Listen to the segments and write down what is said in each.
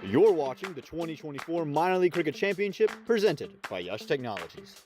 You're watching the 2024 Minor League Cricket Championship presented by Yash Technologies.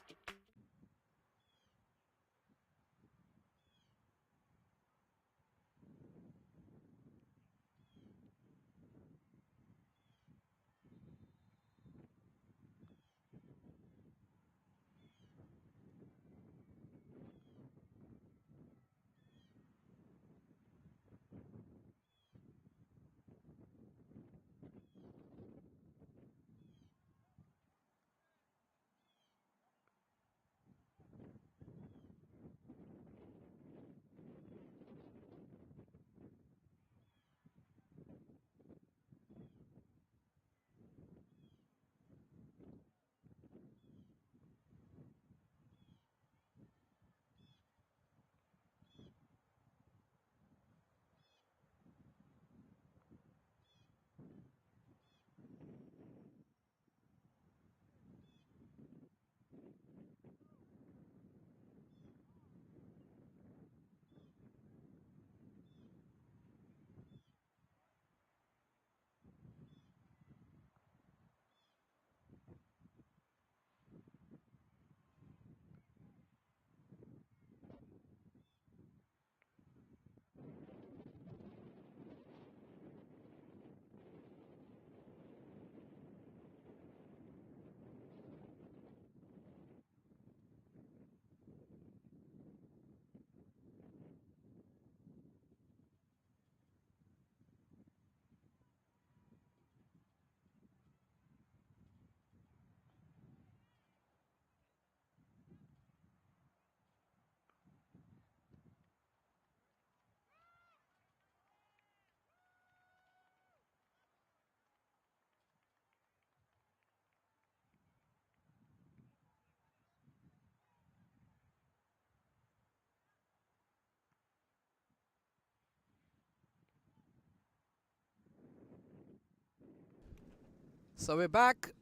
So we're back.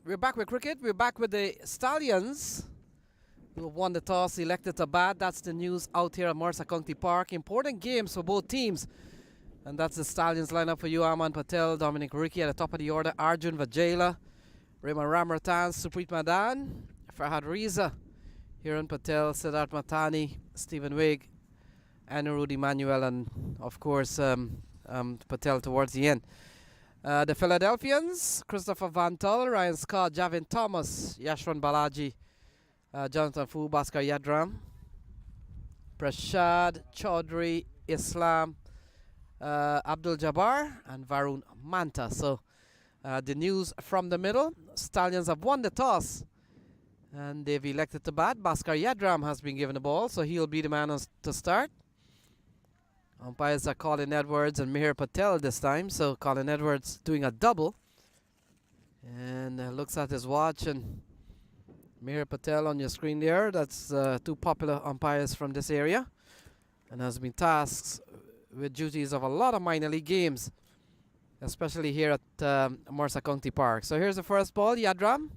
We're back with cricket. We're back with the Stallions, who won the toss, elected to bat. That's the news out here at Mercer County Park. Important games for both teams. And that's the Stallions lineup for you. Aman Patel, Dominic Ricky at the top of the order. Arjun Vajela, Raymond Ramartan, Supreet Madan, Farhad Reza, Hiran Patel, Siddharth Matani, Stephen Wigg, Anirudh Emmanuel, and of course Patel towards the end. The Philadelphians, Christopher Van Tull, Ryan Scott, Javin Thomas, Yashwan Balaji, Jonathan Fu, Bhaskar Yadram, Prashad Chaudhry, Islam, Abdul Jabbar, and Varun Manta. So the news from the middle, Stallions have won the toss and they've elected to bat. Bhaskar Yadram has been given the ball, so he'll be the man to start. Umpires are Colin Edwards and Mihir Patel this time. So Colin Edwards doing a double. And looks at his watch, and Mihir Patel on your screen there. That's two popular umpires from this area. And has been tasked with duties of a lot of minor league games, especially here at Mercer County Park. So here's the first ball, Yadram.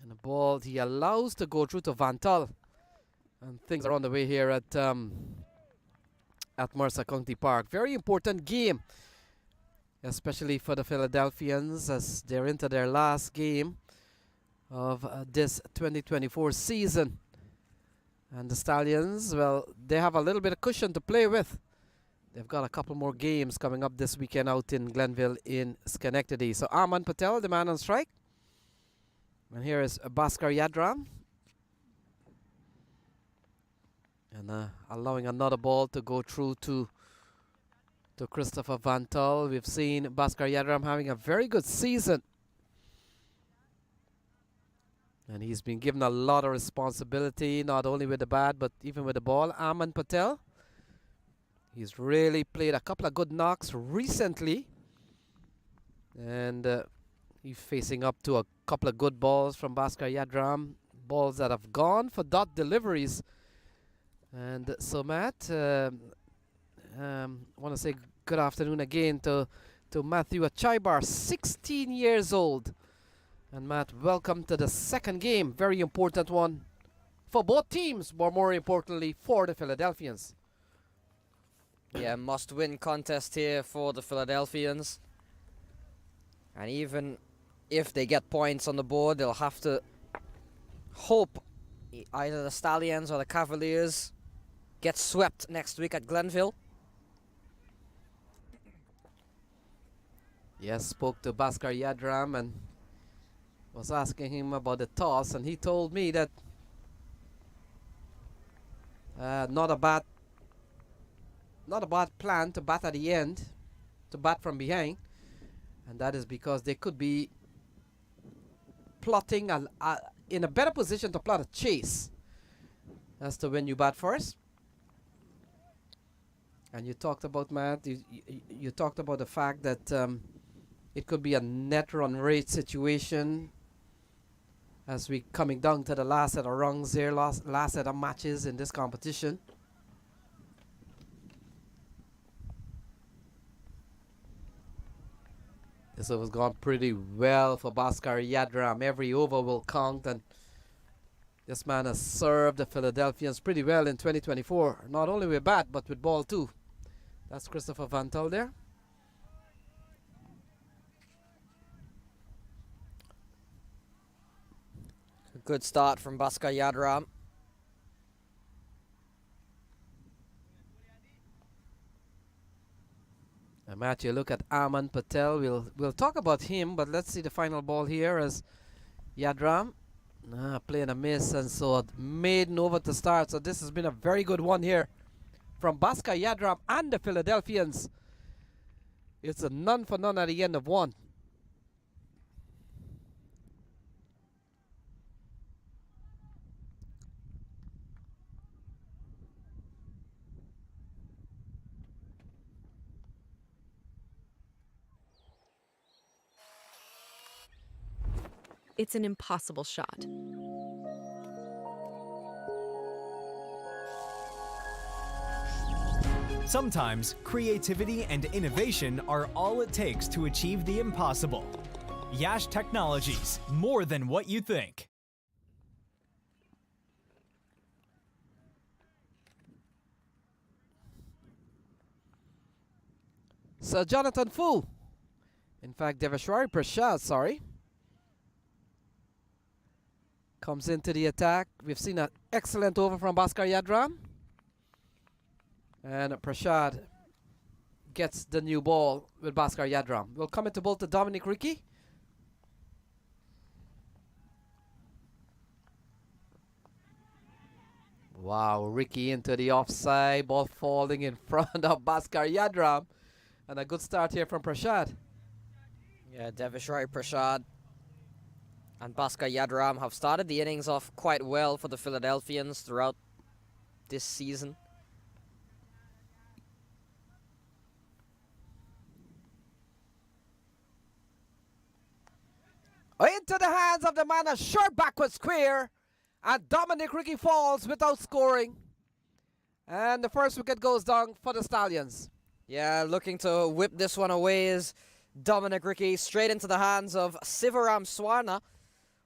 And the ball he allows to go through to Van Tull. And things are on the way here at Mercer County Park. Very important game, especially for the Philadelphians, as they're into their last game of this 2024 season. And the Stallions, well, they have a little bit of cushion to play with. They've got a couple more games coming up this weekend out in Glenville in Schenectady. So Aman Patel, the man on strike. And here is Bhaskar Yadram. And allowing another ball to go through to Christopher Van Tull. We've seen Bhaskar Yadram having a very good season. And he's been given a lot of responsibility, not only with the bat, but even with the ball. Aman Patel, he's really played a couple of good knocks recently. And he's facing up to a couple of good balls from Bhaskar Yadram. Balls that have gone for dot deliveries. And so Matt, want to say good afternoon again to Matthew Achaibar, 16 years old. And Matt, welcome to the second game. Very important one for both teams, but more importantly for the Philadelphians. Yeah, must-win contest here for the Philadelphians. And even if they get points on the board, they'll have to hope either the Stallions or the Cavaliers get swept next week at Glenville. Yes, spoke to Bhaskar Yadram and was asking him about the toss, and he told me that not a bad plan to bat at the end, to bat from behind, and that is because they could be plotting in a better position to plot a chase as to when you bat first. And you talked about, Matt, you talked about the fact that it could be a net run rate situation as we coming down to the last set of rungs here, last set of matches in this competition. This over's gone pretty well for Bhaskar Yadram. Every over will count, and this man has served the Philadelphians pretty well in 2024. Not only with bat, but with ball too. That's Christopher Vantel there. A good start from Bhaskar Yadram. And Matthew, look at Aman Patel. We'll talk about him, but let's see the final ball here as Yadram playing a miss, and so made over to start. So this has been a very good one here from Bhaskar Yadram and the Philadelphians. It's a none for none at the end of one. It's an impossible shot. Sometimes creativity and innovation are all it takes to achieve the impossible. Yash Technologies, more than what you think. Sir Jonathan Fu. In fact, Devashwari Prasad, sorry, comes into the attack. We've seen an excellent over from Bhaskar Yadram. And Prasad gets the new ball with Bhaskar Yadram. We'll come into both to Dominic Ricky. Wow, Ricky into the offside. Ball falling in front of Bhaskar Yadram. And a good start here from Prasad. Yeah, Devashwari Prasad and Bhaskar Yadram have started the innings off quite well for the Philadelphians throughout this season. Into the hands of the man, a short backward square, and Dominic Ricky falls without scoring. And the first wicket goes down for the Stallions. Yeah, looking to whip this one away is Dominic Ricky, straight into the hands of Sivaram Swarna,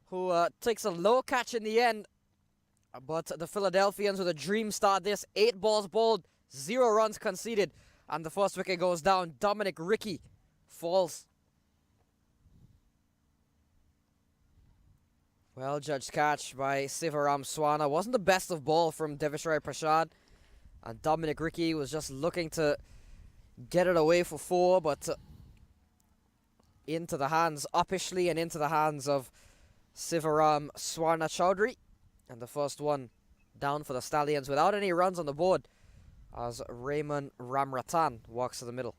who takes a low catch in the end. But the Philadelphians with a dream start this. 8 balls bowled, 0 runs conceded. And the first wicket goes down. Dominic Ricky falls. Well judged catch by Sivaram Swarna. Wasn't the best of ball from Devashwari Prasad. And Dominic Ricky was just looking to get it away for 4, but into the hands, uppishly, and into the hands of Sivaram Swarna Chowdhury. And the first one down for the Stallions without any runs on the board as Raymond Ramratan walks to the middle.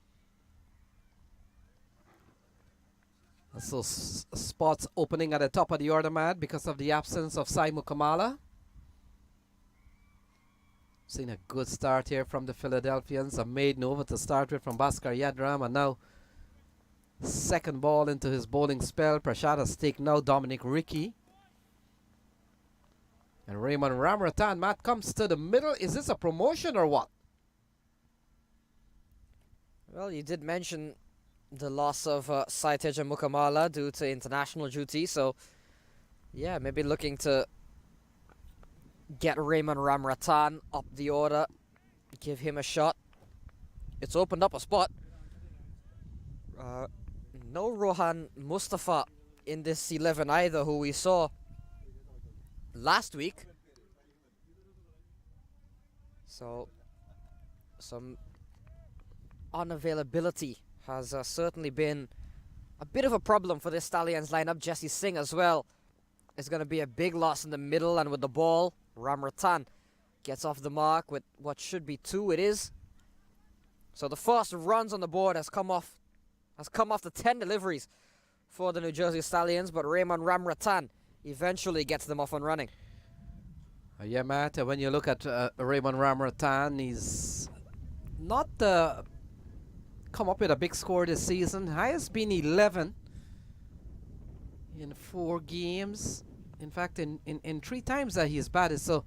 So spots opening at the top of the order, man, because of the absence of Sai Mukamala. Seen a good start here from the Philadelphians. A maiden over to start with from Bhaskar Yadram, and now second ball into his bowling spell. Prasad has taken now Dominic Ricky. And Raymond Ramratan, Matt, comes to the middle. Is this a promotion or what? Well, you did mention the loss of Saiteja Mukamala due to international duty, so yeah, maybe looking to get Raymond Ramratan up the order, give him a shot. it's opened up a spot. No Rohan Mustafa in this 11 either, who we saw last week. So some unavailability has certainly been a bit of a problem for this Stallions lineup. Jesse Singh as well is going to be a big loss in the middle, and with the ball, Ramratan gets off the mark with what should be 2. It is. So the first runs on the board has come off the 10 deliveries for the New Jersey Stallions, but Raymond Ramratan eventually gets them off and running. Yeah, Matt, when you look at Raymond Ramratan, he's not come up with a big score this season. Highest been 11 in 4 games. In fact, in 3 times that he's batted. So,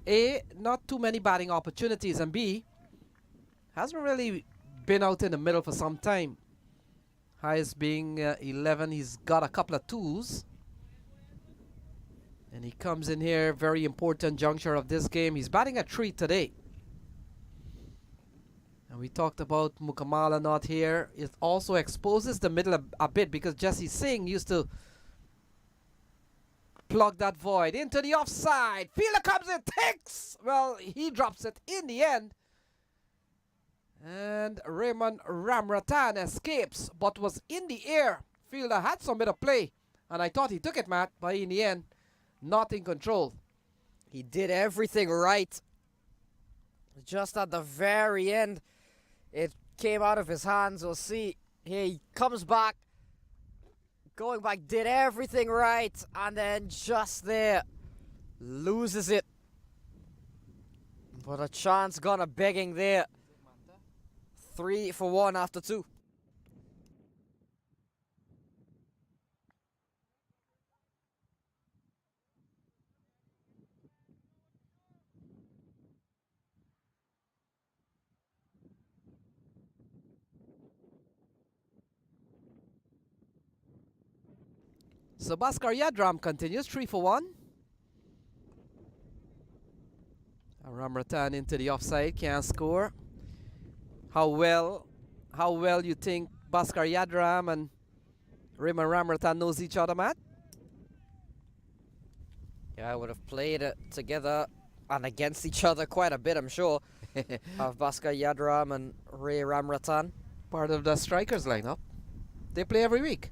A, not too many batting opportunities, and B, hasn't really been out in the middle for some time. Highest being 11. He's got a couple of 2s. And he comes in here, very important juncture of this game. He's batting at 3 today. And we talked about Mukamala not here. It also exposes the middle a bit, because Jesse Singh used to plug that void into the offside. Fielder comes in, takes. Well, he drops it in the end. And Raymond Ramratan escapes, but was in the air. Fielder had some bit of play, and I thought he took it, Matt, but in the end, not in control. He did everything right. Just at the very end, it came out of his hands. We'll see. He comes back, going back, did everything right, and then just there, loses it. But a chance gone a begging there. 3 for 1 after 2. So Bhaskar Yadram continues 3 for 1. Ramratan into the offside, can't score. How well you think Bhaskar Yadram and Raymond Ramratan knows each other, Matt? Yeah, I would have played it together and against each other quite a bit, I'm sure, of Bhaskar Yadram and Ray Ramratan. Part of the strikers lineup. They play every week.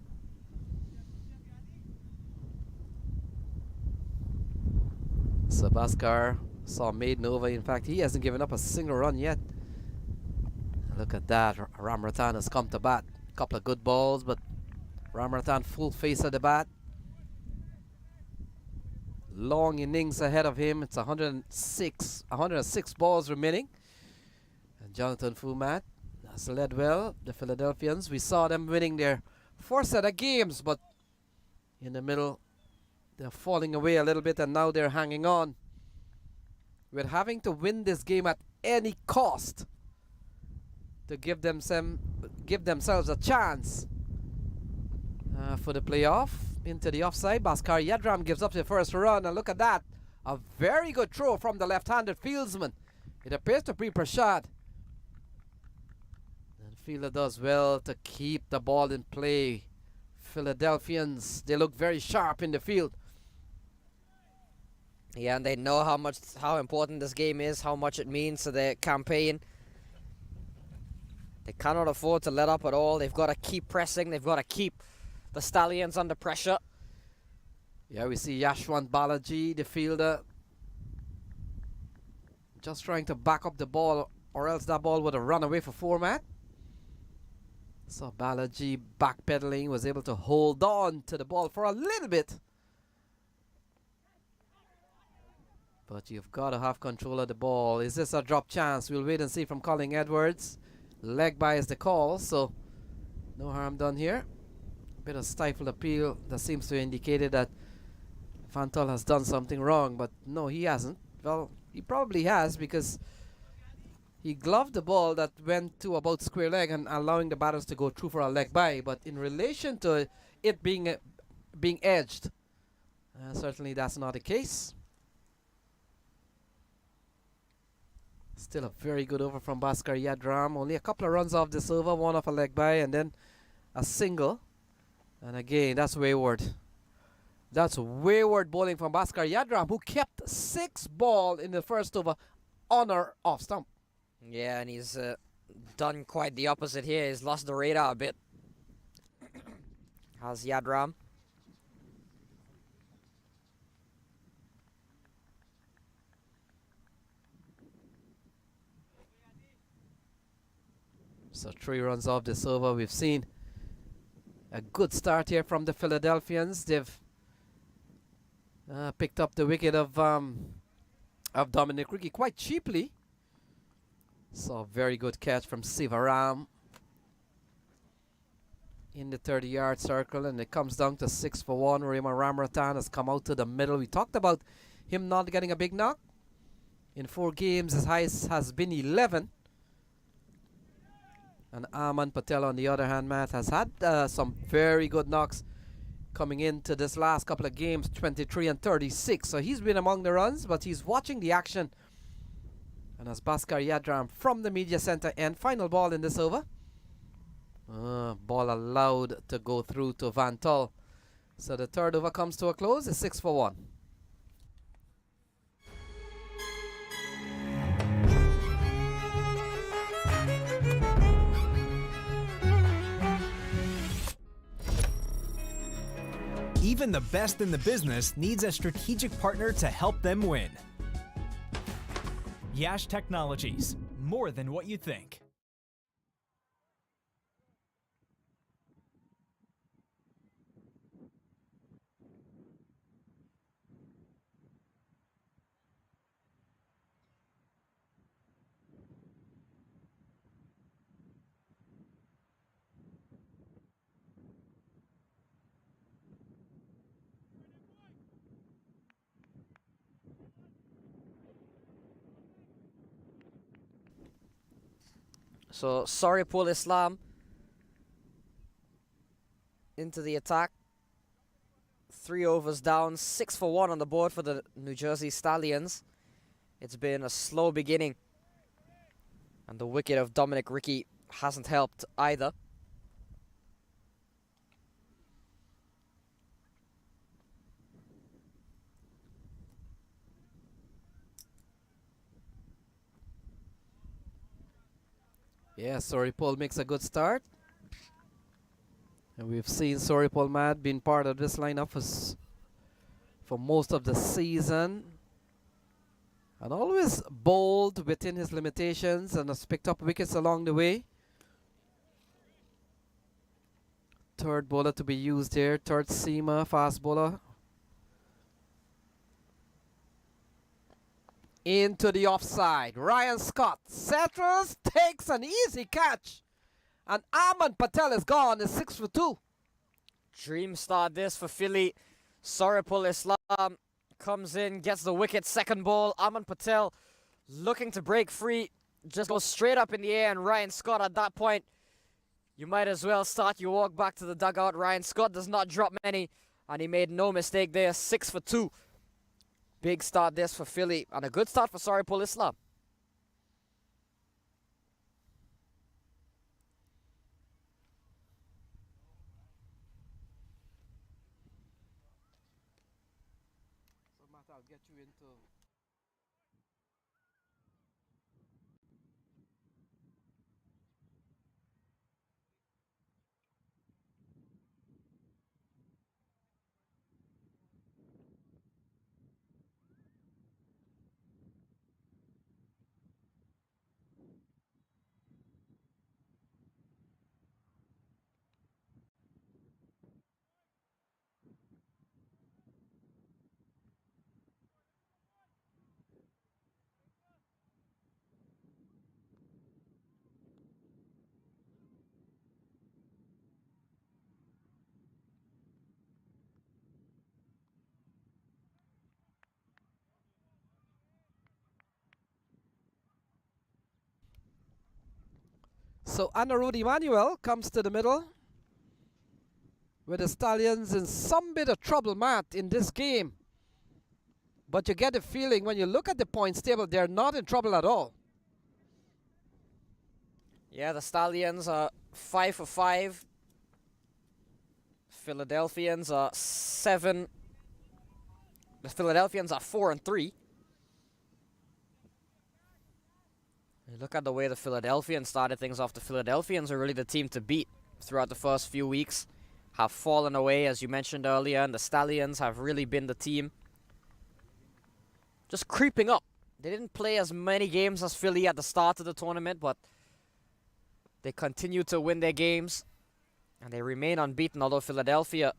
So Bhaskar saw maiden over. In fact, he hasn't given up a single run yet. Look at that. Ramratan has come to bat. Couple of good balls, but Ramratan full face of the bat. Long innings ahead of him. It's 106 balls remaining. And Jonathan Fumat has led well. The Philadelphians, we saw them winning their 4 set of games, but in the middle, they're falling away a little bit, and now they're hanging on. With having to win this game at any cost to give themselves a chance for the playoff. Into the offside, Bhaskar Yadram gives up the first run, and look at that. A very good throw from the left-handed fieldsman. It appears to be Prashad. And fielder does well to keep the ball in play. Philadelphians, they look very sharp in the field. Yeah, and they know how important this game is, how much it means to their campaign. They cannot afford to let up at all. They've got to keep pressing. They've got to keep the Stallions under pressure. Yeah, we see Yashwant Balaji, the fielder, just trying to back up the ball, or else that ball would have run away for 4, Matt. So Balaji backpedaling, was able to hold on to the ball for a little bit. But you've got to have control of the ball. Is this a drop chance? We'll wait and see from Colin Edwards. Leg by is the call, so no harm done here. Bit of stifled appeal that seems to indicate that Fantal has done something wrong, but no, he hasn't. Well, he probably has, because he gloved the ball that went to about square leg and allowing the batters to go through for a leg by. But in relation to it being edged, certainly that's not the case. Still a very good over from Bhaskar Yadram. Only a couple of runs off this over, one off a leg by, and then a single. And again, that's wayward. That's wayward bowling from Bhaskar Yadram, who kept 6 ball in the first over on or off stump. Yeah, and he's done quite the opposite here. He's lost the radar a bit. How's Yadram? So 3 runs off this over. We've seen a good start here from the Philadelphians. They've picked up the wicket of Dominic Ricky quite cheaply. So very good catch from Sivaram in the 30-yard circle, and it comes down to 6 for 1. Raymond Ramratan has come out to the middle. We talked about him not getting a big knock. In 4 games, his highest has been 11. And Aman Patel, on the other hand, Matt, has had some very good knocks coming into this last couple of games, 23 and 36. So he's been among the runs, but he's watching the action. And as Bhaskar Yadram from the media center and final ball in this over. Ball allowed to go through to Van Tull. So the 3rd over comes to a close. It's 6 for 1. Even the best in the business needs a strategic partner to help them win. Yash Technologies, more than what you think. So Saripul Islam into the attack. 3 overs down, 6 for 1 on the board for the New Jersey Stallions. It's been a slow beginning, and the wicket of Dominic Ricky hasn't helped either. Yeah, Saripul makes a good start. And we've seen Saripul Mad being part of this lineup for most of the season. And always bowled within his limitations and has picked up wickets along the way. 3rd bowler to be used here. 3rd seamer, fast bowler. Into the offside. Ryan Scott settles, takes an easy catch. And Aman Patel is gone. It's 6 for 2. Dream start this for Philly. Saripul Islam comes in, gets the wicket, 2nd ball. Aman Patel looking to break free. Just goes straight up in the air, and Ryan Scott at that point, you might as well start your walk back to the dugout. Ryan Scott does not drop many, and he made no mistake there. 6 for 2. Big start this for Philly, and a good start for Saripul Islam. So Matt, I'll get you into So Anirudh Emmanuel comes to the middle with the Stallions in some bit of trouble, Matt, in this game. But you get the feeling when you look at the points table, they're not in trouble at all. Yeah, the Stallions are 5 for 5. Philadelphians are 7. The Philadelphians are 4 and 3. You look at the way the Philadelphians started things off. The Philadelphians are really the team to beat throughout the first few weeks. Have fallen away, as you mentioned earlier, and the Stallions have really been the team just creeping up. They didn't play as many games as Philly at the start of the tournament, but they continue to win their games, and they remain unbeaten, although Philadelphia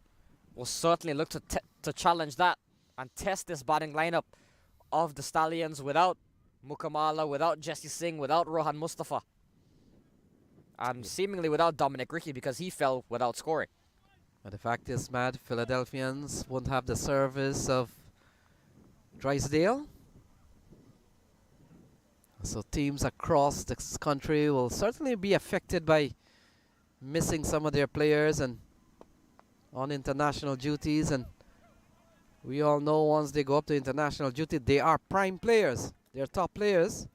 will certainly look to challenge that and test this batting lineup of the Stallions without Mukamala, without Jesse Singh, without Rohan Mustafa, and seemingly without Dominic Rickey because he fell without scoring. But the fact is, Matt, Philadelphians won't have the service of Drysdale. So teams across this country will certainly be affected by missing some of their players and on international duties. And we all know once they go up to international duty, they are prime players. They're top players.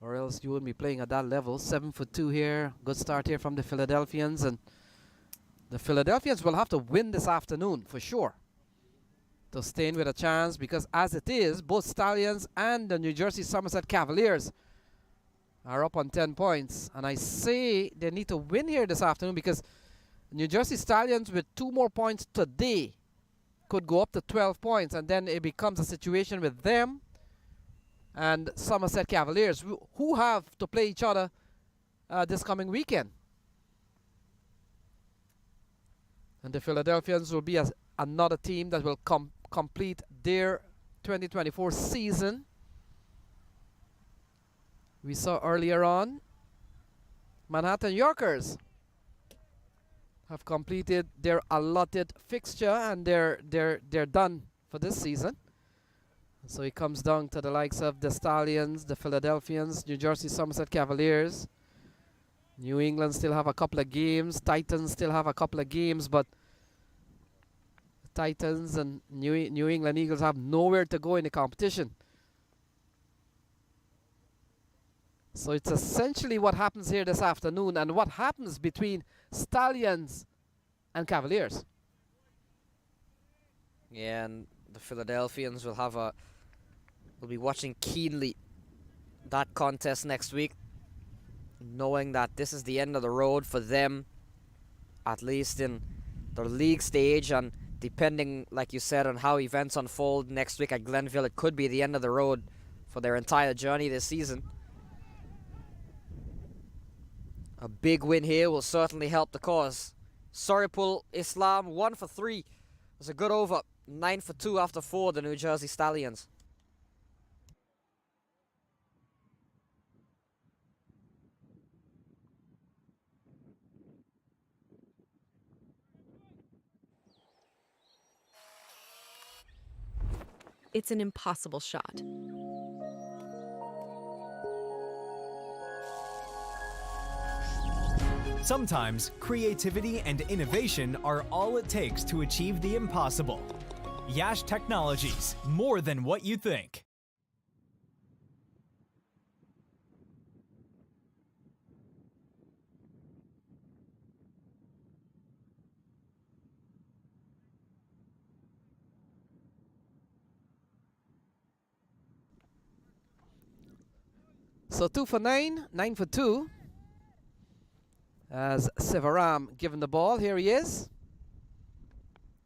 Or else you wouldn't be playing at that level. 7 for 2 here. Good start here from the Philadelphians. And the Philadelphians will have to win this afternoon for sure to stay in with a chance, because as it is, both Stallions and the New Jersey Somerset Cavaliers are up on 10 points. And I say they need to win here this afternoon, because New Jersey Stallions with 2 more points today could go up to 12 points, and then it becomes a situation with them and Somerset Cavaliers, who have to play each other this coming weekend. And the Philadelphians will be another team that will complete their 2024 season. We saw earlier on Manhattan Yorkers have completed their allotted fixture, and they're done for this season. So it comes down to the likes of the Stallions, the Philadelphians, New Jersey Somerset Cavaliers. New England still have a couple of games. Titans still have a couple of games, but Titans and New England Eagles have nowhere to go in the competition. So it's essentially what happens here this afternoon, and what happens between Stallions and Cavaliers. Yeah, and the Philadelphians will be watching keenly that contest next week, knowing that this is the end of the road for them, at least in the league stage, and depending, like you said, on how events unfold next week at Glenville, it could be the end of the road for their entire journey this season. A big win here will certainly help the cause. Saripul Islam 1 for 3. It was a good over. 9 for 2 after 4, the New Jersey Stallions. It's an impossible shot. Sometimes creativity and innovation are all it takes to achieve the impossible. Yash Technologies, more than what you think. So 2 for 9, 9 for 2. As Sivaram given the ball, here he is.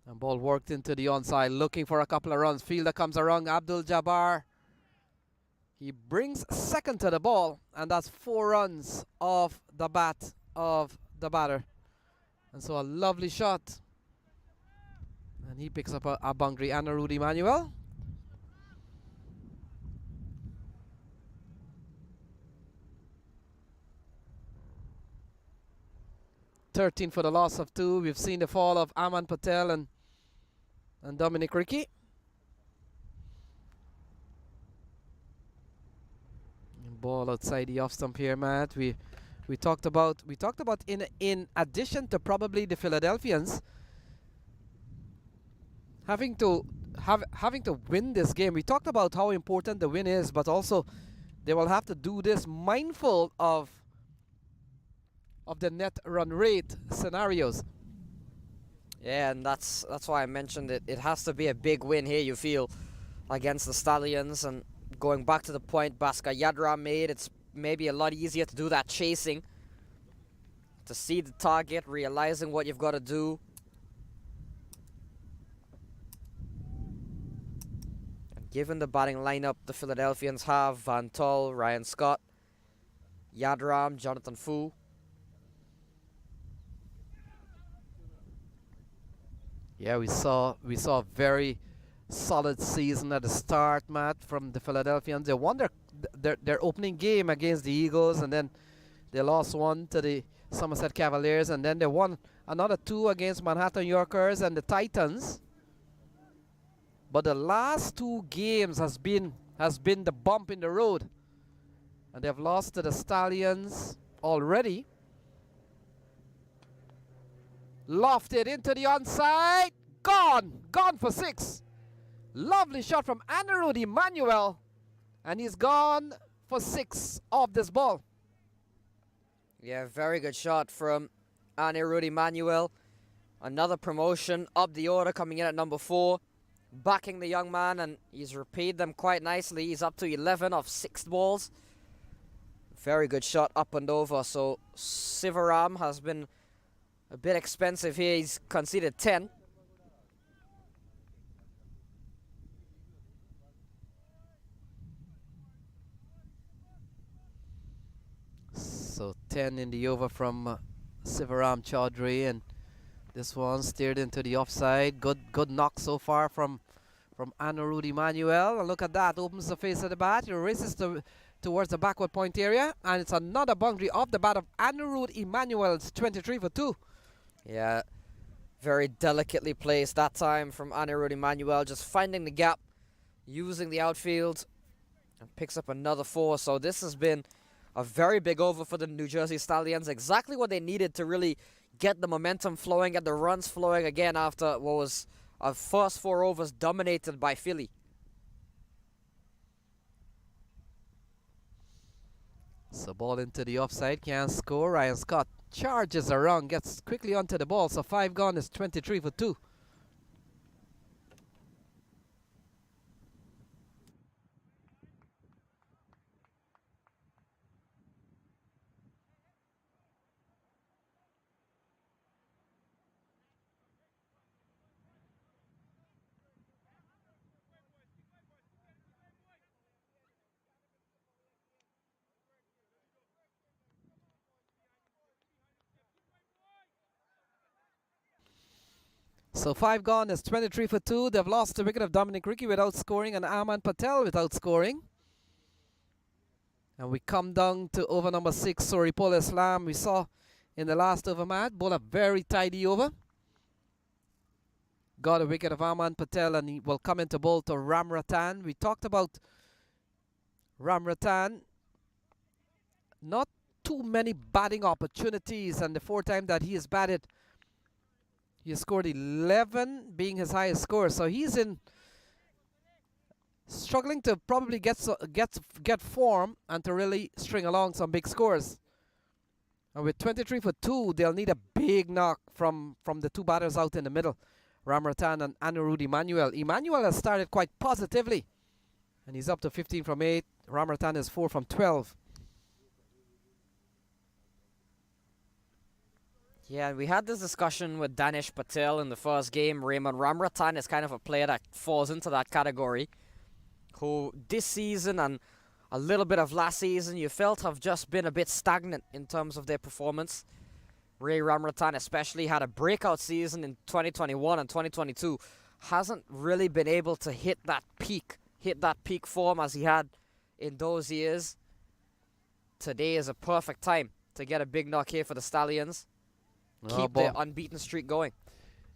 And ball worked into the onside, looking for a couple of runs. Fielder comes around, Abdul Jabbar. He brings second to the ball, and that's 4 runs off the bat of the batter. And so a lovely shot. And he picks up a boundary and a Rudy Emmanuel. $13 for the loss of 2. We've seen the fall of Aman Patel and Dominic Rickey. And ball outside the off stump here, Matt. We talked about in addition to probably the Philadelphians having to win this game. We talked about how important the win is, but also they will have to do this mindful of of the net run rate scenarios. Yeah, and that's why I mentioned it. It has to be a big win here, you feel, against the Stallions. And going back to the point Bhaskar Yadram made, it's maybe a lot easier to do that chasing, to see the target, realizing what you've got to do. And given the batting lineup the Philadelphians have, Van Tol, Ryan Scott, Yadram, Jonathan Fu. Yeah, we saw a very solid season at the start, Matt, from the Philadelphians. They won their opening game against the Eagles, and then they lost one to the Somerset Cavaliers, and then they won another 2 against Manhattan Yorkers and the Titans. But the last 2 games has been the bump in the road, and they've lost to the Stallions already. Lofted into the onside, gone for 6. Lovely shot from Emmanuel, and he's gone for 6 off this ball. Yeah, very good shot from Emmanuel. Another promotion up the order, coming in at number 4, backing the young man, and he's repaid them quite nicely. He's up to 11 off 6 balls. Very good shot up and over. So Sivaram has been a bit expensive here. He's conceded 10. So 10 in the over from Sivaram Chaudhry, and this one steered into the offside. Good knock so far from Emmanuel. And look at that, opens the face of the bat. He races towards the backward point area, and it's another boundary off the bat of Emmanuel. It's 23 for 2. Yeah, very delicately placed that time from Emmanuel, just finding the gap, using the outfield, and picks up another 4. So this has been a very big over for the New Jersey Stallions. Exactly what they needed to really get the momentum flowing, get the runs flowing again after what was a first 4 overs dominated by Philly. So ball into the offside, can't score. Ryan Scott charges around, gets quickly onto the ball. So 5 gone is 23 for 2. So 5 gone is 23 for 2. They've lost the wicket of Dominic Ricky without scoring and Arman Patel without scoring. And we come down to over number 6, Soripol Islam. We saw in the last over, Matt, bowled a very tidy over. Got a wicket of Arman Patel, and he will come into bowl to Ram Ratan. We talked about Ram Ratan. Not too many batting opportunities, and the 4 times that he has batted, he scored 11, being his highest score. So he's struggling to probably get form and to really string along some big scores. And with 23 for 2, they'll need a big knock from the 2 batters out in the middle, Ramratan and Emmanuel. Emmanuel has started quite positively, and he's up to 15 from 8. Ramratan is 4 from 12. Yeah, we had this discussion with Danish Patel in the first game. Raymond Ramratan is kind of a player that falls into that category, who this season and a little bit of last season you felt have just been a bit stagnant in terms of their performance. Ray Ramratan especially had a breakout season in 2021 and 2022. Hasn't really been able to hit that peak form as he had in those years. Today is a perfect time to get a big knock here for the Stallions. Keep their unbeaten streak going.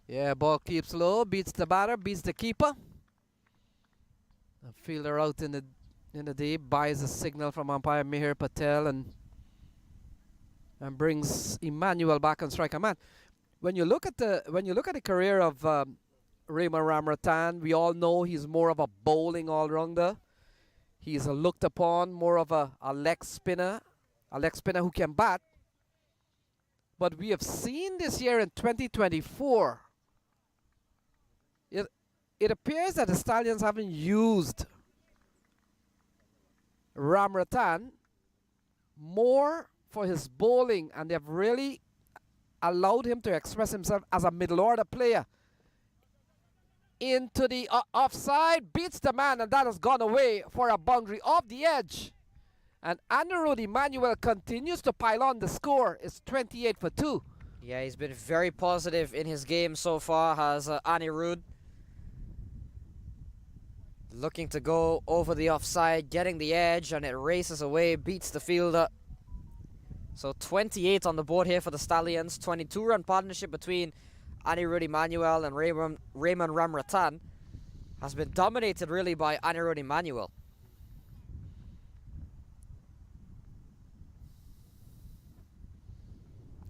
Yeah, ball keeps low, beats the batter, beats the keeper. A fielder out in the deep, buys a signal from umpire Mihir Patel and brings Emmanuel back on strike. Man, when you look at the career of Raymond Ramratan, we all know he's more of a bowling all-rounder. He's looked upon more of a leg spinner who can bat. But we have seen this year in 2024, it appears that the Stallions haven't used Ramratan more for his bowling, and they've really allowed him to express himself as a middle order player. Into the offside, beats the man, and that has gone away for a boundary off the edge. And Emmanuel continues to pile on the score. It's 28 for 2. Yeah, he's been very positive in his game so far, has Anirudh. Looking to go over the offside, getting the edge, and it races away, beats the fielder. So 28 on the board here for the Stallions. 22-run partnership between Emmanuel and Raymond Ramratan has been dominated really by Emmanuel.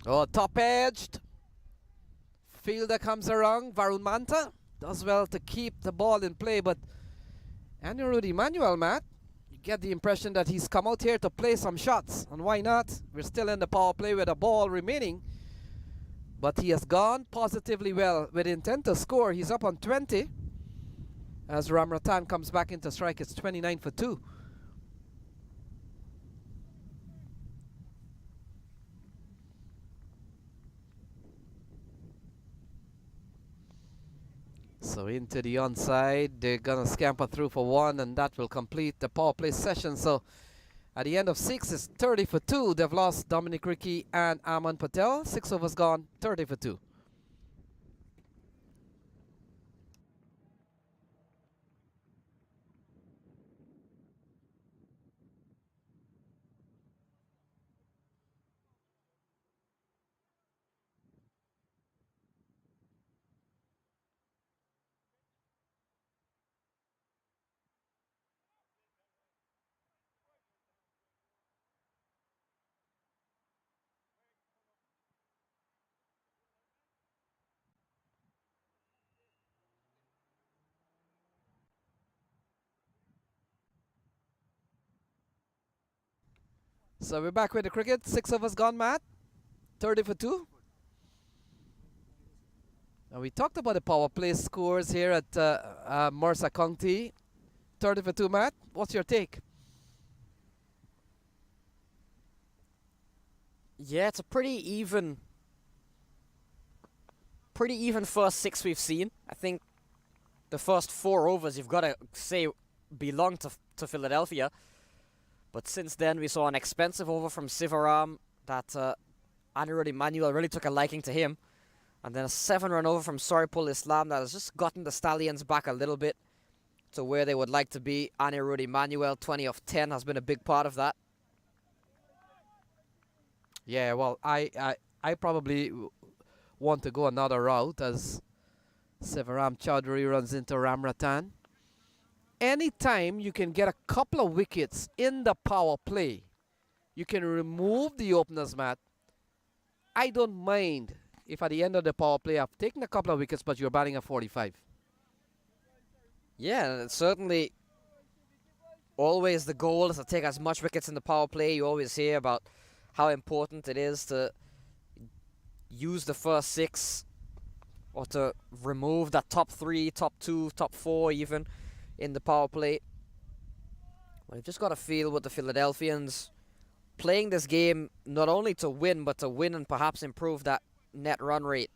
Oh, top-edged. Fielder comes around. Varun Manta does well to keep the ball in play, but Emmanuel, Matt, you get the impression that he's come out here to play some shots, and why not? We're still in the power play with a ball remaining, but he has gone positively well with intent to score. He's up on 20. As Ramratan comes back into strike, it's 29 for 2. So into the onside, they're gonna scamper through for 1, and that will complete the power play session. So at the end of 6, it's 30 for 2. They've lost Dominic Ricky and Aman Patel. 6 overs gone, 30 for 2. So we're back with the cricket. 6 overs gone, Matt. 30 for 2. Now we talked about the power play scores here at Mercer County. 30 for 2, Matt. What's your take? Yeah, it's a pretty even first 6 we've seen. I think the first 4 overs, you've got to say, belong to Philadelphia. But since then, we saw an expensive over from Sivaram that Emmanuel really took a liking to him. And then a 7-run over from Saripul Islam that has just gotten the Stallions back a little bit to where they would like to be. Emmanuel, 20 of 10, has been a big part of that. Yeah, well, I probably want to go another route as Sivaram Chowdhury runs into Ramratan. Anytime you can get a couple of wickets in the power play, you can remove the openers, Matt. I don't mind if at the end of the power play I've taken a couple of wickets, but you're batting at 45. Yeah, and it's certainly always the goal is to take as much wickets in the power play. You always hear about how important it is to use the first 6 or to remove that top 3, top 2, top 4 even in the power play. Well, you've just got to feel with the Philadelphians playing this game not only to win, but to win and perhaps improve that net run rate.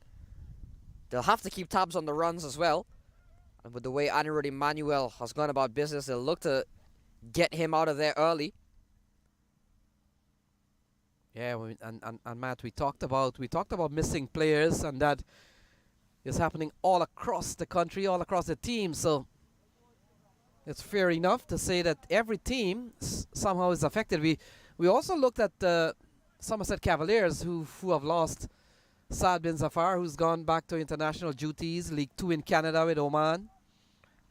They'll have to keep tabs on the runs as well. And with the way Emmanuel has gone about business, they'll look to get him out of there early. Yeah, and Matt, we talked about missing players, and that is happening all across the country, all across the team. So it's fair enough to say that every team somehow is affected. We also looked at the Somerset Cavaliers who have lost Saad bin Zafar, who's gone back to international duties, League 2 in Canada with Oman,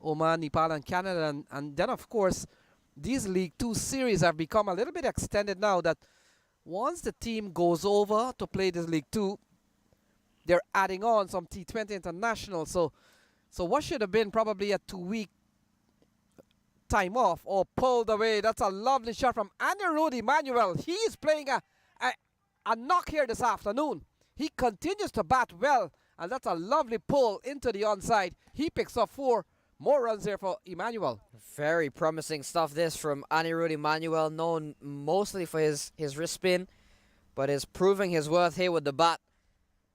Nepal, and Canada. And then, of course, these League 2 series have become a little bit extended now that once the team goes over to play this League 2, they're adding on some T20 international. So what should have been probably a 2-week time off or pulled away. That's a lovely shot from Emmanuel. He is playing a knock here this afternoon. He continues to bat well, and that's a lovely pull into the onside. He picks up 4 more runs there for Emmanuel. Very promising stuff this from Anirudh Emmanuel, known mostly for his wrist spin, but is proving his worth here with the bat.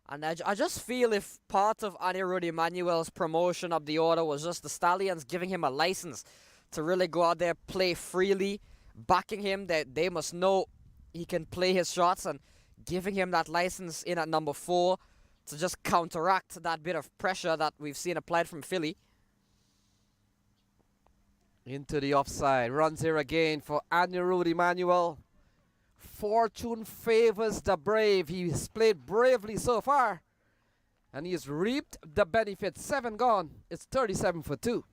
And I just feel if part of Anirudh Emmanuel's promotion up the order was just the Stallions giving him a license to really go out there, play freely, backing him, that they must know he can play his shots, and giving him that license in at number 4 to just counteract that bit of pressure that we've seen applied from Philly. Into the offside. Runs here again for Anirudh Emmanuel. Fortune favors the brave. He's played bravely so far, and he's reaped the benefit. 7 gone. It's 37 for 2.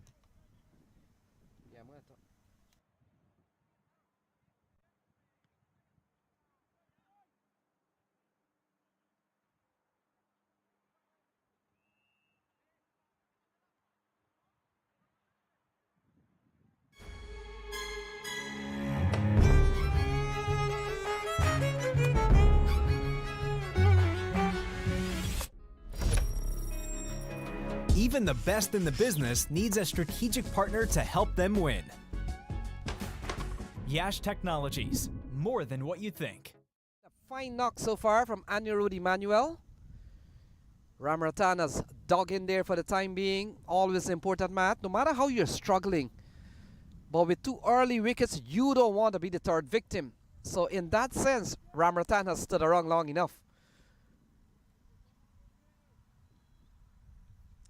Even the best in the business needs a strategic partner to help them win. Yash Technologies, more than what you think. A fine knock so far from Anirudh Emmanuel. Ramratan has dug in there for the time being. Always important, Matt. No matter how you're struggling, but with 2 early wickets, you don't want to be the 3rd victim. So in that sense, Ramratan has stood around long enough.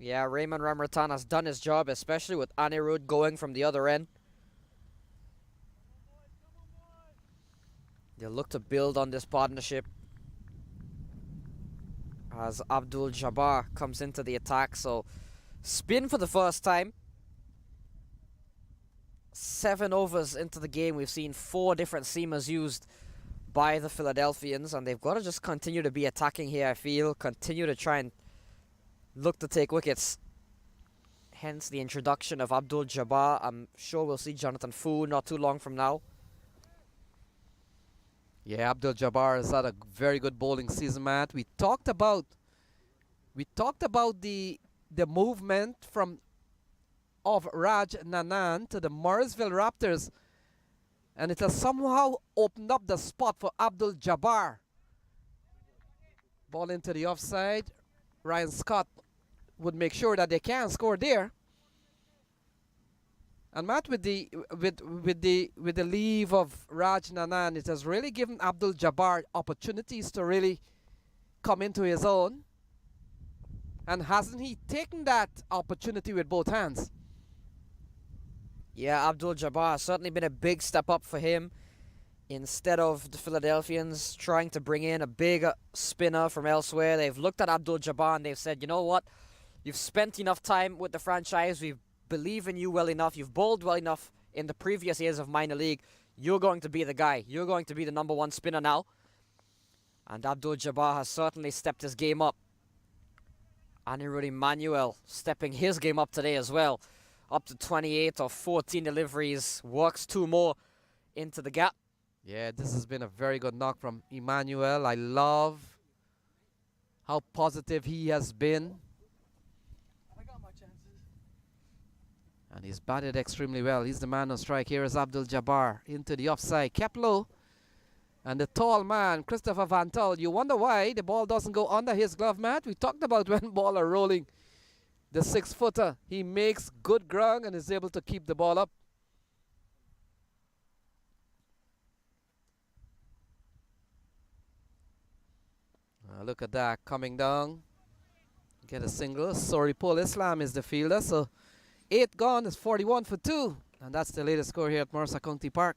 Yeah, Raymond Ramratan has done his job, especially with Anirudh going from the other end. They'll look to build on this partnership as Abdul Jabbar comes into the attack. So, spin for the first time. 7 overs into the game, we've seen 4 different seamers used by the Philadelphians, and they've got to just continue to be attacking here, I feel. Continue to try and look to take wickets. Hence the introduction of Abdul Jabbar. I'm sure we'll see Jonathan Fu not too long from now. Yeah, Abdul Jabbar has had a very good bowling season, Matt. We talked about the movement of Raj Nanan to the Morrisville Raptors, and it has somehow opened up the spot for Abdul Jabbar. Ball into the offside. Ryan Scott would make sure that they can score there. And Matt, with the leave of Raj Nanan, it has really given Abdul Jabbar opportunities to really come into his own. And hasn't he taken that opportunity with both hands? Yeah, Abdul Jabbar has certainly been a big step up for him. Instead of the Philadelphians trying to bring in a big spinner from elsewhere, they've looked at Abdul Jabbar and they've said, you know what? You've spent enough time with the franchise. We believe in you well enough. You've bowled well enough in the previous years of minor league. You're going to be the guy. You're going to be the number 1 spinner now. And Abdul Jabbar has certainly stepped his game up. Anirudh Emmanuel stepping his game up today as well. Up to 28 or 14 deliveries. Works 2 more into the gap. Yeah, this has been a very good knock from Emmanuel. I love how positive he has been. I got my chances. And he's batted extremely well. He's the man on strike. Here is Abdul Jabbar into the offside. Kept low. And the tall man, Christopher Van Tull. You wonder why the ball doesn't go under his glove, Matt. We talked about when ball are rolling. The 6-footer, he makes good ground and is able to keep the ball up. Look at that, coming down. Get a single. Soripol Islam is the fielder. So 8 gone is 41 for 2. And that's the latest score here at Mercer County Park.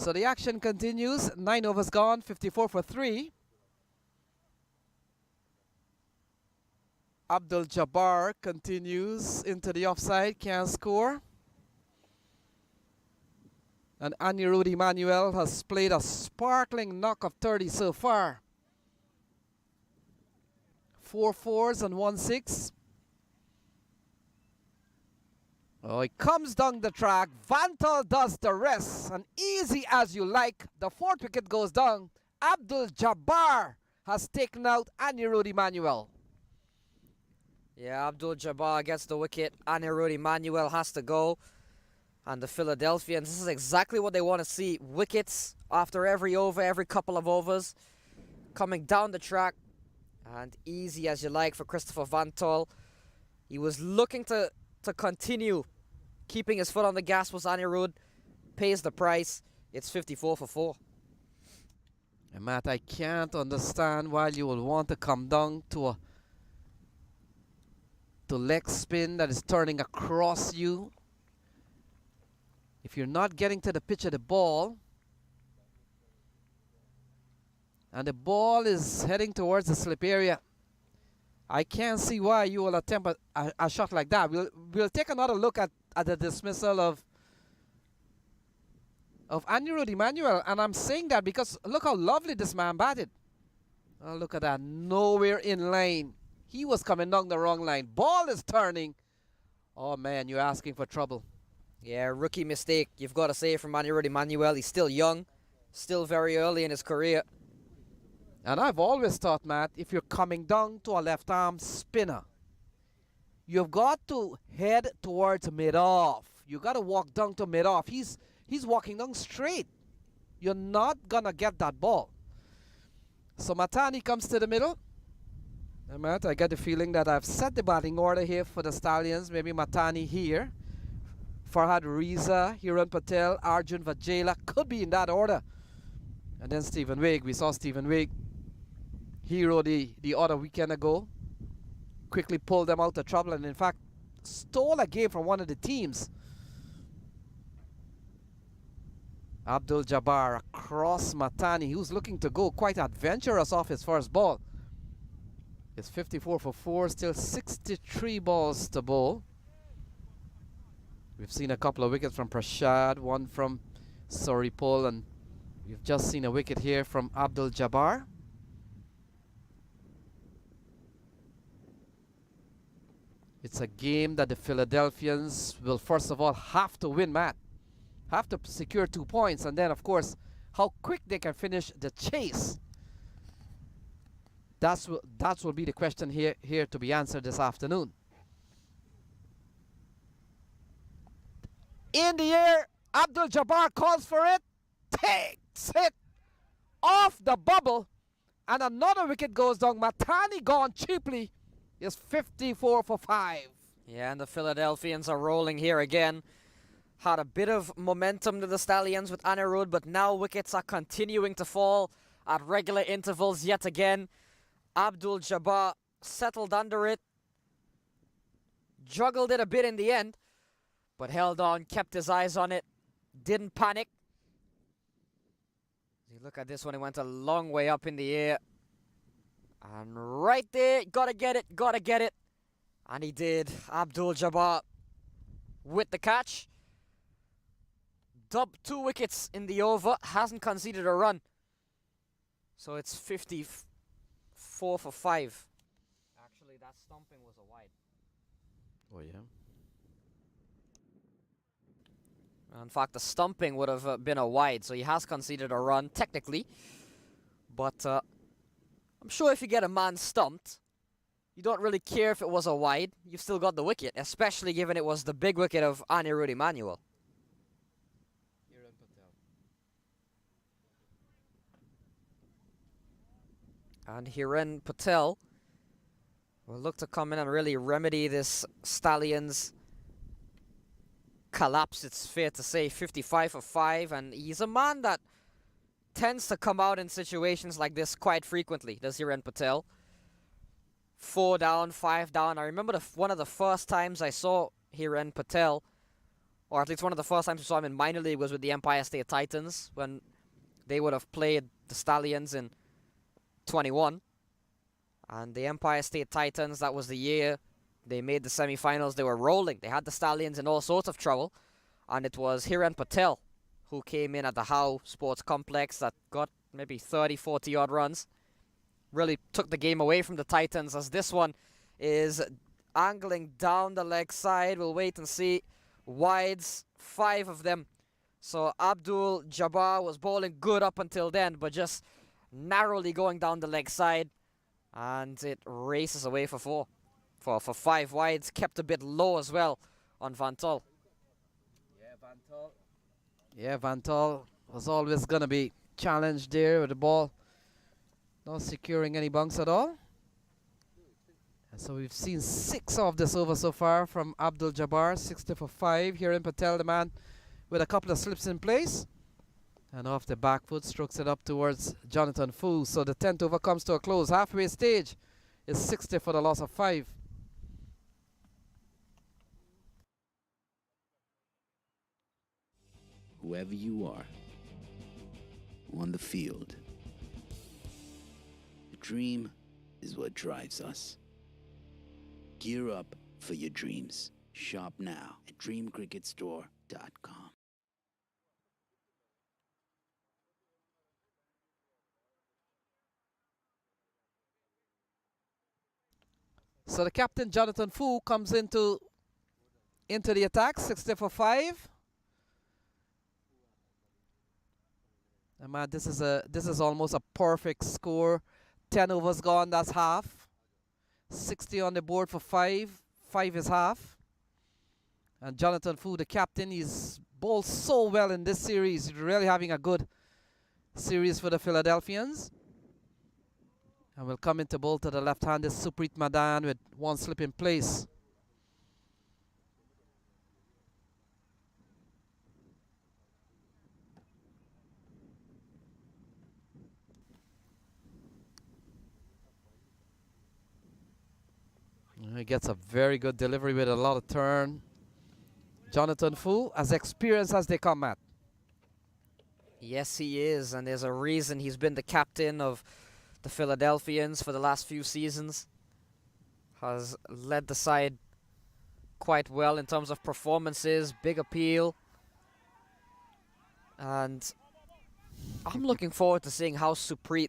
So the action continues. 9 overs gone, 54 for 3. Abdul Jabbar continues into the offside, can't score. And Emmanuel has played a sparkling knock of 30 so far. 4 fours and 1 6. Oh, he comes down the track. Vantal does the rest. And easy as you like, the 4th wicket goes down. Abdul Jabbar has taken out Emmanuel. Yeah, Abdul Jabbar gets the wicket. Emmanuel has to go. And the Philadelphians, this is exactly what they want to see. Wickets after every over, every couple of overs. Coming down the track. And easy as you like for Christopher Vantal. He was looking to continue keeping his foot on the gas. Was Anirudh, pays the price. It's 54 for 4. And Matt, I can't understand why you will want to come down to leg spin that is turning across you. If you're not getting to the pitch of the ball, and the ball is heading towards the slip area, I can't see why you will attempt a shot like that. We'll take another look at the dismissal of Emmanuel, and I'm saying that because look how lovely this man batted. Oh, look at that, nowhere in line. He was coming down the wrong line. Ball is turning. Oh man, you're asking for trouble. Yeah, rookie mistake. You've got to say from Emmanuel. He's still young, still very early in his career. And I've always thought, Matt, if you're coming down to a left-arm spinner, you've got to head towards mid-off. You got to walk down to mid-off. He's walking down straight. You're not going to get that ball. So Matani comes to the middle. And Matt, I get the feeling that I've set the batting order here for the Stallions. Maybe Matani here. Farhad Riza, Hiran Patel, Arjun Vajela could be in that order. And then Stephen Wigg. We saw Stephen Wigg hero the other weekend ago. Quickly pulled them out of trouble and in fact stole a game from one of the teams. Abdul Jabbar across Matani, who's looking to go quite adventurous off his first ball. It's 54 for 4, still 63 balls to bowl. We've seen a couple of wickets from Prashad, one from Soripol, and we've just seen a wicket here from Abdul Jabbar. It's a game that the Philadelphians will first of all have to win, Matt. Have to secure 2 points, and then of course how quick they can finish the chase. That will be the question here to be answered this afternoon. In the air, Abdul Jabbar calls for it, takes it off the bubble, and another wicket goes down. Matani gone cheaply. It's 54 for 5. Yeah, and the Philadelphians are rolling here again. Had a bit of momentum to the Stallions with Anirudh, but now wickets are continuing to fall at regular intervals yet again. Abdul Jabbar settled under it, juggled it a bit in the end, but held on, kept his eyes on it, didn't panic. You look at this one, it went a long way up in the air. And right there, gotta get it. And he did. Abdul Jabbar with the catch. Dubbed 2 wickets in the over, hasn't conceded a run. So it's 54 for 5. Actually, that stumping was a wide. Oh yeah. In fact, the stumping would have been a wide, so he has conceded a run, technically. But I'm sure if you get a man stumped, you don't really care if it was a wide. You've still got the wicket, especially given it was the big wicket of Emmanuel. And Hiren Patel will look to come in and really remedy this Stallions collapse, it's fair to say. 55 for 5, and he's a man that tends to come out in situations like this quite frequently, does Hiren Patel. 4 down, 5 down. I remember one of the first times I saw Hiren Patel or at least one of the first times we saw him in minor league was with the Empire State Titans when they would have played the Stallions in 21. And the Empire State Titans, that was the year they made the semifinals. They were rolling. They had the Stallions in all sorts of trouble. And it was Hiren Patel who came in at the Howe Sports Complex that got maybe 30, 40 odd runs. Really took the game away from the Titans, as this one is angling down the leg side. We'll wait and see. Wides, 5 of them. So Abdul Jabbar was bowling good up until then, but just narrowly going down the leg side. And it races away for 4. For 5 wides, kept a bit low as well on Van Tol. Yeah, Van Tol was always going to be challenged there with the ball not securing any bunks at all. And so we've seen 6 of this over so far from Abdul Jabbar, 60 for 5. Hiren Patel, the man with a couple of slips in place. And off the back foot, strokes it up towards Jonathan Fu. So the 10th over comes to a close. Halfway stage is 60 for the loss of 5. Whoever you are, on the field, the dream is what drives us. Gear up for your dreams. Shop now at dreamcricketstore.com. So the captain, Jonathan Fu, comes into the attack, 60 for 5. And man, this is almost a perfect score. 10 overs gone, that's half. 60 on the board for 5. 5 is half. And Jonathan Fu, the captain, he's bowled so well in this series. He's really having a good series for the Philadelphians. And will come into bowl to the left-handed Supreet Madan with 1 slip in place. He gets a very good delivery with a lot of turn. Jonathan Fu, as experienced as they come, Matt. Yes, he is, and there's a reason he's been the captain of the Philadelphians for the last few seasons. Has led the side quite well in terms of performances, big appeal. And I'm looking forward to seeing how Supreet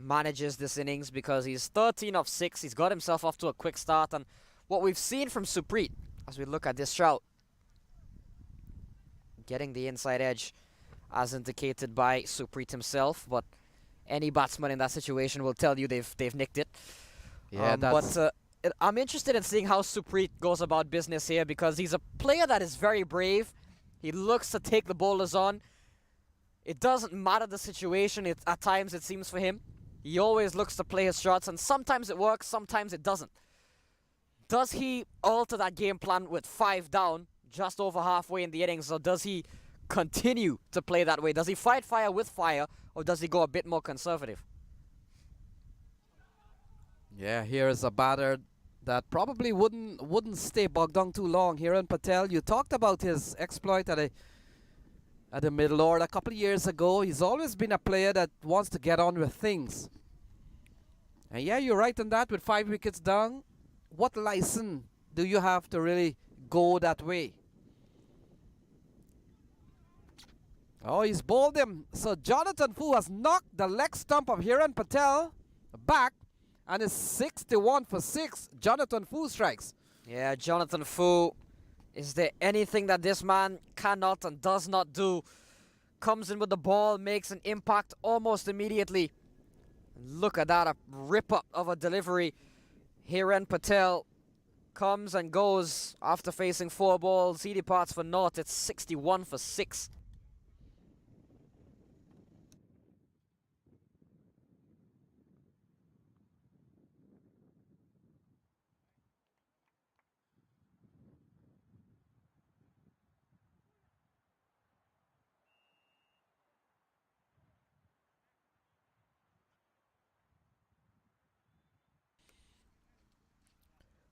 manages this innings, because he's 13 of 6. He's got himself off to a quick start, and what we've seen from Supreet as we look at this shout, getting the inside edge as indicated by Supreet himself, but any batsman in that situation will tell you they've nicked it. Yeah, I'm interested in seeing how Supreet goes about business here, because he's a player that is very brave. He looks to take the bowlers on. It doesn't matter the situation, at times it seems for him. He always looks to play his shots, and sometimes it works, sometimes it doesn't. Does he alter that game plan with 5 down, just over halfway in the innings, or does he continue to play that way? Does he fight fire with fire, or does he go a bit more conservative? Yeah, here is a batter that probably wouldn't stay bogged down too long. Hiren Patel, you talked about his exploit at the middle order a couple of years ago. He's always been a player that wants to get on with things. And yeah, you're right on that. With 5 wickets down, what license do you have to really go that way? Oh, he's bowled him. So Jonathan Fu has knocked the leg stump of Hiren Patel back, and is 61 for 6. Jonathan Fu strikes. Yeah, Jonathan Fu. Is there anything that this man cannot and does not do? Comes in with the ball, makes an impact almost immediately. Look at that, a rip-up of a delivery. Hiren Patel comes and goes after facing 4 balls. He departs for naught. It's 61 for 6.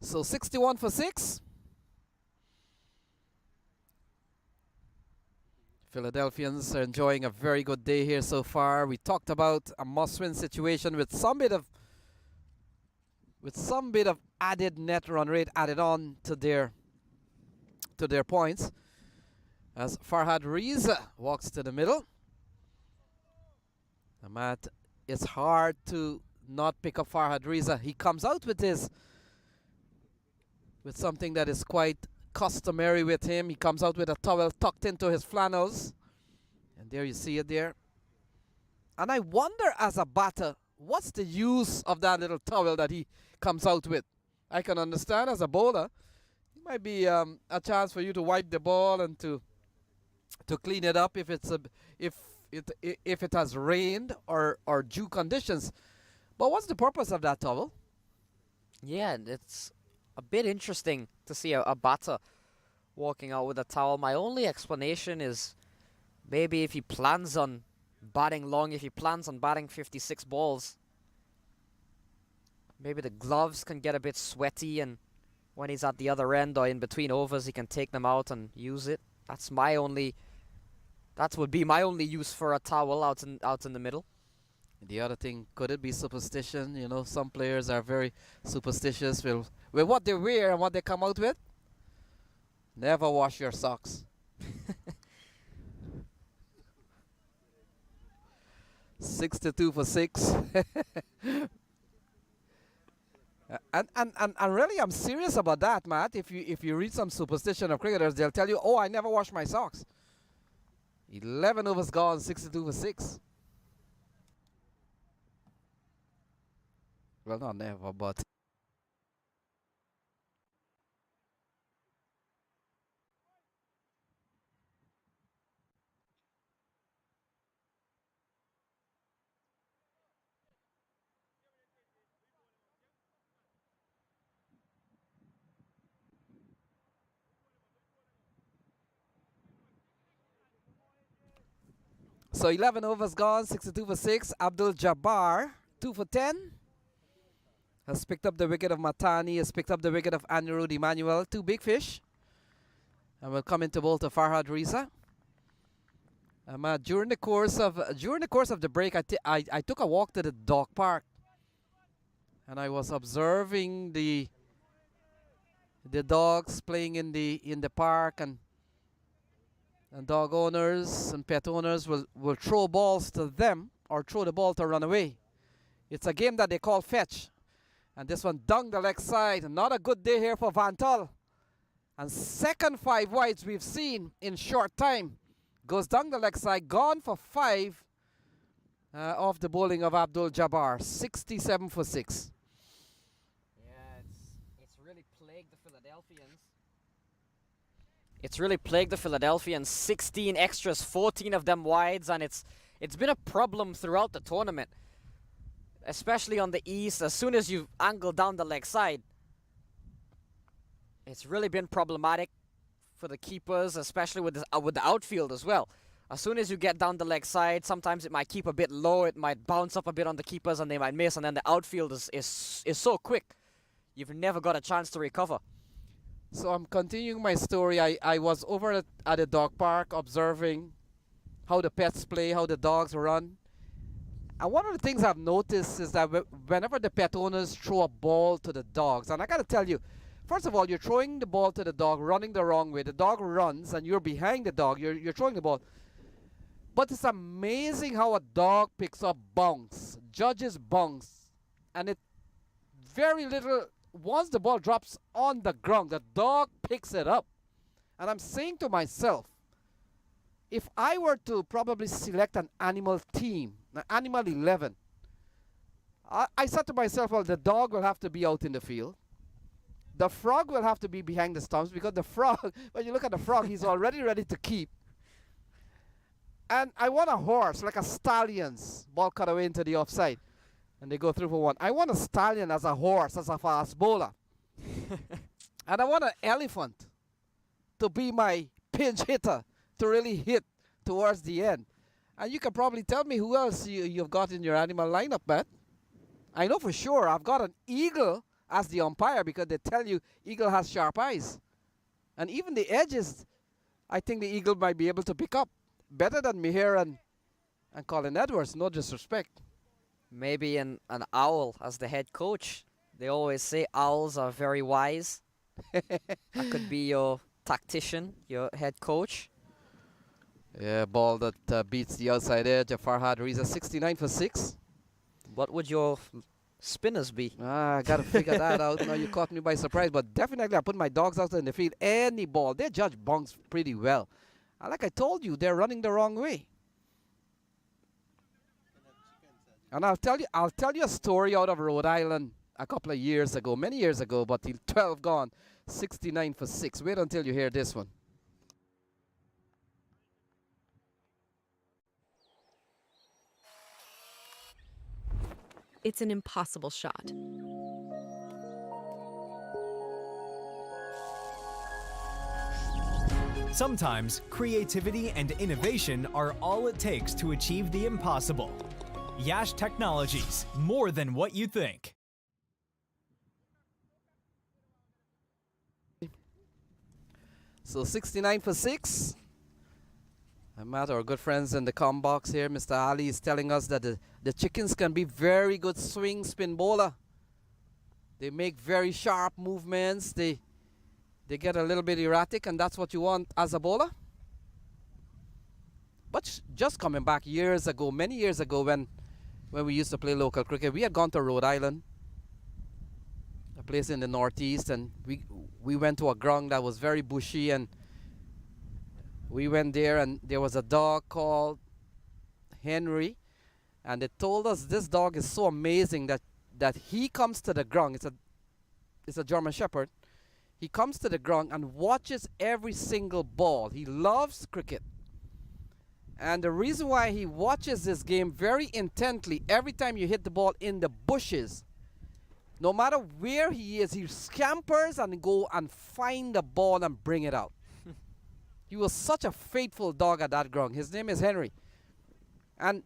So 61 for 6. Philadelphians are enjoying a very good day here so far. We talked about a must-win situation with some bit of added net run rate added on to their points. As Farhad Riza walks to the middle. Matt, it's hard to not pick up Farhad Riza. He comes out with something that is quite customary with him. He comes out with a towel tucked into his flannels. And there you see it there. And I wonder, as a batter, what's the use of that little towel that he comes out with? I can understand as a bowler, it might be a chance for you to wipe the ball and to clean it up if it has rained or dew conditions. But what's the purpose of that towel? Yeah, it's a bit interesting to see a batter walking out with a towel. My only explanation is maybe if he plans on batting long, if he plans on batting 56 balls, maybe the gloves can get a bit sweaty, and when he's at the other end or in between overs, he can take them out and use it. That would be my only use for a towel out in the middle. The other thing, could it be superstition? You know, some players are very superstitious with what they wear and what they come out with. Never wash your socks. 62 for 6. And really, I'm serious about that, Matt. If you read some superstition of cricketers, they'll tell you, "Oh, I never wash my socks." 11 overs gone, 62 for 6. Well, not never, but. So 11 overs gone, 62 for 6. Abdul Jabbar, 2 for 10. Has picked up the wicket of Matani, has picked up the wicket of Emmanuel. 2 big fish. And will come into bowl to Farhad Riza. During the course of the break, I took a walk to the dog park, and I was observing the dogs playing in the park, and dog owners and pet owners will throw balls to them or throw the ball to run away. It's a game that they call fetch. And this one down the leg side. Not a good day here for Vantal. And second 5 wides we've seen in short time. Goes down the leg side. Gone for 5 off the bowling of Abdul Jabbar. 67 for 6. Yeah, it's really plagued the Philadelphians. It's really plagued the Philadelphians. 16 extras, 14 of them wides, and it's been a problem throughout the tournament. Especially on the east, as soon as you angle down the leg side, it's really been problematic for the keepers, especially with the outfield as well. As soon as you get down the leg side, sometimes it might keep a bit low, it might bounce up a bit on the keepers and they might miss, and then the outfield is so quick, you've never got a chance to recover. So I'm continuing my story. I was over at the dog park observing how the pets play, how the dogs run. And one of the things I've noticed is that whenever the pet owners throw a ball to the dogs, and I got to tell you, first of all, you're throwing the ball to the dog, running the wrong way. The dog runs, and you're behind the dog. You're throwing the ball. But it's amazing how a dog picks up bounce, judges bounce, and it very little. Once the ball drops on the ground, the dog picks it up. And I'm saying to myself, if I were to probably select an animal team, an animal 11, I said to myself, well, the dog will have to be out in the field. The frog will have to be behind the stumps, because the frog, when you look at the frog, he's already ready to keep. And I want a horse, like a Stallions, ball cut away into the offside. And they go through for 1. I want a stallion as a horse, as a fast bowler. And I want an elephant to be my pinch hitter, to really hit towards the end. And you can probably tell me who else you've got in your animal lineup, Matt. I know for sure I've got an eagle as the umpire, because they tell you eagle has sharp eyes. And even the edges, I think the eagle might be able to pick up. better than Meher and Colin Edwards, no disrespect. Maybe an owl as the head coach. They always say owls are very wise. That could be your tactician, your head coach. Yeah, ball that beats the outside edge of Farhad Reza, 69 for 6. What would your spinners be? I got to figure that out. Now you caught me by surprise, but definitely I put my dogs out in the field. Any ball, they judge bunks pretty well. And like I told you, they're running the wrong way. And I'll tell you a story out of Rhode Island a couple of years ago, many years ago, but till 12 gone, 69 for 6. Wait until you hear this one. It's an impossible shot. Sometimes creativity and innovation are all it takes to achieve the impossible. Yash Technologies, more than what you think. So 69 for 6. Matt, our good friends in the com box here, Mr. Ali is telling us that the chickens can be very good swing spin bowler. They make very sharp movements. They get a little bit erratic, and that's what you want as a bowler. But just coming back years ago, many years ago, when we used to play local cricket, we had gone to Rhode Island, a place in the northeast, and we went to a ground that was very bushy, and we went there, and there was a dog called Henry, and they told us this dog is so amazing that he comes to the ground. It's a German Shepherd. He comes to the ground and watches every single ball. He loves cricket. And the reason why he watches this game very intently, every time you hit the ball in the bushes, no matter where he is, he scampers and go and find the ball and bring it out. He was such a faithful dog at that ground. His name is Henry. And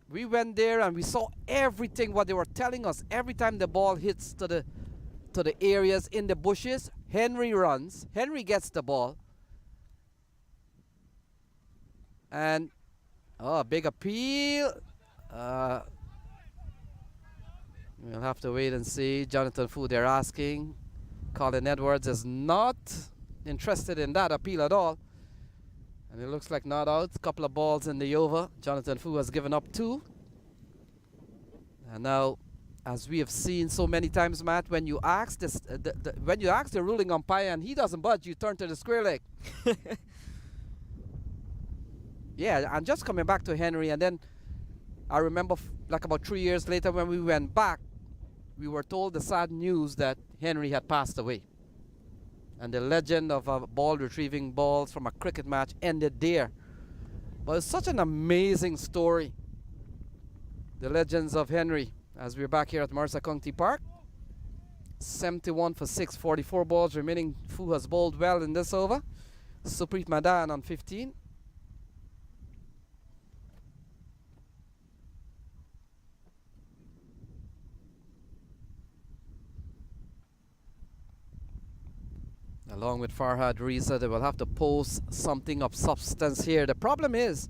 we went there and we saw everything what they were telling us. Every time the ball hits to the areas in the bushes, Henry runs. Henry gets the ball. And, big appeal. We'll have to wait and see. Jonathan Fu, they're asking. Colin Edwards is not interested in that appeal at all. And it looks like not out. Couple of balls in the over. Jonathan Fu has given up 2. And now, as we have seen so many times, Matt, when you ask this, when you ask the ruling umpire and he doesn't budge, you turn to the square leg. Yeah, and just coming back to Henry, and then I remember like about 3 years later when we went back, we were told the sad news that Henry had passed away. And the legend of a ball retrieving balls from a cricket match ended there. But it's such an amazing story. The legends of Henry, as we're back here at Mercer County Park. 71 for 6, 44 balls remaining. Fu has bowled well in this over. Supreet Madan on 15. Along with Farhad Reza, they will have to post something of substance here. The problem is,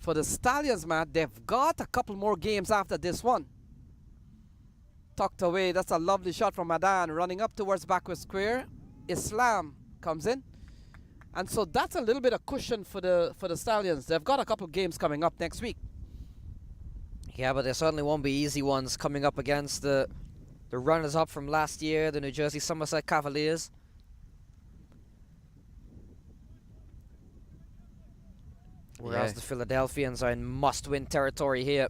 for the Stallions, Matt, they've got a couple more games after this one. Tucked away, that's a lovely shot from Madan, running up towards backward square. Islam comes in. And so that's a little bit of cushion for the Stallions. They've got a couple games coming up next week. Yeah, but there certainly won't be easy ones coming up against the runners-up from last year, the New Jersey Somerset Cavaliers. Whereas the Philadelphians are in must-win territory here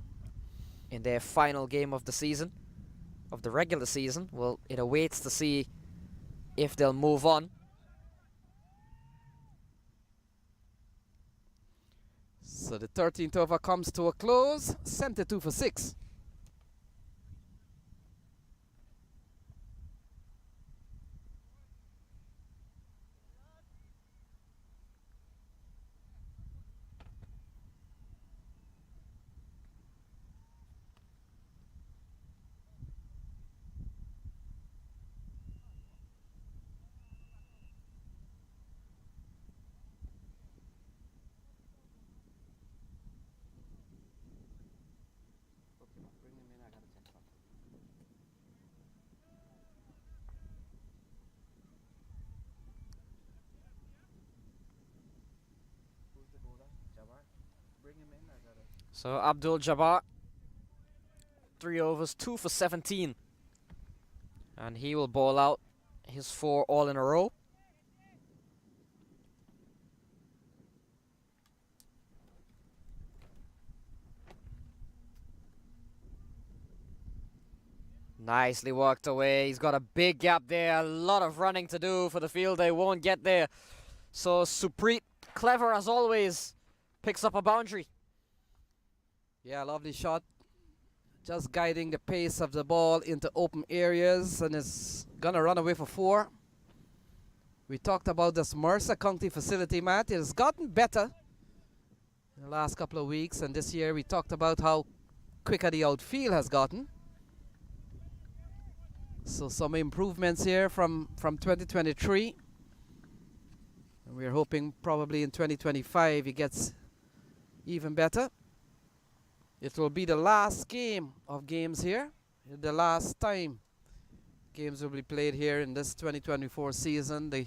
in their final game of the season, of the regular season. Well, it awaits to see if they'll move on. So the 13th over comes to a close. 72 for 6. So Abdul Jabbar, 3 overs, 2 for 17. And he will bowl out his 4 all in a row. Nicely worked away. He's got a big gap there. A lot of running to do for the field. They won't get there. So Supreet, clever as always, picks up a boundary. Yeah, lovely shot. Just guiding the pace of the ball into open areas, and it's gonna run away for 4. We talked about this Mercer County facility, Matt. It has gotten better in the last couple of weeks, and this year we talked about how quicker the outfield has gotten. So some improvements here from 2023. And we're hoping probably in 2025 it gets even better. It will be the last game of games here. The last time games will be played here in this 2024 season. The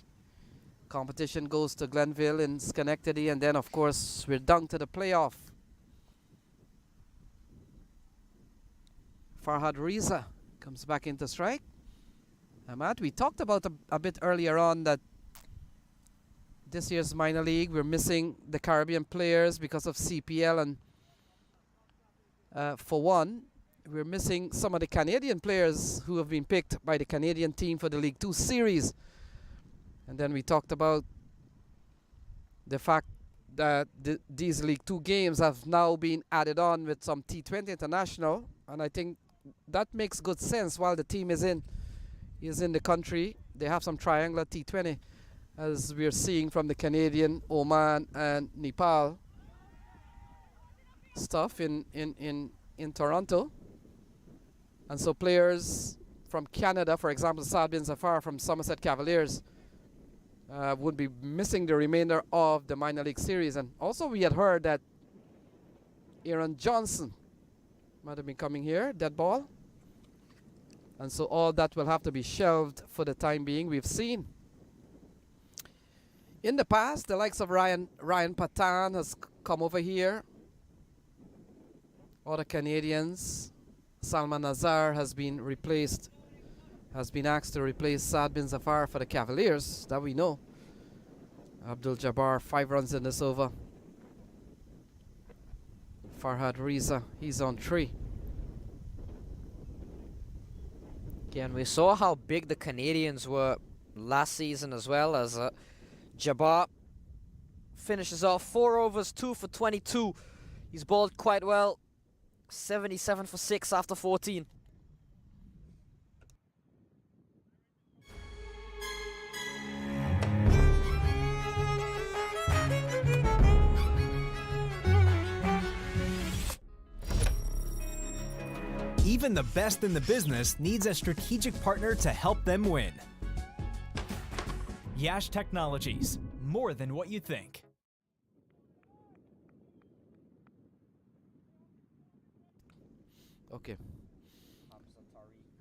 competition goes to Glenville in Schenectady, and then of course we're down to the playoff. Farhad Reza comes back into strike. Matt, we talked about a bit earlier on that this year's minor league, we're missing the Caribbean players because of CPL, and for one, we're missing some of the Canadian players who have been picked by the Canadian team for the League 2 series. And then we talked about the fact that these League 2 games have now been added on with some T20 International, and I think that makes good sense. While the team is in the country, they have some triangular T20, as we're seeing from the Canadian, Oman and Nepal stuff in Toronto. And so players from Canada, for example, Saad Bin Zafar from Somerset Cavaliers, would be missing the remainder of the minor league series. And also we had heard that Aaron Johnson might have been coming here, dead ball. And so all that will have to be shelved for the time being. We've seen in the past the likes of Ryan Patan has come over here. Other Canadians, Salman Azhar has been asked to replace Saad Bin Zafar for the Cavaliers, that we know. Abdul Jabbar, 5 runs in this over. Farhad Reza, he's on 3. And we saw how big the Canadians were last season as well, as Jabbar finishes off 4 overs, 2 for 22. He's bowled quite well, 77 for 6 after 14. Even the best in the business needs a strategic partner to help them win. Yash Technologies, more than what you think. Okay.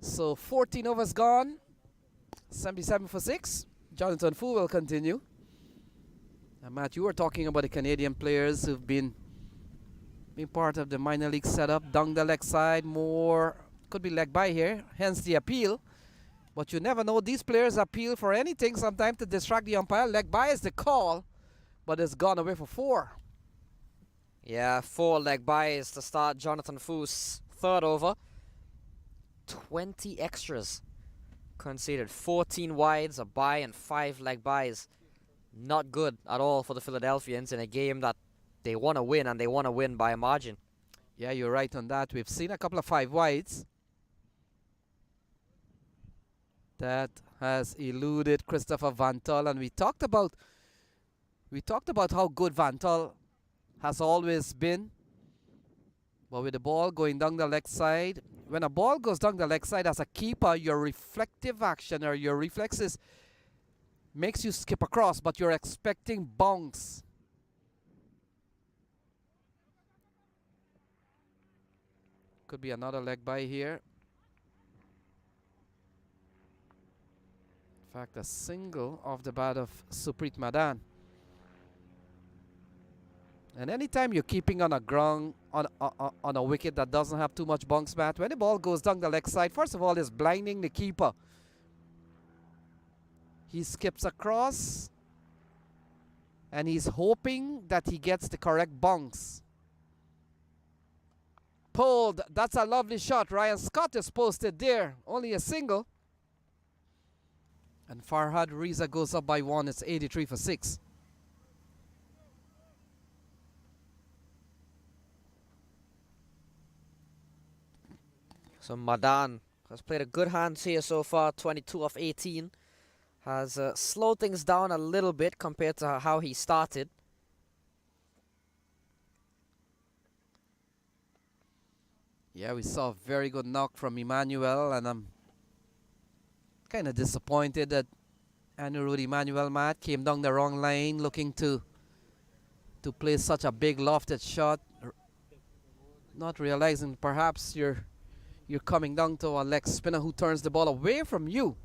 So 14 overs gone, 77 for 6. Jonathan Fu will continue. And Matt, you were talking about the Canadian players who've been part of the minor league setup. Down the leg side, more could be leg by here, hence the appeal. But you never know, these players appeal for anything sometimes to distract the umpire. Leg by is the call, but it's gone away for 4. Yeah, 4 leg byes to start Jonathan Fu's 3rd over. 20 extras conceded. 14 wides, a bye, and 5 leg byes. Not good at all for the Philadelphians in a game that they want to win, and they want to win by a margin. Yeah, you're right on that. We've seen a couple of 5 wides. That has eluded Christopher Vantal, and we talked about how good Vantal has always been. But with the ball going down the leg side, when a ball goes down the leg side as a keeper, your reflective action or your reflexes makes you skip across, but you're expecting bounce. Could be another leg by here. In fact, a single off the bat of Supreet Madan. And anytime you're keeping on a ground on a wicket that doesn't have too much bounce, Matt, when the ball goes down the leg side, first of all, it's blinding the keeper. He skips across, and he's hoping that he gets the correct bounce. Pulled. That's a lovely shot. Ryan Scott is posted there. Only a single. And Farhad Reza goes up by 1. It's 83 for 6. So Madan has played a good hand here so far, 22 of 18. Has slowed things down a little bit compared to how he started. Yeah, we saw a very good knock from Emmanuel, and I'm kind of disappointed that Emmanuel, Matt, came down the wrong line looking to play such a big lofted shot, not realizing perhaps you're coming down to a leg spinner who turns the ball away from you.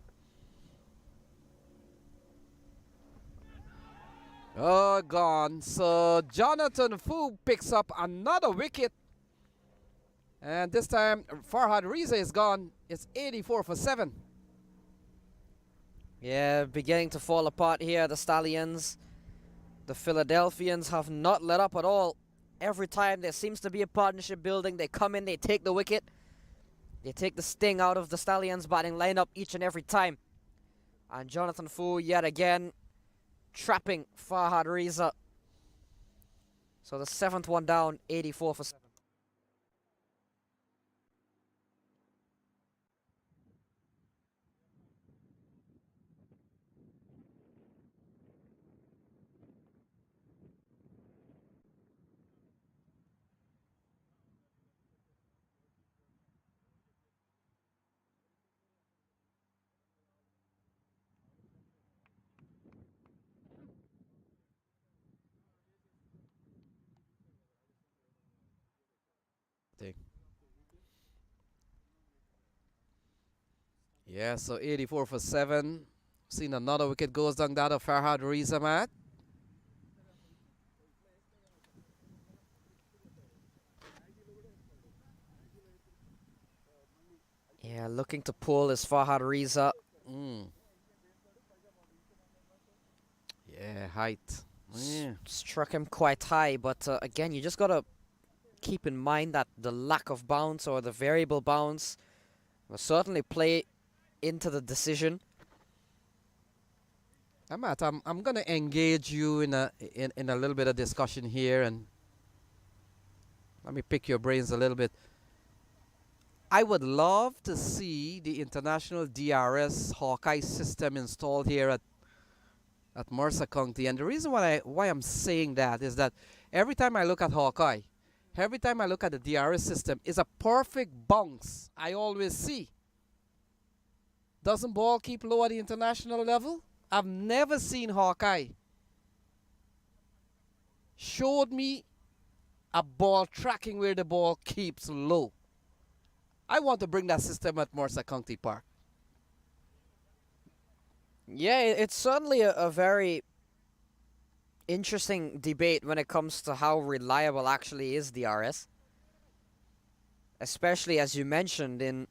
Oh, gone. So Jonathan Fu picks up another wicket. And this time Farhad Reza is gone. It's 84 for 7. Yeah, beginning to fall apart here, the Stallions. The Philadelphians have not let up at all. Every time there seems to be a partnership building, they come in, they take the wicket. They take the sting out of the Stallions' batting lineup each and every time. And Jonathan Fu, yet again, trapping Farhad Reza. So the 7th one down, 84 for 7. Yeah, so 84 for 7. Seen another wicket goes down that of Farhad Reza, Matt. Yeah, looking to pull is Farhad Reza. Yeah, height. Yeah. Struck him quite high, but again, you just got to keep in mind that the lack of bounce or the variable bounce will certainly play into the decision. Matt, I'm gonna engage you in a little bit of discussion here, and let me pick your brains a little bit. I would love to see the international DRS Hawkeye system installed here at Mercer County, and the reason why I'm saying that is that every time I look at Hawkeye, every time I look at the DRS system, is a perfect bounce I always see. Doesn't ball keep low at the international level? I've never seen Hawkeye showed me a ball tracking where the ball keeps low. I want to bring that system at Mercer County Park. Yeah, it's certainly a very interesting debate when it comes to how reliable actually is DRS. Especially, as you mentioned, in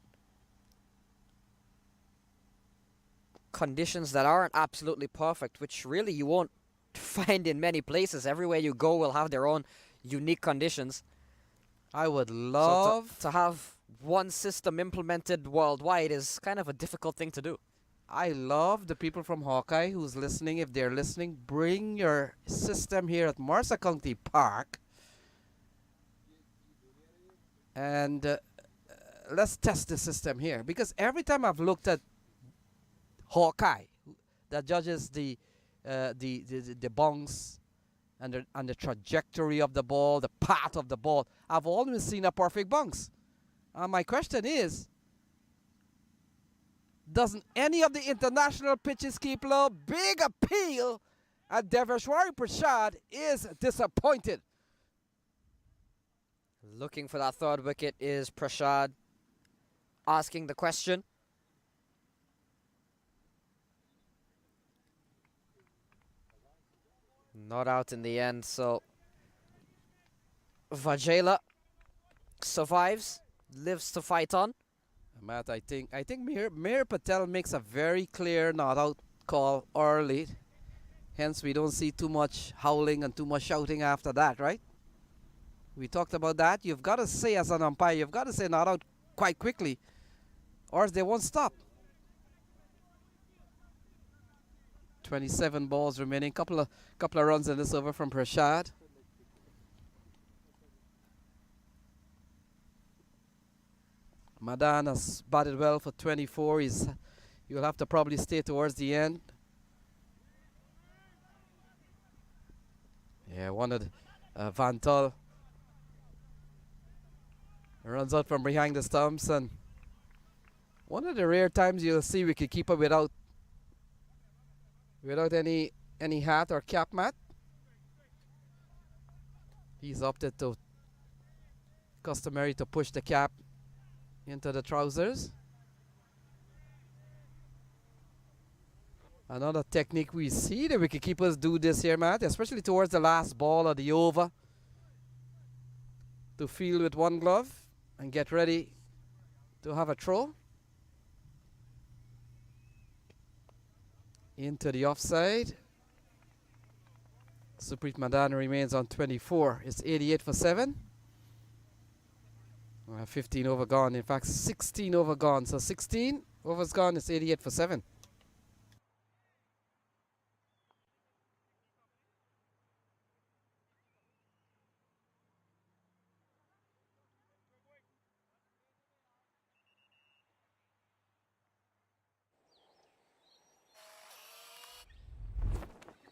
conditions that aren't absolutely perfect, which really you won't find in many places. Everywhere you go will have their own unique conditions. I would love So to have one system implemented worldwide is kind of a difficult thing to do. I love the people from Hawkeye who's listening. If they're listening, bring your system here at Mercer County Park. And let's test the system here. Because every time I've looked at Hawkeye, that judges the bounce and the trajectory of the ball, the path of the ball, I've always seen a perfect bounce. My question is, doesn't any of the international pitches keep low? Big appeal, and Deveshwari Prasad is disappointed. Looking for that third wicket is Prashad, asking the question. Not out in the end, so Vajela survives, lives to fight on. Matt, I think Mir Patel makes a very clear not out call early. Hence, we don't see too much howling and too much shouting after that, right? We talked about that. You've got to say as an umpire, you've got to say not out quite quickly, or else they won't stop. 27 balls remaining. Couple of runs in this over from Prashad. Madan has batted well for 24. You'll have to probably stay towards the end. Yeah, wanted Vantal runs out from behind the stumps, and one of the rare times you'll see we could keep up without any hat or cap, Matt. He's opted to customary to push the cap into the trousers. Another technique we see the wicketkeepers do this here, Matt, especially towards the last ball of the over, to field with one glove and get ready to have a throw into the offside. Supreet Madan remains on 24. It's 88 for 7. 15 over gone. In fact, 16 over gone. So 16 overs gone. It's 88 for 7.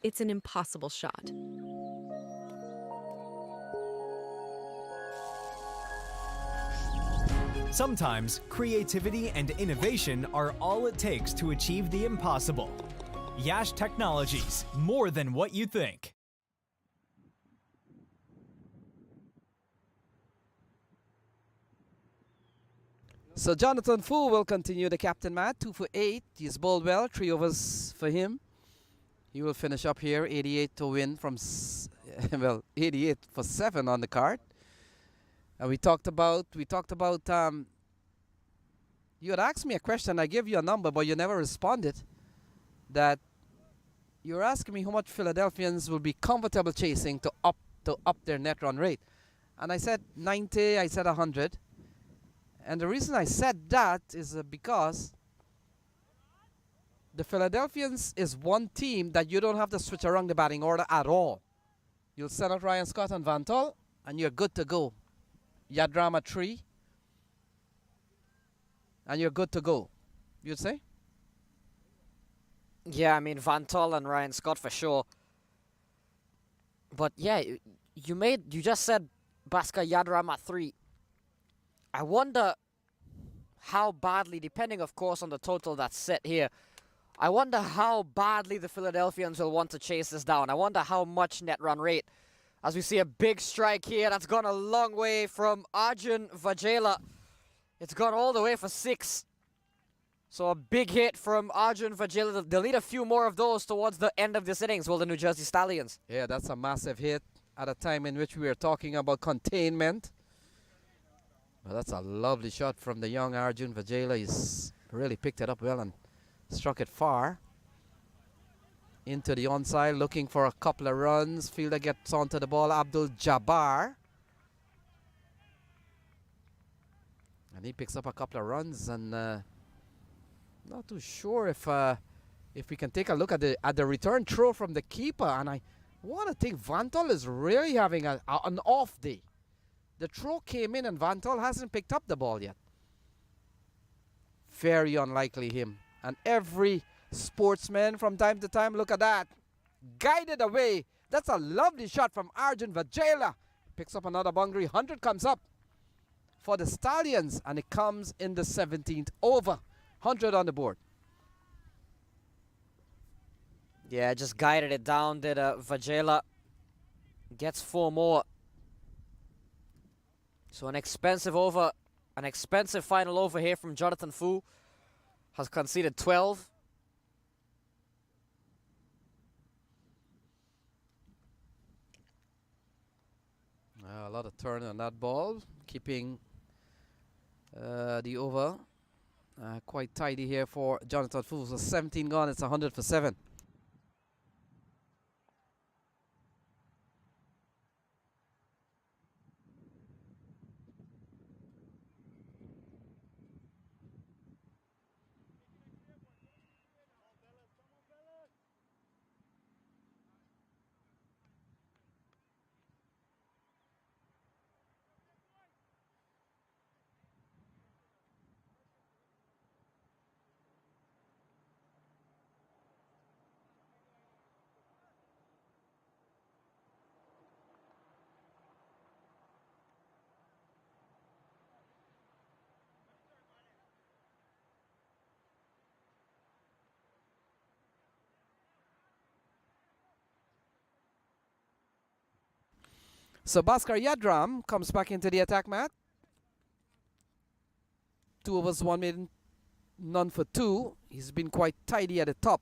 It's an impossible shot. Sometimes creativity and innovation are all it takes to achieve the impossible. Yash Technologies, more than what you think. So Jonathan Fu will continue the captain, Matt. 2 for 8. He's bowled well. 3 overs for him. He will finish up here. 88 to win from, 88 for 7 on the card. And we talked about, you had asked me a question. I gave you a number, but you never responded. That you're asking me how much Philadelphians will be comfortable chasing to up their net run rate. And I said 90, I said 100. And the reason I said that is because the Philadelphians is one team that you don't have to switch around the batting order at all. You'll send out Ryan Scott and Vantal, and you're good to go. Yadrama 3, and you're good to go, you'd say? Yeah, I mean, Vantal and Ryan Scott for sure. But yeah, you just said Bhaskar Yadaram at 3. I wonder how badly, depending of course on the total that's set here, I wonder how badly the Philadelphians will want to chase this down. I wonder how much net run rate. As we see a big strike here, that's gone a long way from Arjun Vajela. It's gone all the way for 6. So a big hit from Arjun Vajela. They'll need a few more of those towards the end of this innings, will the New Jersey Stallions. Yeah, that's a massive hit at a time in which we are talking about containment. Well, that's a lovely shot from the young Arjun Vajela. He's really picked it up well and struck it far. Into the onside, looking for a couple of runs. Fielder gets onto the ball, Abdul Jabbar. And he picks up a couple of runs, and not too sure if we can take a look at the return throw from the keeper. And I want to think Vantal is really having an off day. The throw came in and Vantal hasn't picked up the ball yet. Very unlikely him. And every sportsman from time to time, look at that. Guided away. That's a lovely shot from Arjun Vajela. Picks up another boundary. 100 comes up for the Stallions, and it comes in the 17th over. 100 on the board. Yeah, just guided it down, did Vajela. Gets 4 more. So an expensive over, an expensive final over here from Jonathan Fu. Has conceded 12. A lot of turn on that ball, keeping the over quite tidy here for Jonathan Fu. So 17 gone, it's 100 for 7. So Bhaskar Yadram comes back into the attack mat. 2 overs, 1 made, none for 2. He's been quite tidy at the top.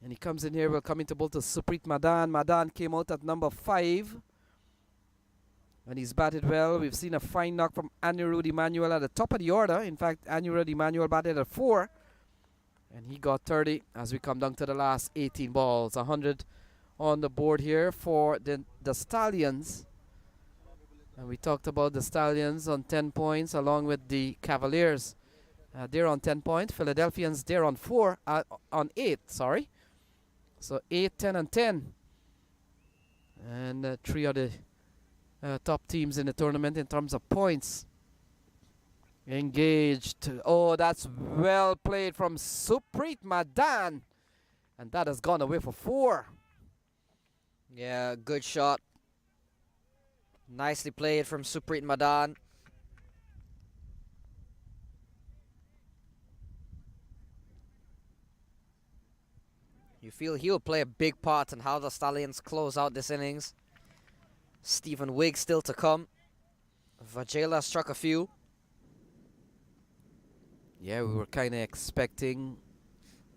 And he comes in here, will come into bowl to Suprit Madan. Madan came out at number 5. And he's batted well. We've seen a fine knock from Emmanuel at the top of the order. In fact, Emmanuel batted at 4. And he got 30 as we come down to the last 18 balls. 100 on the board here for the Stallions. And we talked about the Stallions on 10 points along with the Cavaliers. They're on 10 points. Philadelphians, they're on 8, sorry. So 8, 10, and 10. And 3 of the top teams in the tournament in terms of points. Engaged. Oh, that's well played from Suprit Madan. And that has gone away for 4. Yeah, good shot. Nicely played from Suprit Madan. You feel he'll play a big part in how the Stallions close out this innings. Stephen Wigg still to come. Vajela struck a few. Yeah, we were kind of expecting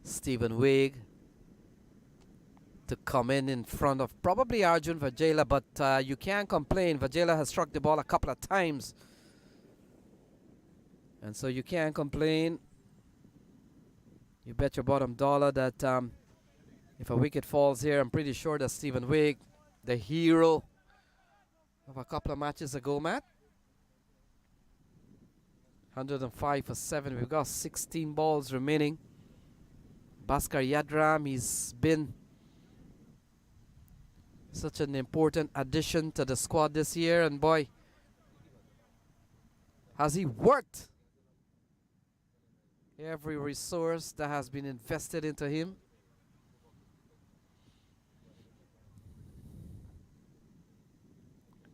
Stephen Wigg to come in front of probably Arjun Vajela, but you can't complain. Vajela has struck the ball a couple of times. And so you can't complain. You bet your bottom dollar that if a wicket falls here, I'm pretty sure that Stephen Wigg, the hero of a couple of matches ago, Matt. 105 for 7. We've got 16 balls remaining. Bhaskar Yadram, he's been such an important addition to the squad this year, and boy, has he worked every resource that has been invested into him.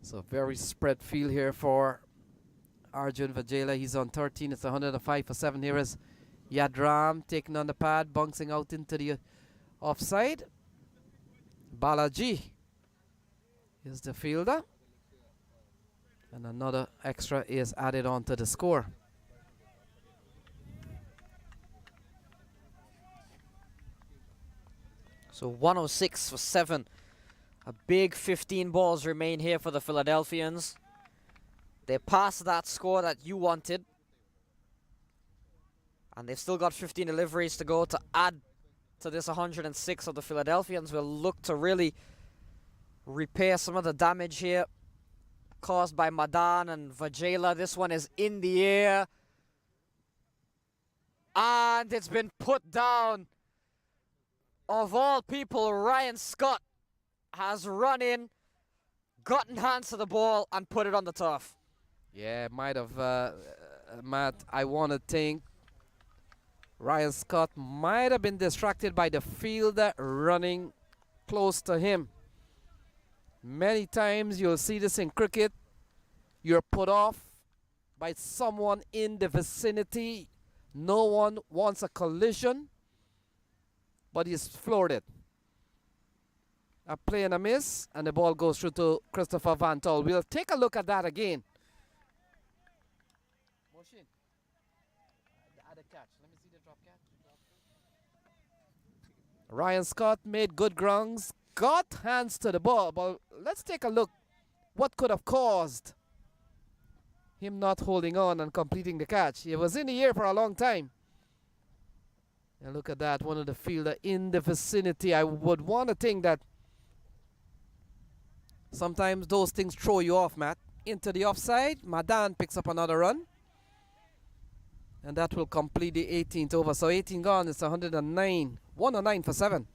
So very spread field here for Arjun Vajela. He's on 13. It's 105 for 7. Here is Yadram taking on the pad, bouncing out into the offside. Balaji is the fielder. And another extra is added on to the score. So 106 for 7. A big 15 balls remain here for the Philadelphians. They passed that score that you wanted. And they've still got 15 deliveries to go to add to this 106 of the Philadelphians. Will look to really repair some of the damage here caused by Madan and Vajela. This one is in the air. And it's been put down. Of all people, Ryan Scott has run in, gotten hands to the ball, and put it on the turf. Yeah, might have, Matt, I want to think Ryan Scott might have been distracted by the fielder running close to him. Many times you'll see this in cricket. You're put off by someone in the vicinity. No one wants a collision, but he's floored it. A play and a miss, and the ball goes through to Christopher Van Tol. We'll take a look at that again. Ryan Scott made good grounds, got hands to the ball, but let's take a look what could have caused him not holding on and completing the catch. It was in the air for a long time. And look at that, one of the fielder in the vicinity. I would want to think that sometimes those things throw you off, Matt. Into the offside, Madan picks up another run. And that will complete the 18th over. So 18 gone, it's 109. 109 for 7.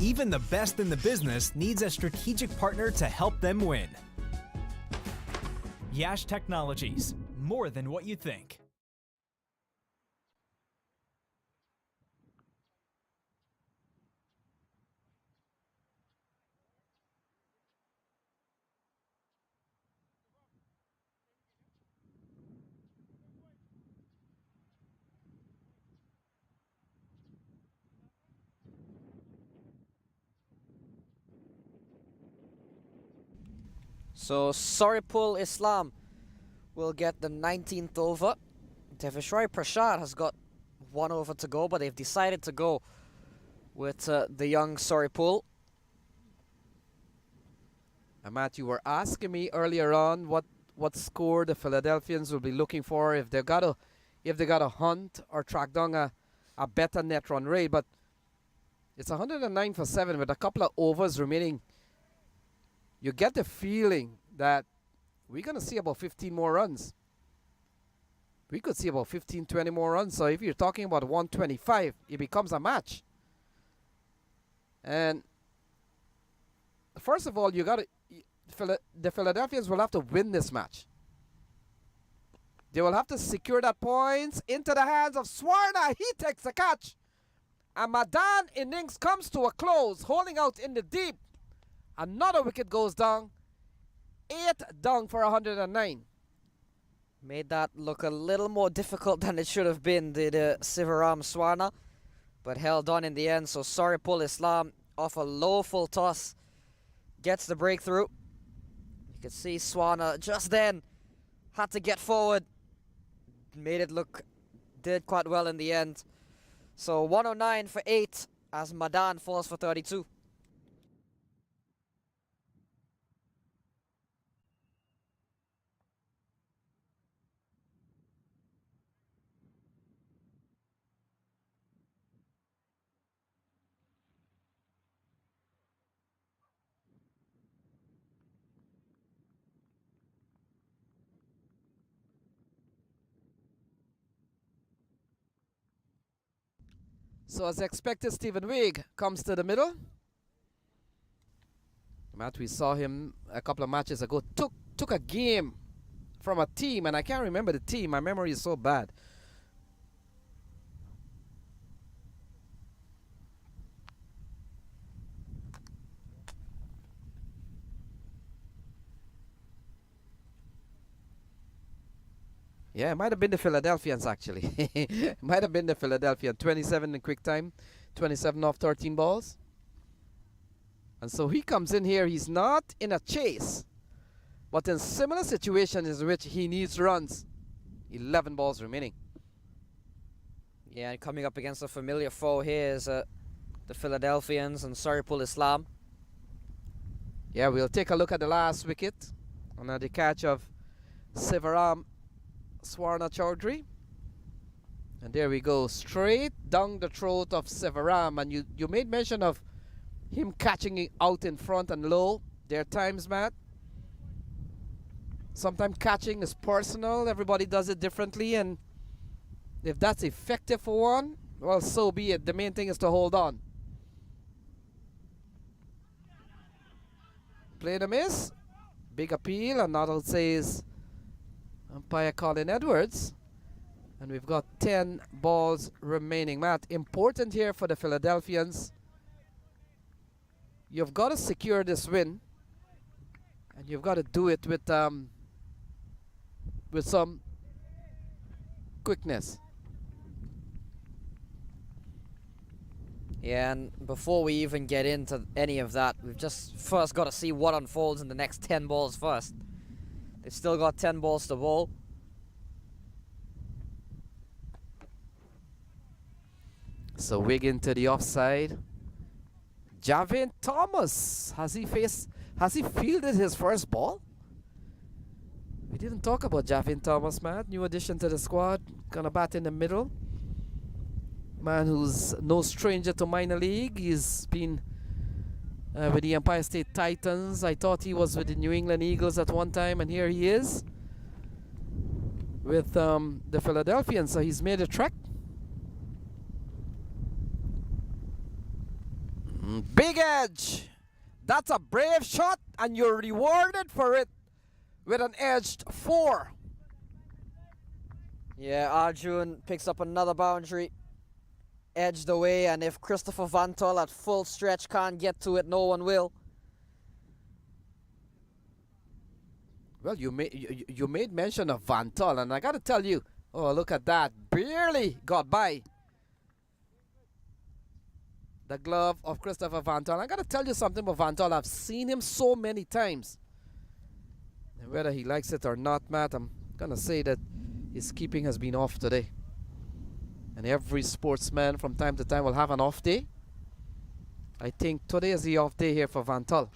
Even the best in the business needs a strategic partner to help them win. Yash Technologies, more than what you think. So Saripul Islam will get the 19th over. Devishwari Prashad has got 1 over to go, but they've decided to go with the young Saripul. Matt, you were asking me earlier on what score the Philadelphians will be looking for if they got to hunt or track down a better net run rate, but it's 109 for 7 with a couple of overs remaining. You get the feeling that we're going to see about 15 more runs. We could see about 15, 20 more runs. So if you're talking about 125, it becomes a match. And first of all, the Philadelphians will have to win this match. They will have to secure that points into the hands of Swarna. He takes the catch. And Madan innings comes to a close, holding out in the deep. Another wicket goes down. 8 down for 109. Made that look a little more difficult than it should have been, did Sivaram Swarna, but held on in the end. So Saripul Islam off a low full toss gets the breakthrough. You can see Swarna just then had to get forward. Did quite well in the end. So 109 for 8 as Madan falls for 32. So as expected, Stephen Wigg comes to the middle. Matt, we saw him a couple of matches ago. Took a game from a team, and I can't remember the team. My memory is so bad. Yeah, it might have been the Philadelphians, actually. It might have been the Philadelphia. 27 in quick time, 27 off 13 balls. And so he comes in here. He's not in a chase, but in similar situations in which he needs runs. 11 balls remaining. Yeah, and coming up against a familiar foe here is the Philadelphians and Saripul Islam. Yeah, we'll take a look at the last wicket and at the catch of Sivaram Swarna Chaudhry. And there we go, straight down the throat of Sivaram. And you made mention of him catching it out in front and low. There are times, Matt, sometimes catching is personal. Everybody does it differently, and if that's effective for one, well, so be it. The main thing is to hold on. Play the miss. Big appeal, and that says umpire Colin Edwards. And we've got 10 balls remaining. Matt, important here for the Philadelphians. You've got to secure this win, and you've got to do it with some quickness. Yeah, and before we even get into any of that, we've just first got to see what unfolds in the next 10 balls first. They still got 10 balls to bowl. So Wiggin to the offside. Javin Thomas, has he fielded his first ball? We didn't talk about Javin Thomas, man. New addition to the squad. Gonna bat in the middle. Man who's no stranger to minor league. He's been with the Empire State Titans. I thought he was with the New England Eagles at one time, and here he is with the Philadelphians. So he's made a trek. Big edge. That's a brave shot, and you're rewarded for it with an edged 4. Yeah, Arjun picks up another boundary. Edged away, and if Christopher Van Tol at full stretch can't get to it, no one will. Well, you made mention of Van Tol, and I got to tell you, oh, look at that. Barely got by the glove of Christopher Van Tol. I got to tell you something about Van Tol. I've seen him so many times. And whether he likes it or not, Matt, I'm going to say that his keeping has been off today. And every sportsman from time to time will have an off day. I think today is the off day here for Van Tol.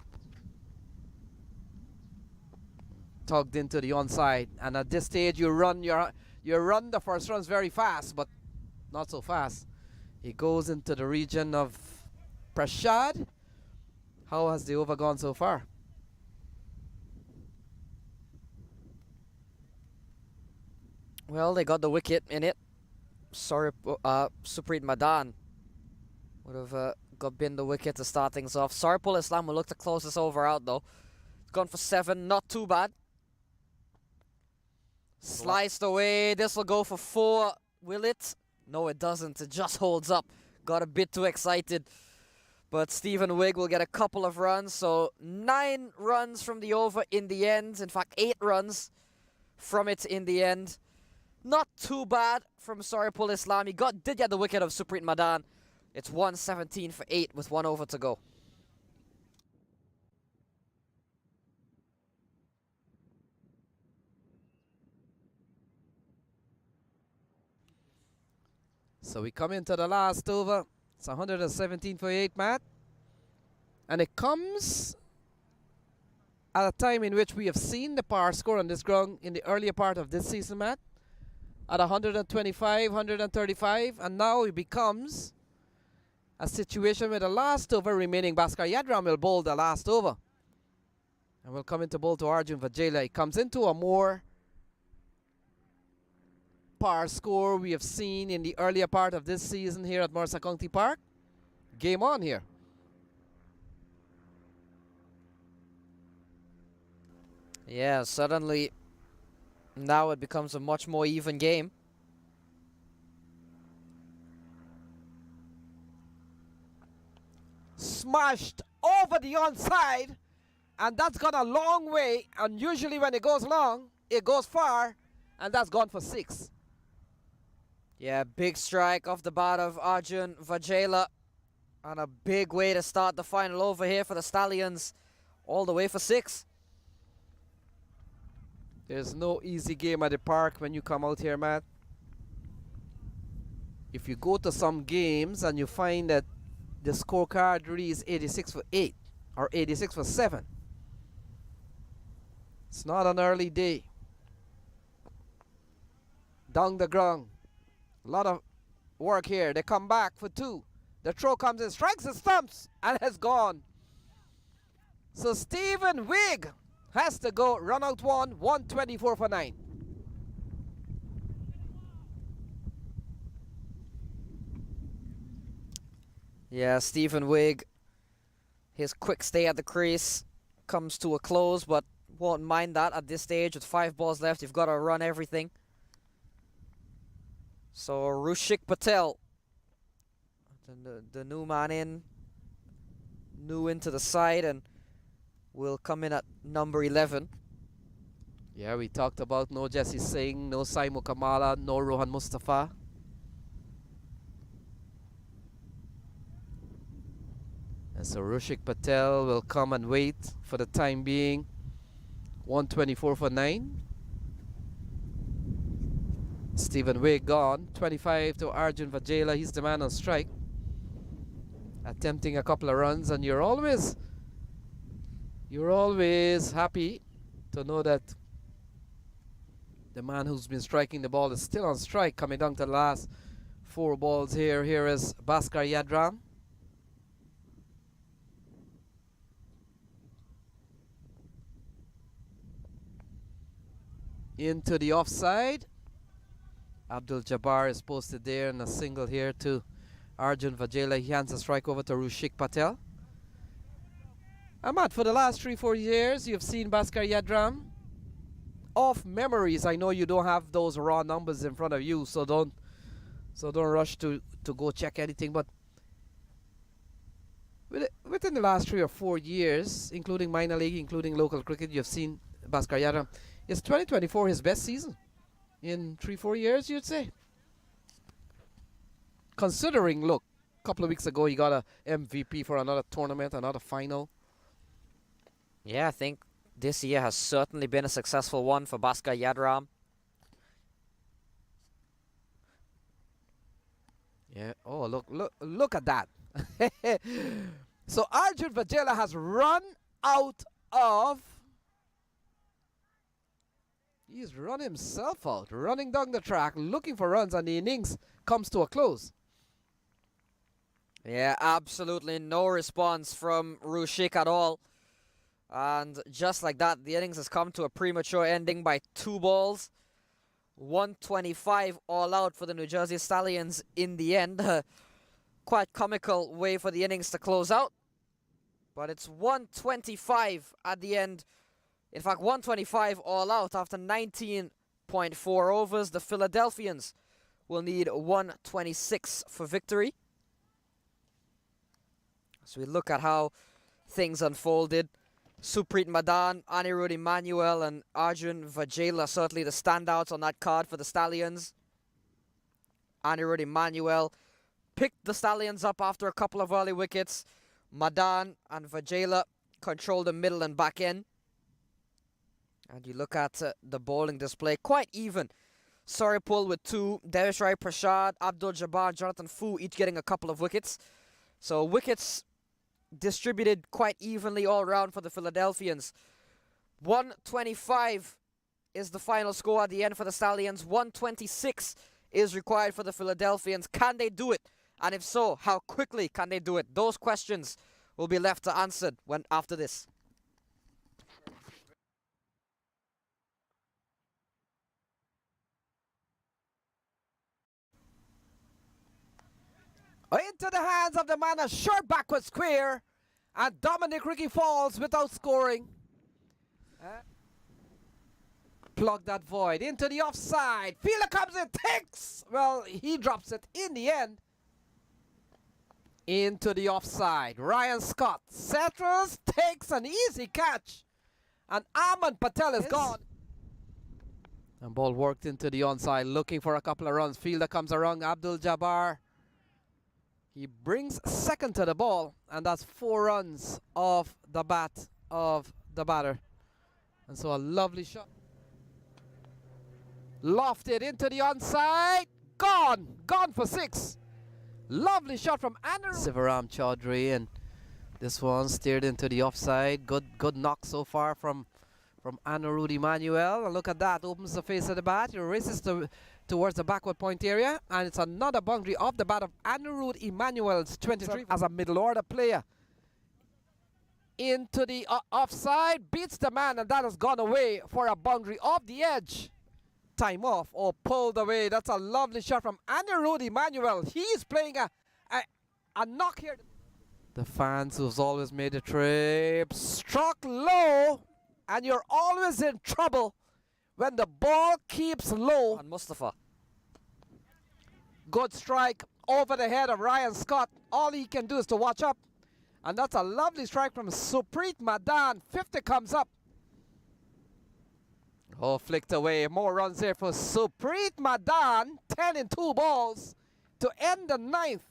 Tugged into the onside, and at this stage you run the first runs very fast, but not so fast. He goes into the region of Prashad. How has the over gone so far? Well, they got the wicket in it. Sorry, Suprit Madan would have got bin the wicket to start things off. Saripul Islam will look to close this over out though. Gone for 7, not too bad. Sliced away. This will go for 4. Will it? No, it doesn't. It just holds up. Got a bit too excited. But Stephen Wigg will get a couple of runs. So 9 runs from the over in the end. In fact, 8 runs from it in the end. Not too bad from Saripul Islam. He did get the wicket of Suprit Madan. It's 117 for 8 with 1 over to go. So we come into the last over. It's 117 for 8, Matt. And it comes at a time in which we have seen the power score on this ground in the earlier part of this season, Matt. At 125, 135. And now it becomes a situation where the last over remaining, Bhaskar Yadram will bowl the last over. And will come into bowl to Arjun Vajela. He comes into a more power score we have seen in the earlier part of this season here at Mercer County Park. Game on here. Yeah, suddenly now it becomes a much more even game. Smashed over the onside, and that's gone a long way, and usually when it goes long it goes far, and that's gone for 6. Yeah, big strike off the bat of Arjun Vajela, and a big way to start the final over here for the Stallions, all the way for 6. There's no easy game at the park when you come out here, Matt. If you go to some games and you find that the scorecard reads 86 for 8 or 86 for 7, it's not an early day. Down the ground. A lot of work here. They come back for 2. The throw comes in, strikes the stumps, and has gone. So Stephen Wigg has to go run out 124 for 9. Yeah, Stephen Wigg, his quick stay at the crease comes to a close, but won't mind that at this stage. With 5 balls left, you've got to run everything. So Rushik Patel, the new man new into the side, and will come in at number 11. Yeah, we talked about no Jesse Singh, no Saimo Kamala, no Rohan Mustafa. And so Rushik Patel will come and wait for the time being 124 for 9. Stephen Wade gone. 25 to Arjun Vajela. He's the man on strike. Attempting a couple of runs, and you're always happy to know that the man who's been striking the ball is still on strike, coming down to the last 4 balls here. Here is Bhaskar Yadram. Into the offside. Abdul Jabbar is posted there, and a single here to Arjun Vajela. He hands a strike over to Rushik Patel. Ahmad, for the last 3-4 years, you've seen Bhaskar Yadram. Off memories, I know you don't have those raw numbers in front of you, so don't rush to go check anything. But within the last 3 or 4 years, including minor league, including local cricket, you've seen Bhaskar Yadram. Is 2024 his best season in 3-4 years, you'd say? Considering, look, a couple of weeks ago he got a MVP for another tournament, another final. Yeah, I think this year has certainly been a successful one for Bhaskar Yadram. Yeah. Oh, look at that. So Arjun Vajela has run out of. He's run himself out, running down the track, looking for runs, and the innings comes to a close. Yeah, absolutely no response from Rushik at all. And just like that, the innings has come to a premature ending by 2 balls. 125 all out for the New Jersey Stallions in the end. Quite comical way for the innings to close out. But it's 125 at the end. In fact, 125 all out after 19.4 overs. The Philadelphians will need 126 for victory. So we look at how things unfolded. Supreet Madan, Anirudh Emmanuel, and Arjun Vajela certainly the standouts on that card for the Stallions. Anirudh Emmanuel picked the Stallions up after a couple of early wickets. Madan and Vajela control the middle and back end. And you look at the bowling display, quite even. Suripul with 2, Devish Rai Prashad, Abdul Jabbar, Jonathan Fu each getting a couple of wickets. So wickets distributed quite evenly all around for the Philadelphians. 125 is the final score at the end for the Stallions. 126 is required for the Philadelphians. Can they do it? And if so, how quickly can they do it? Those questions will be left to answered after this. Into the hands of the man, a short backward square, and Dominic Ricky falls without scoring. Plug that void into the offside. Fielder comes in, takes. Well, he drops it in the end. Into the offside. Ryan Scott settles, takes an easy catch, and Aman Patel is gone. And ball worked into the onside, looking for a couple of runs. Fielder comes around, Abdul Jabbar. He brings second to the ball, and that's 4 runs off the bat of the batter. And so a lovely shot. Lofted into the onside. Gone for 6. Lovely shot from Anirudh Sivaram Chaudhary, and this one steered into the offside. Good knock so far from Anirudh Emmanuel. And look at that, opens the face of the bat. He races towards the backward point area, and it's another boundary off the bat of Anirudh Emmanuel's 23 as a middle order player. Into the offside, beats the man, and that has gone away for a boundary off the edge. Time off or pulled away. That's a lovely shot from Anirudh Emmanuel. He's playing a knock here. The fans who's always made the trip struck low, and you're always in trouble when the ball keeps low. And Mustafa. Good strike over the head of Ryan Scott. All he can do is to watch up. And that's a lovely strike from Supreet Madan. 50 comes up. Oh, flicked away. More runs here for Supreet Madan. 10 in 2 balls to end the 9th.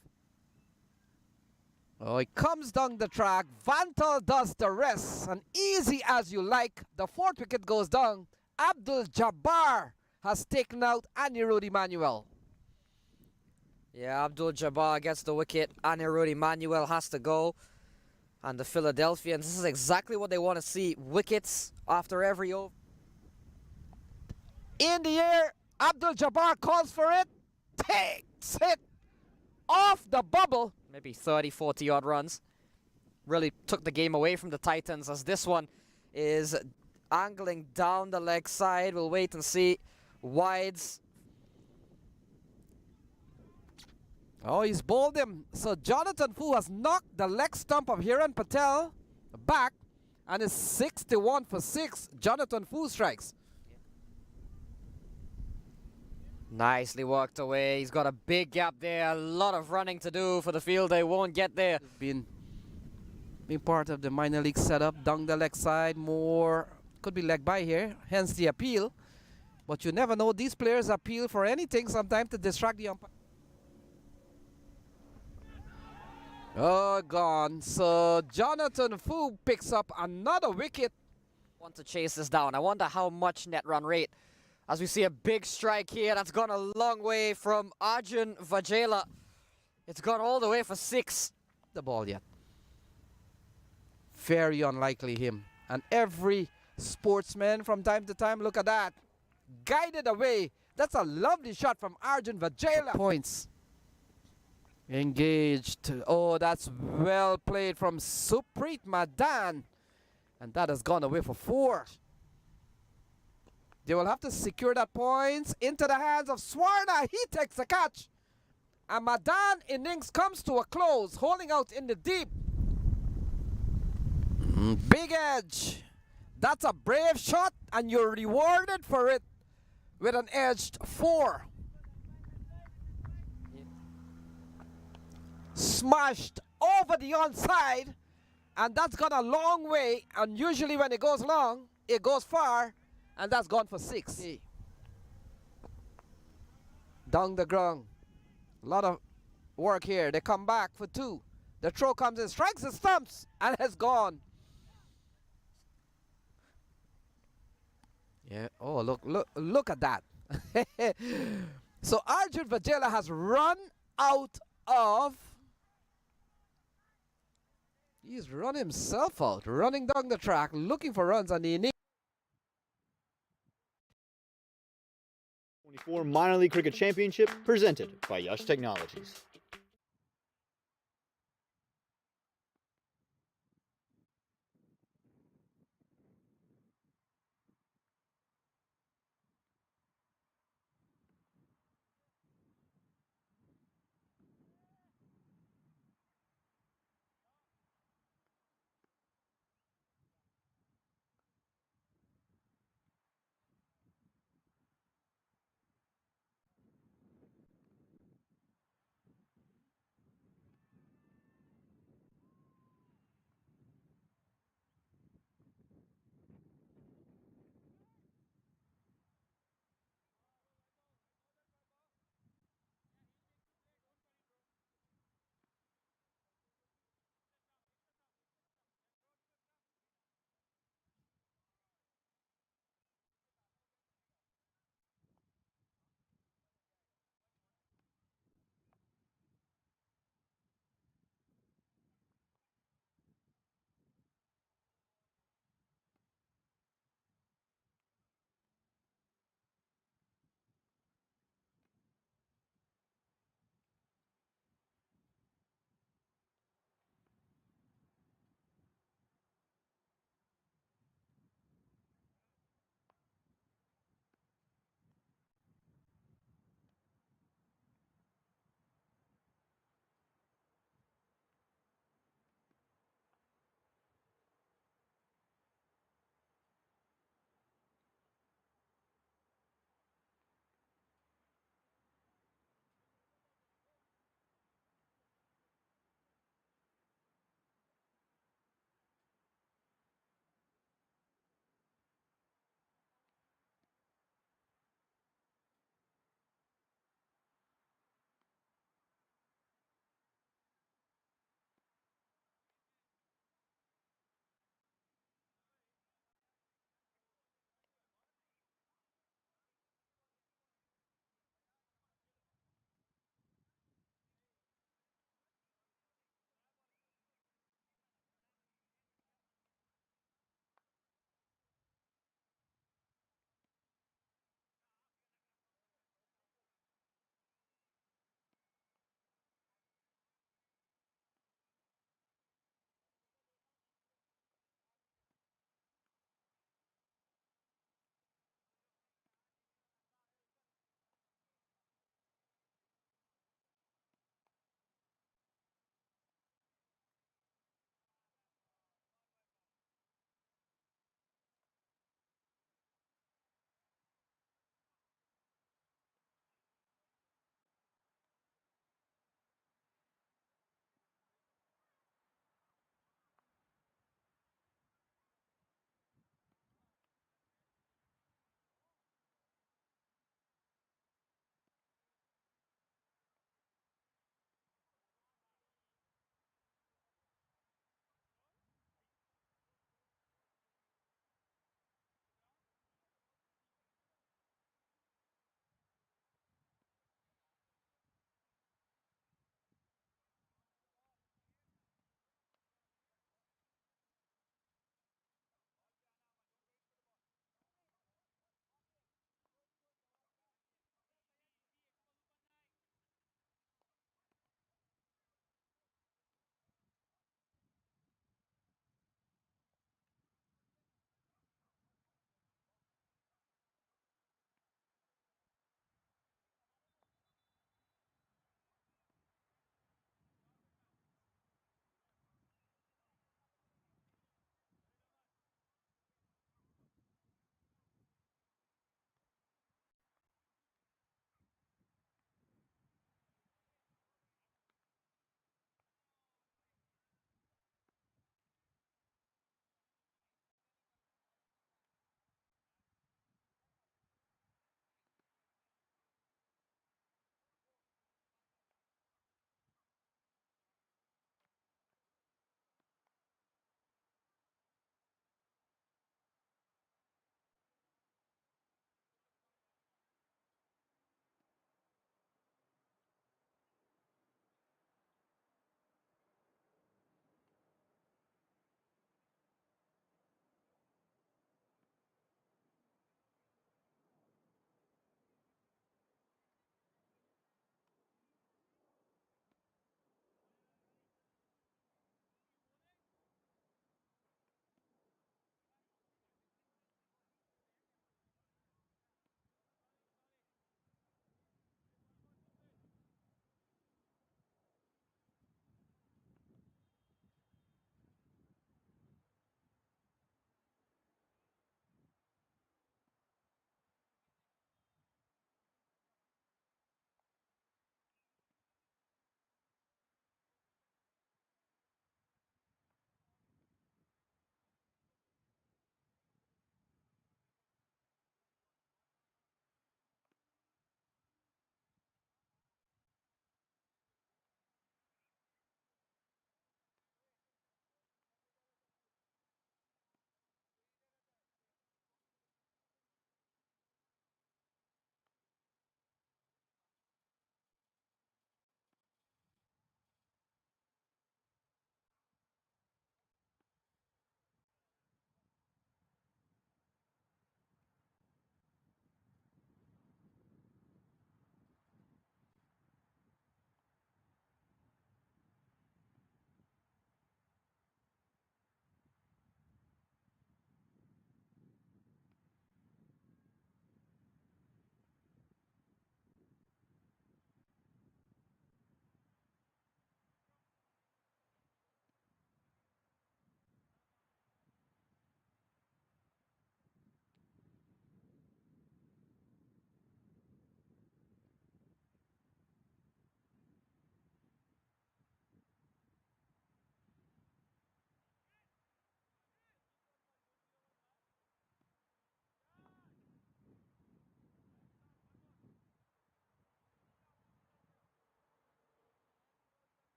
Oh, it comes down the track. Vantel does the rest. And easy as you like. The fourth wicket goes down. Abdul Jabbar has taken out Emmanuel. Yeah, Abdul Jabbar gets the wicket. Emmanuel has to go. And the Philadelphians, this is exactly what they want to see. Wickets after every over. In the air, Abdul Jabbar calls for it. Takes it off the bubble. Maybe 30, 40 odd runs. Really took the game away from the Titans, as this one is angling down the leg side. We'll wait and see. Wides. Oh, he's bowled him. So Jonathan Fu has knocked the leg stump of Hiran Patel back and is 61 for 6. Jonathan Fu strikes. Nicely worked away. He's got a big gap there. A lot of running to do for the field. They won't get there. Being part of the minor league setup down the leg side. More could be leg by here. Hence the appeal. But you never know. These players appeal for anything sometimes to distract the umpire. Oh, gone. So Jonathan Fu picks up another wicket. Want to chase this down. I wonder how much net run rate. As we see a big strike here, that's gone a long way from Arjun Vajela. It's gone all the way for 6. The ball yet. Very unlikely him. And every sportsman from time to time, look at that. Guided away. That's a lovely shot from Arjun Vajela. Points. Engaged. Oh, that's well played from Supreet Madan. And that has gone away for 4. They will have to secure that points into the hands of Swarna. He takes the catch. And Madan innings comes to a close, holding out in the deep. Big edge. That's a brave shot, and you're rewarded for it with an edged 4. Smashed over the onside, and that's gone a long way. And usually when it goes long, it goes far, and that's gone for 6. Down the ground. A lot of work here. They come back for 2. The throw comes in, strikes the stumps, and has gone. Yeah. Oh, look at that. So Arjun Vajela has run out of. He's run himself out, running down the track, looking for runs on the innings. 24 Minor League Cricket Championship presented by Yash Technologies.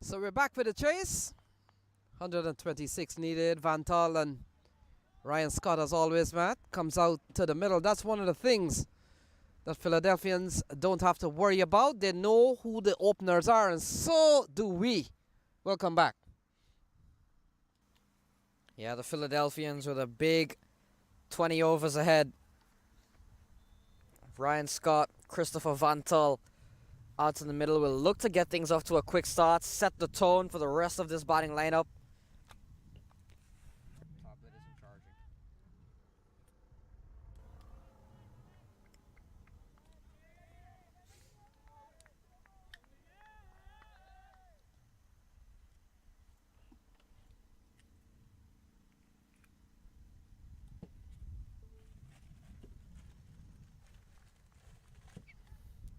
So we're back for the chase. 126 needed. Van Tol and Ryan Scott, as always, Matt, comes out to the middle. That's one of the things that Philadelphians don't have to worry about. They know who the openers are, and so do we. Welcome back. Yeah, the Philadelphians with a big 20 overs ahead. Ryan Scott, Christopher Van Tol out in the middle will look to get things off to a quick start, set the tone for the rest of this batting lineup.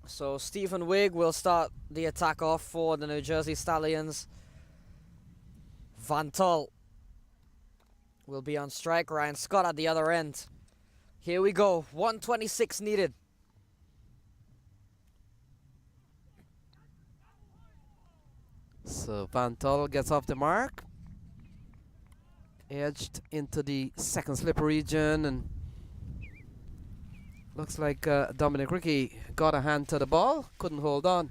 So Stephen Wigg will start the attack off for the New Jersey Stallions. Van Tol will be on strike. Ryan Scott at the other end. Here we go. 126 needed. So Van Tol gets off the mark. Edged into the second slip region, and looks like Dominic Rickey got a hand to the ball, couldn't hold on,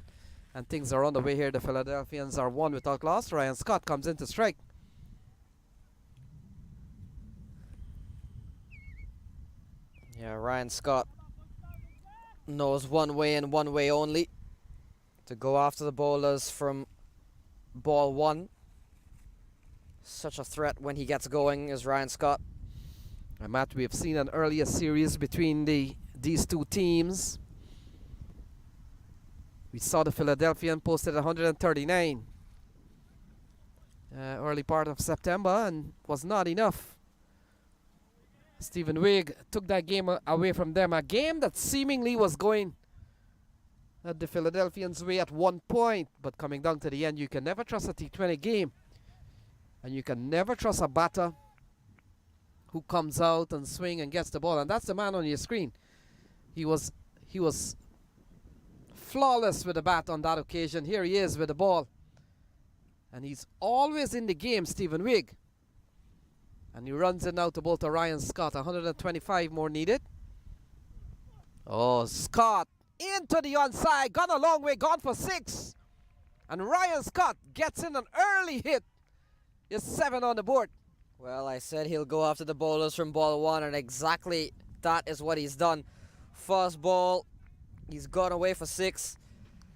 and things are on the way here. The Philadelphians are one without loss. Ryan Scott comes in to strike. Yeah, Ryan Scott knows one way and one way only, to go after the bowlers from ball one. Such a threat when he gets going is Ryan Scott. And Matt, we have seen an earlier series between these two teams. We saw the Philadelphian posted 139 early part of September, and was not enough. Stephen Wigg took that game away from them. A game that seemingly was going the Philadelphians' way at one point, but coming down to the end, you can never trust a T20 game. And you can never trust a batter who comes out and swing and gets the ball. And that's the man on your screen. He was flawless with the bat on that occasion. Here he is with the ball. And he's always in the game, Stephen Wigg. And he runs it now to bowl to Ryan Scott. 125 more needed. Oh, Scott into the onside. Gone a long way. Gone for 6. And Ryan Scott gets in an early hit. Is 7 on the board. Well, I said he'll go after the bowlers from ball one, and exactly that is what he's done. First ball, he's gone away for 6.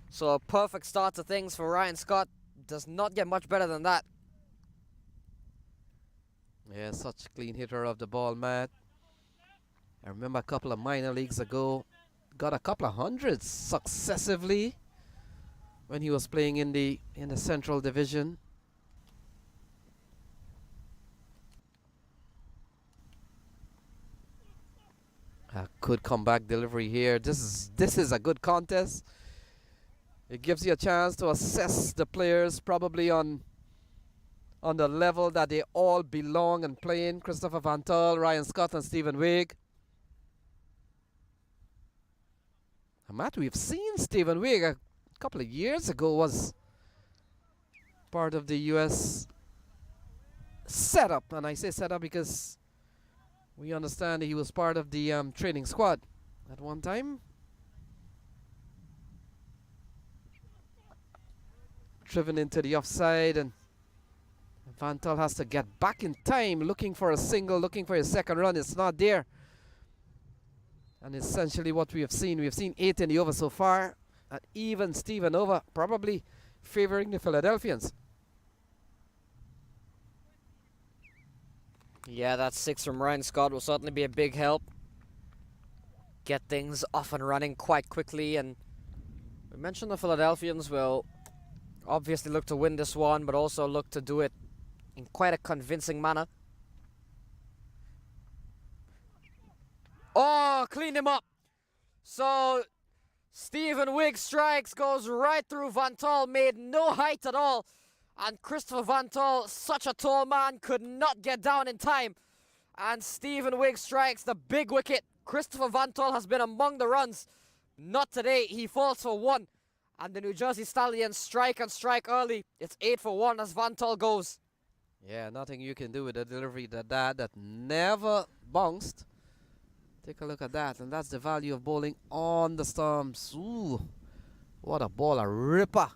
So a perfect start to things for Ryan Scott. Does not get much better than that. Yeah, such a clean hitter of the ball, Matt. I remember a couple of minor leagues ago, got a couple of hundreds successively when he was playing in the Central Division. A good comeback delivery here. This is a good contest. It gives you a chance to assess the players probably on the level that they all belong and playing. Christopher Van Tol, Ryan Scott, and Stephen Wigg. And Matt, we've seen Stephen Wigg a couple of years ago was part of the U.S. setup. And I say setup because we understand he was part of the training squad at one time. Driven into the offside, and Van Tol has to get back in time, looking for a single, looking for his second run. It's not there. And essentially what we have seen 8 in the over so far. An even Steven over, probably favoring the Philadelphians. Yeah, that 6 from Ryan Scott will certainly be a big help. Get things off and running quite quickly. And we mentioned the Philadelphians will obviously look to win this one, but also look to do it in quite a convincing manner. Oh, cleaned him up. So Stephen Wigg strikes, goes right through Van Tol, made no height at all. And Christopher Van Tol, such a tall man, could not get down in time. And Stephen Wigg strikes the big wicket. Christopher Van Tol has been among the runs. Not today. He falls for 1. And the New Jersey Stallions strike and strike early. It's 8 for 1 as Van Tol goes. Yeah, nothing you can do with the delivery that never bounced. Take a look at that, and that's the value of bowling on the Storms. Ooh, what a ball, a ripper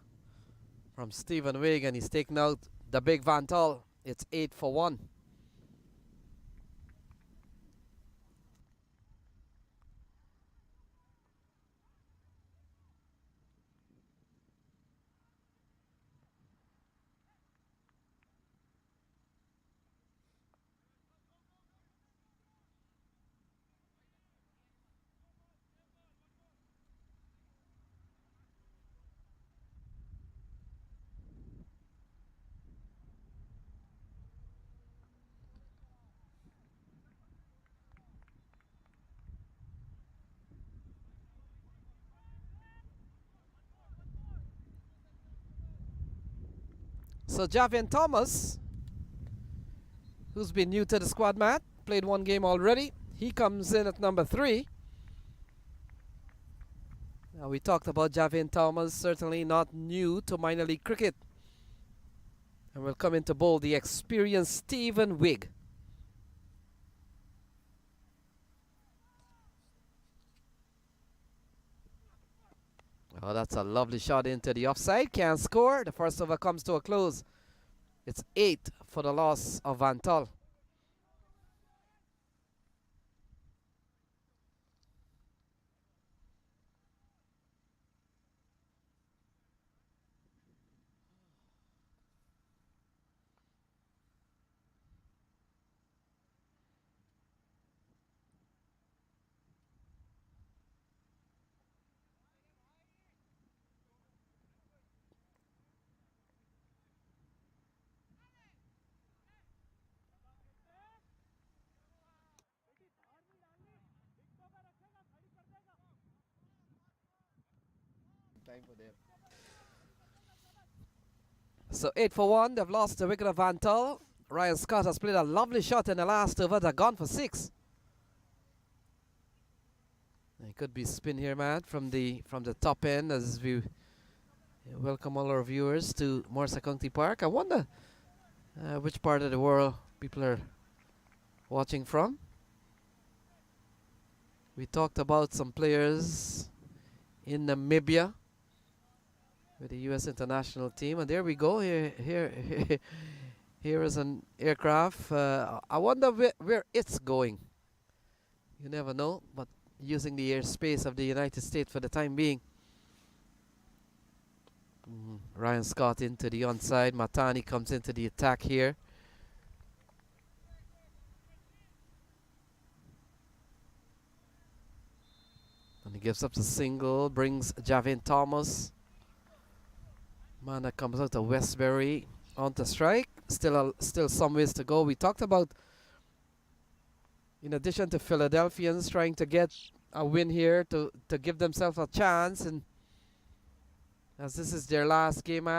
from Stephen Wigg, and he's taken out the big Van Tol. It's 8 for 1. So Javian Thomas, who's been new to the squad, Matt, played one game already. He comes in at number 3. Now we talked about Javian Thomas, certainly not new to minor league cricket. And will come into bowl the experienced Stephen Wigg. Oh, that's a lovely shot into the offside. Can't score. The first over comes to a close. It's 8 for the loss of Van Tol. So 8 for 1. They've lost the wicket of Van Tol. Ryan Scott has played a lovely shot in the last over. They're gone for 6. It could be spin here, man, from the top end as we welcome all our viewers to Morsa County Park. I wonder which part of the world people are watching from. We talked about some players in Namibia with the U.S. international team, and there we go. Here is an aircraft. I wonder where it's going. You never know, but using the airspace of the United States for the time being. Ryan Scott into the onside. Matani comes into the attack here. And he gives up the single, brings Javian Thomas. Man that comes out of Westbury onto strike. Still some ways to go. We talked about, in addition to Philadelphians trying to get a win here to give themselves a chance, and as this is their last game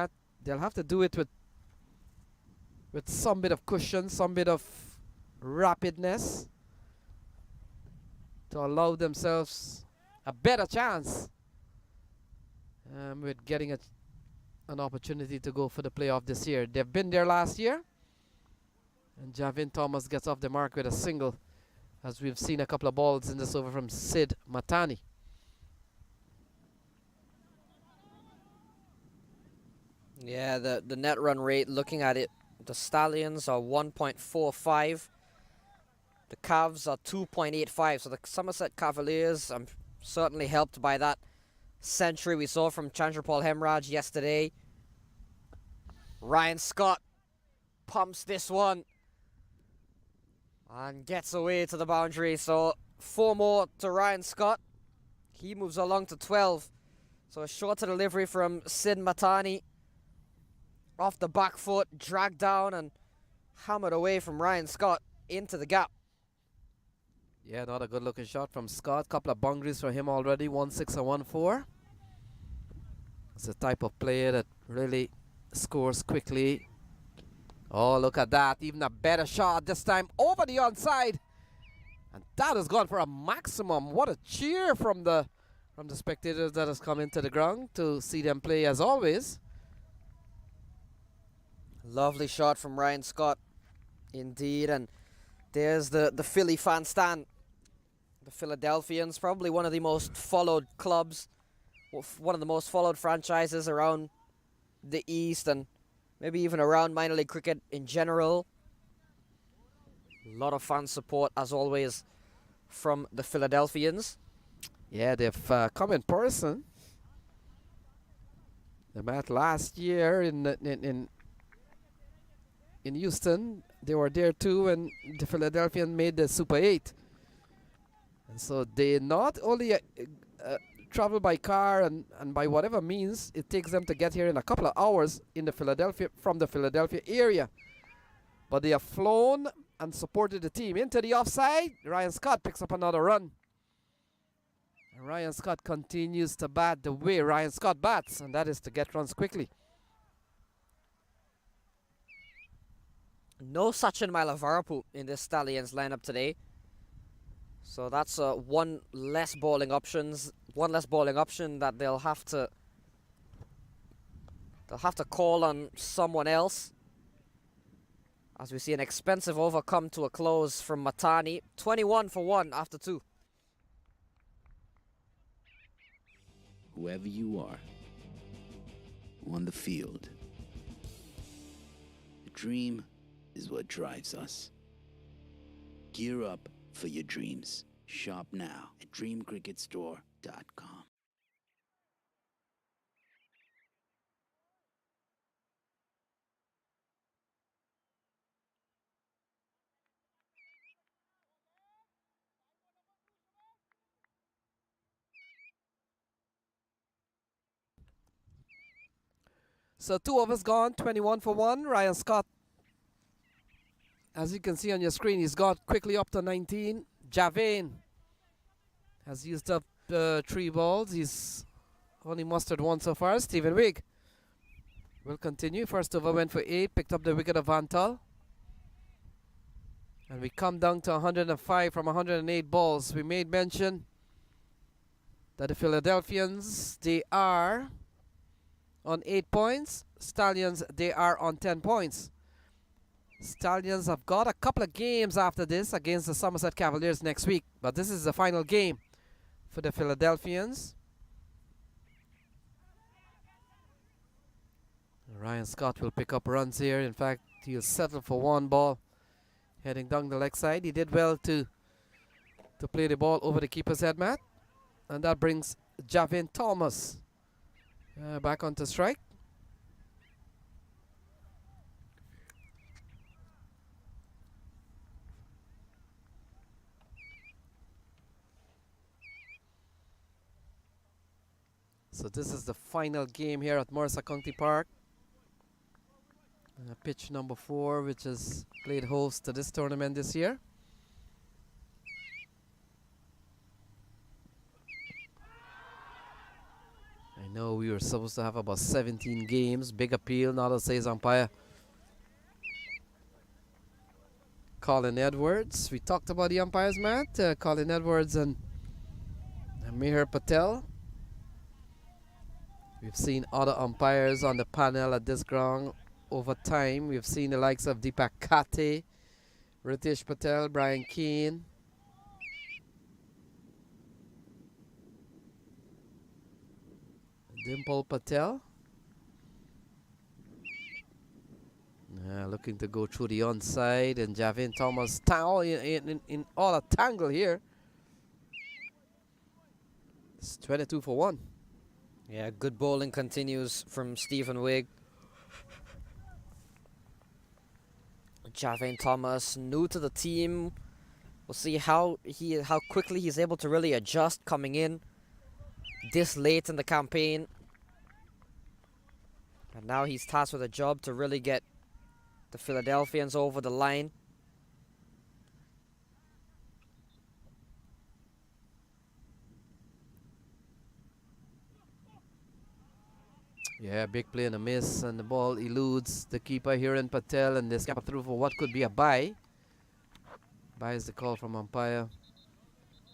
they'll have to do it with some bit of cushion, some bit of rapidness to allow themselves a better chance with getting an opportunity to go for the playoff this year. They've been there last year, and Javian Thomas gets off the mark with a single, as we've seen a couple of balls in this over from Sid Matani. Yeah, the net run rate, looking at it, the Stallions are 1.45. The Cavs are 2.85. So the Somerset Cavaliers, I'm certainly helped by that century we saw from Chandrapal Hemraj yesterday. Ryan Scott pumps this one and gets away to the boundary. So 4 more to Ryan Scott. He moves along to 12. So a shorter delivery from Sid Matani. Off the back foot, dragged down and hammered away from Ryan Scott into the gap. Yeah, not a good looking shot from Scott. Couple of boundaries for him already, 1-6 and 1-4. It's the type of player that really scores quickly. Oh, look at that. Even a better shot this time over the onside. And that has gone for a maximum. What a cheer from the from the spectators that has come into the ground to see them play as always. Lovely shot from Ryan Scott, indeed. And there's the Philly fan stand. The Philadelphians, probably one of the most followed clubs, one of the most followed franchises around the East and maybe even around minor league cricket in general. A lot of fan support, as always, from the Philadelphians. Yeah, they've come in person. They met last year in Houston. They were there too, and the Philadelphians made the Super 8. And so they not only travel by car and by whatever means it takes them to get here in a couple of hours in the from the Philadelphia area, but they have flown and supported the team. Into the offside, Ryan Scott picks up another run. And Ryan Scott continues to bat the way Ryan Scott bats, and that is to get runs quickly. No Sachin Mailavarapu in this Stallions lineup today. So that's one less bowling option that they'll have to call on someone else. As we see an expensive over come to a close from Matani. 21 for 1 after 2. Whoever you are on the field, the dream is what drives us. Gear up for your dreams. Shop now at dreamcricketstore.com. So 2 overs gone, 21 for 1. Ryan Scott, as you can see on your screen, he's got quickly up to 19. Javane has used up 3 balls. He's only mustered 1 so far. Stephen Wigg will continue. First over went for 8, picked up the wicket of Vantal. And we come down to 105 from 108 balls. We made mention that the Philadelphians, they are on 8 points. Stallions, they are on 10 points. Stallions have got a couple of games after this against the Somerset Cavaliers next week, but this is the final game for the Philadelphians. Ryan Scott will pick up runs here. In fact, he'll settle for 1 ball heading down the leg side. He did well to play the ball over the keeper's head, Matt, and that brings Javin Thomas back onto strike. So this is the final game here at Mercer County Park. Pitch number 4, which has played host to this tournament this year. I know we were supposed to have about 17 games. Big appeal, now that says umpire Colin Edwards. We talked about the umpires, Matt. Colin Edwards and Meher Patel. We've seen other umpires on the panel at this ground over time. We've seen the likes of Deepak Kate, Ritesh Patel, Brian Keane. Dimple Patel. Looking to go through the onside, and Javin Thomas in all a tangle here. It's 22 for 1. Yeah, good bowling continues from Stephen Wigg. Javane Thomas, new to the team. We'll see how quickly he's able to really adjust coming in this late in the campaign. And now he's tasked with a job to really get the Philadelphians over the line. Yeah, big play and a miss, and the ball eludes the keeper here in Patel, and this gap through for what could be a bye. Bye is the call from umpire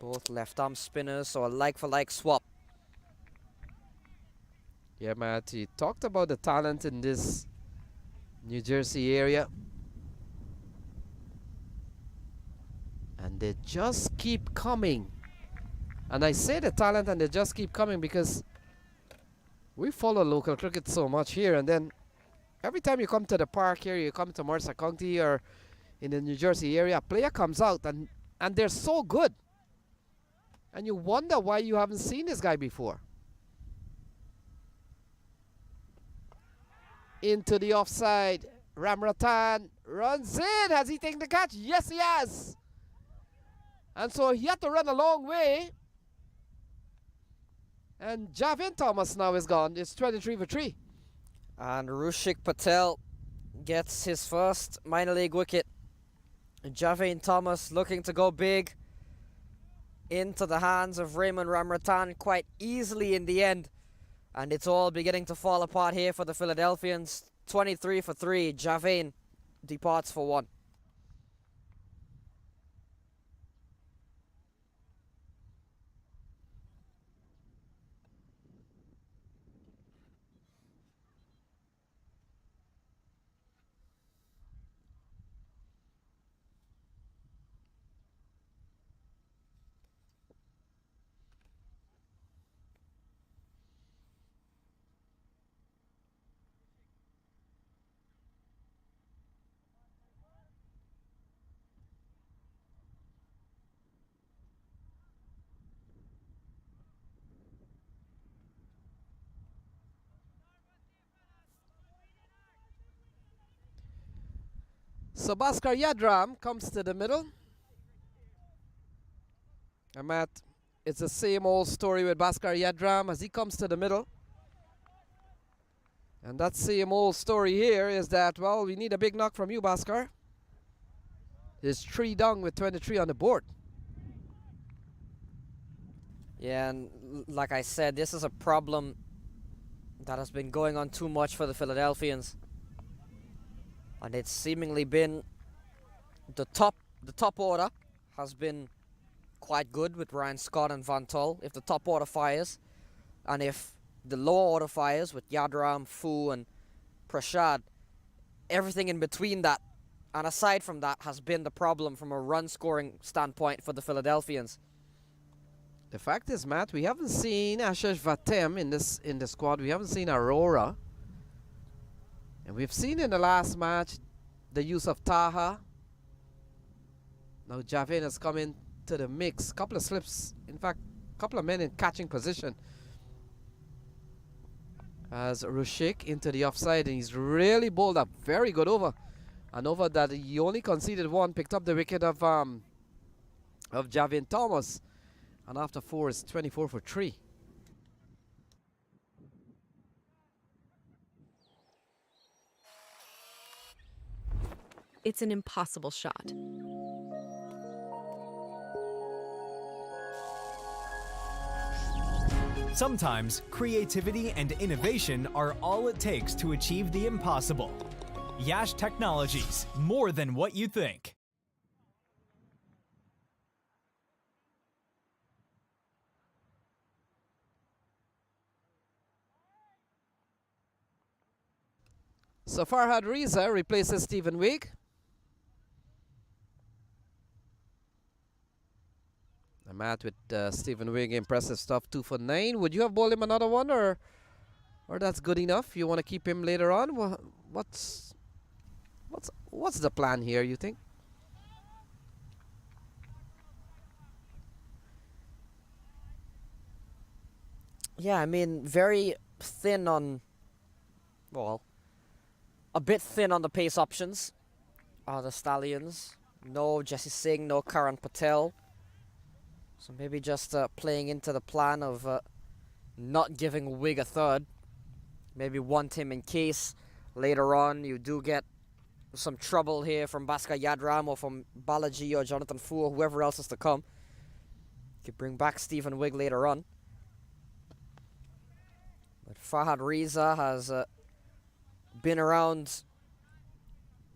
Both left-arm spinners, so a like-for-like swap. Yeah, Matt, he talked about the talent in this New Jersey area. And they just keep coming. And I say the talent and they just keep coming because we follow local cricket so much here. And then every time you come to the park here, you come to Mercer County or in the New Jersey area, a player comes out and they're so good. And you wonder why you haven't seen this guy before. Into the offside. Ramratan runs in. Has he taken the catch? Yes, he has. And so he had to run a long way. And Javin Thomas now is gone. It's 23 for 3. And Rushik Patel gets his first minor league wicket. Javin Thomas looking to go big into the hands of Raymond Ramratan quite easily in the end. And it's all beginning to fall apart here for the Philadelphians. 23 for 3. Javin departs for 1. So Bhaskar Yadram comes to the middle. And Matt, it's the same old story with Bhaskar Yadram as he comes to the middle. And that same old story here is that, well, we need a big knock from you, Bhaskar. There's 3 down with 23 on the board. Yeah, and like I said, this is a problem that has been going on too much for the Philadelphians. And it's seemingly been the top order has been quite good with Ryan Scott and Van Tull if the top order fires. And if the lower order fires with Yadram, Fu and Prashad, everything in between that and aside from that has been the problem from a run scoring standpoint for the Philadelphians. The fact is, Matt, we haven't seen Ashish Vatem in the squad. We haven't seen Aurora. And we've seen in the last match the use of Taha. Now Javin has come into the mix. Couple of slips. In fact, couple of men in catching position. As Rushik into the offside. And he's really bowled a very good over. An over that he only conceded 1. Picked up the wicket of Javin Thomas. And after 4, it's 24 for 3. It's an impossible shot. Sometimes creativity and innovation are all it takes to achieve the impossible. Yash Technologies, more than what you think. So Farhad Reza replaces Stephen Wigg. A Matt with Stephen Wigg, impressive stuff, 2 for 9. Would you have bowled him another one, or that's good enough? You want to keep him later on? What's the plan here, you think? Yeah, I mean, very thin on, well, a bit thin on the pace options are the Stallions. No Jesse Singh, no Karan Patel. So maybe just playing into the plan of not giving Wigg a third. Maybe want him in case later on you do get some trouble here from Bhaskar Yadram or from Balaji or Jonathan Fu or whoever else is to come. You could bring back Stephen Wigg later on. But Farhad Reza has been around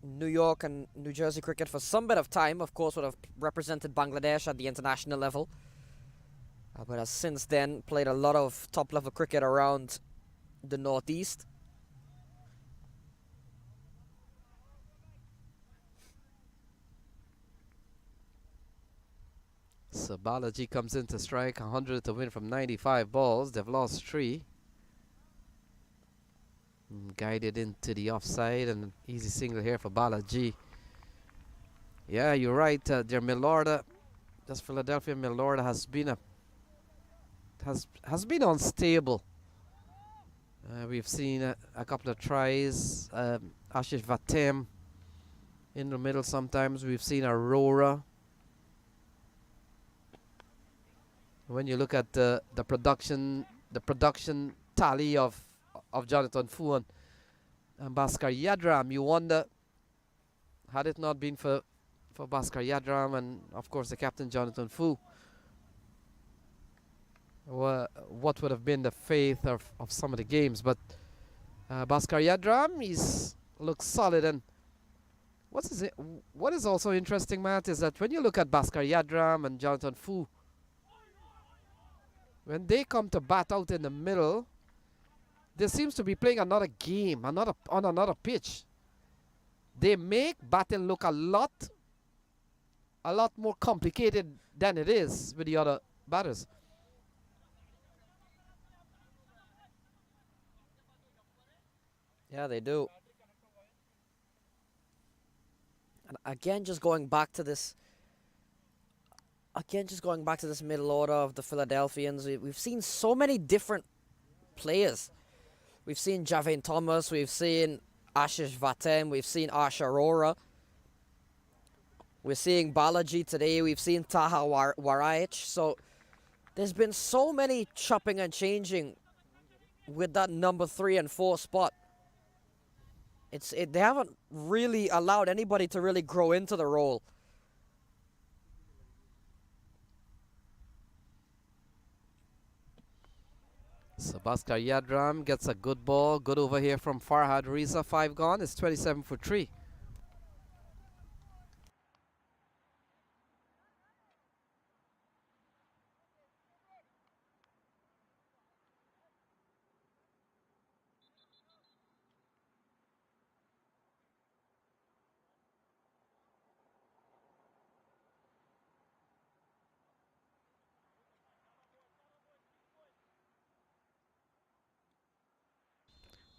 New York and New Jersey cricket for some bit of time. Of course, would have represented Bangladesh at the international level. but has since then played a lot of top-level cricket around the Northeast. So Balaji comes in to strike 100 to win from 95 balls. They've lost 3. Guided into the offside, and an easy single here for Balaji. Yeah, you're right. Their Milorda, this Philadelphia Milorda has been has been unstable. We've seen a couple of tries. Ashish Vatem in the middle sometimes. We've seen Aurora. When you look at the production tally of Jonathan Fu and Bhaskar Yadram, you wonder, had it not been for Bhaskar Yadram and of course the captain Jonathan Fu, what would have been the fate of some of the games. But Bhaskar Yadram looks solid. And what is also interesting, Matt, is that when you look at Bhaskar Yadram and Jonathan Fu, when they come to bat out in the middle, they seems to be playing another game, on another pitch. They make batting look a lot more complicated than it is with the other batters. Yeah, they do. And again, just going back to this middle order of the Philadelphians, we've seen so many different players. We've seen Javin Thomas, we've seen Ashish Vatem, we've seen Ash Arora. We're seeing Balaji today, we've seen Taha Waraich. So there's been so many chopping and changing with that number 3 and 4 spot. They haven't really allowed anybody to really grow into the role. So Bhaskar Yadram gets a good ball, good over here from Farhad Riza. 5 gone, it's 27 for 3.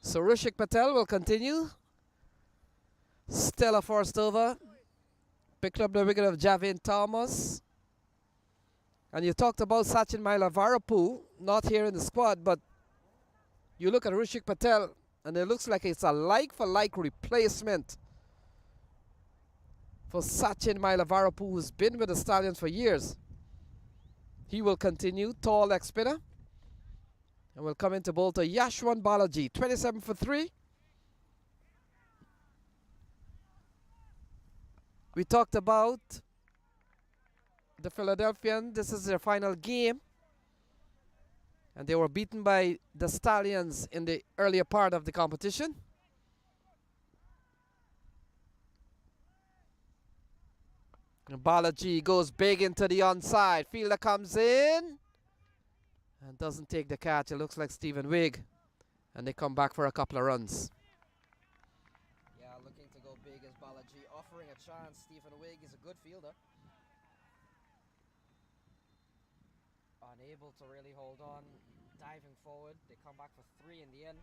So Rushik Patel will continue. Stella forced over. Picked up the wicket of Javin Thomas. And you talked about Sachin Mailavarapu, not here in the squad, but you look at Rushik Patel, and it looks like it's a like-for-like replacement for Sachin Mailavarapu, who's been with the Stallions for years. He will continue, tall leg spinner. And will come into bowl to Yashwan Balaji, 27 for 3. We talked about the Philadelphians. This is their final game. And they were beaten by the Stallions in the earlier part of the competition. And Balaji goes big into the onside. Fielder comes in and doesn't take the catch. It looks like Stephen Wigg. And they come back for a couple of runs. Yeah, looking to go big as Balaji, offering a chance. Stephen Wigg is a good fielder. Unable to really hold on. Diving forward. They come back for 3 in the end.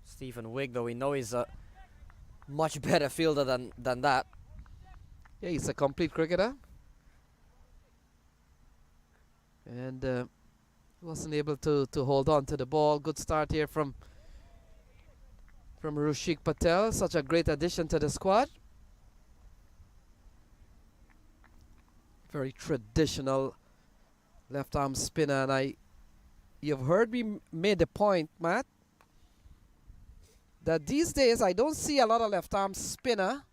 Stephen Wigg, though, we know he's a much better fielder than that. Yeah, he's a complete cricketer. And wasn't able to hold on to the ball. Good start here from Rushik Patel. Such a great addition to the squad. Very traditional left arm spinner. And you've heard me made the point, Matt, that these days I don't see a lot of left arm spinner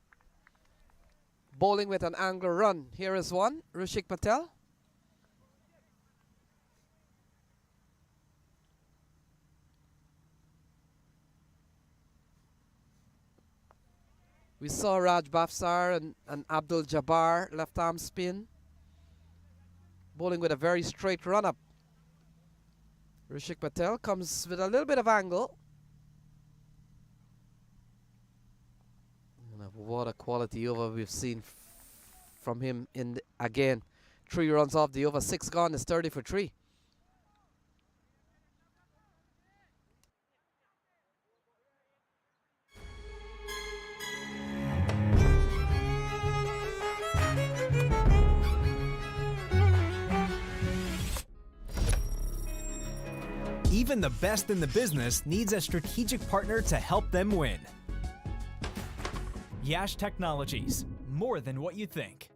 bowling with an angle run. Here is one, Rushik Patel. We saw Raj Bafsar and Abdul Jabbar left arm spin, bowling with a very straight run up. Rishik Patel comes with a little bit of angle. And what a quality over we've seen from him in again. 3 runs off the over, 6 gone, is 30 for 3. Even the best in the business needs a strategic partner to help them win. Yash Technologies, more than what you think.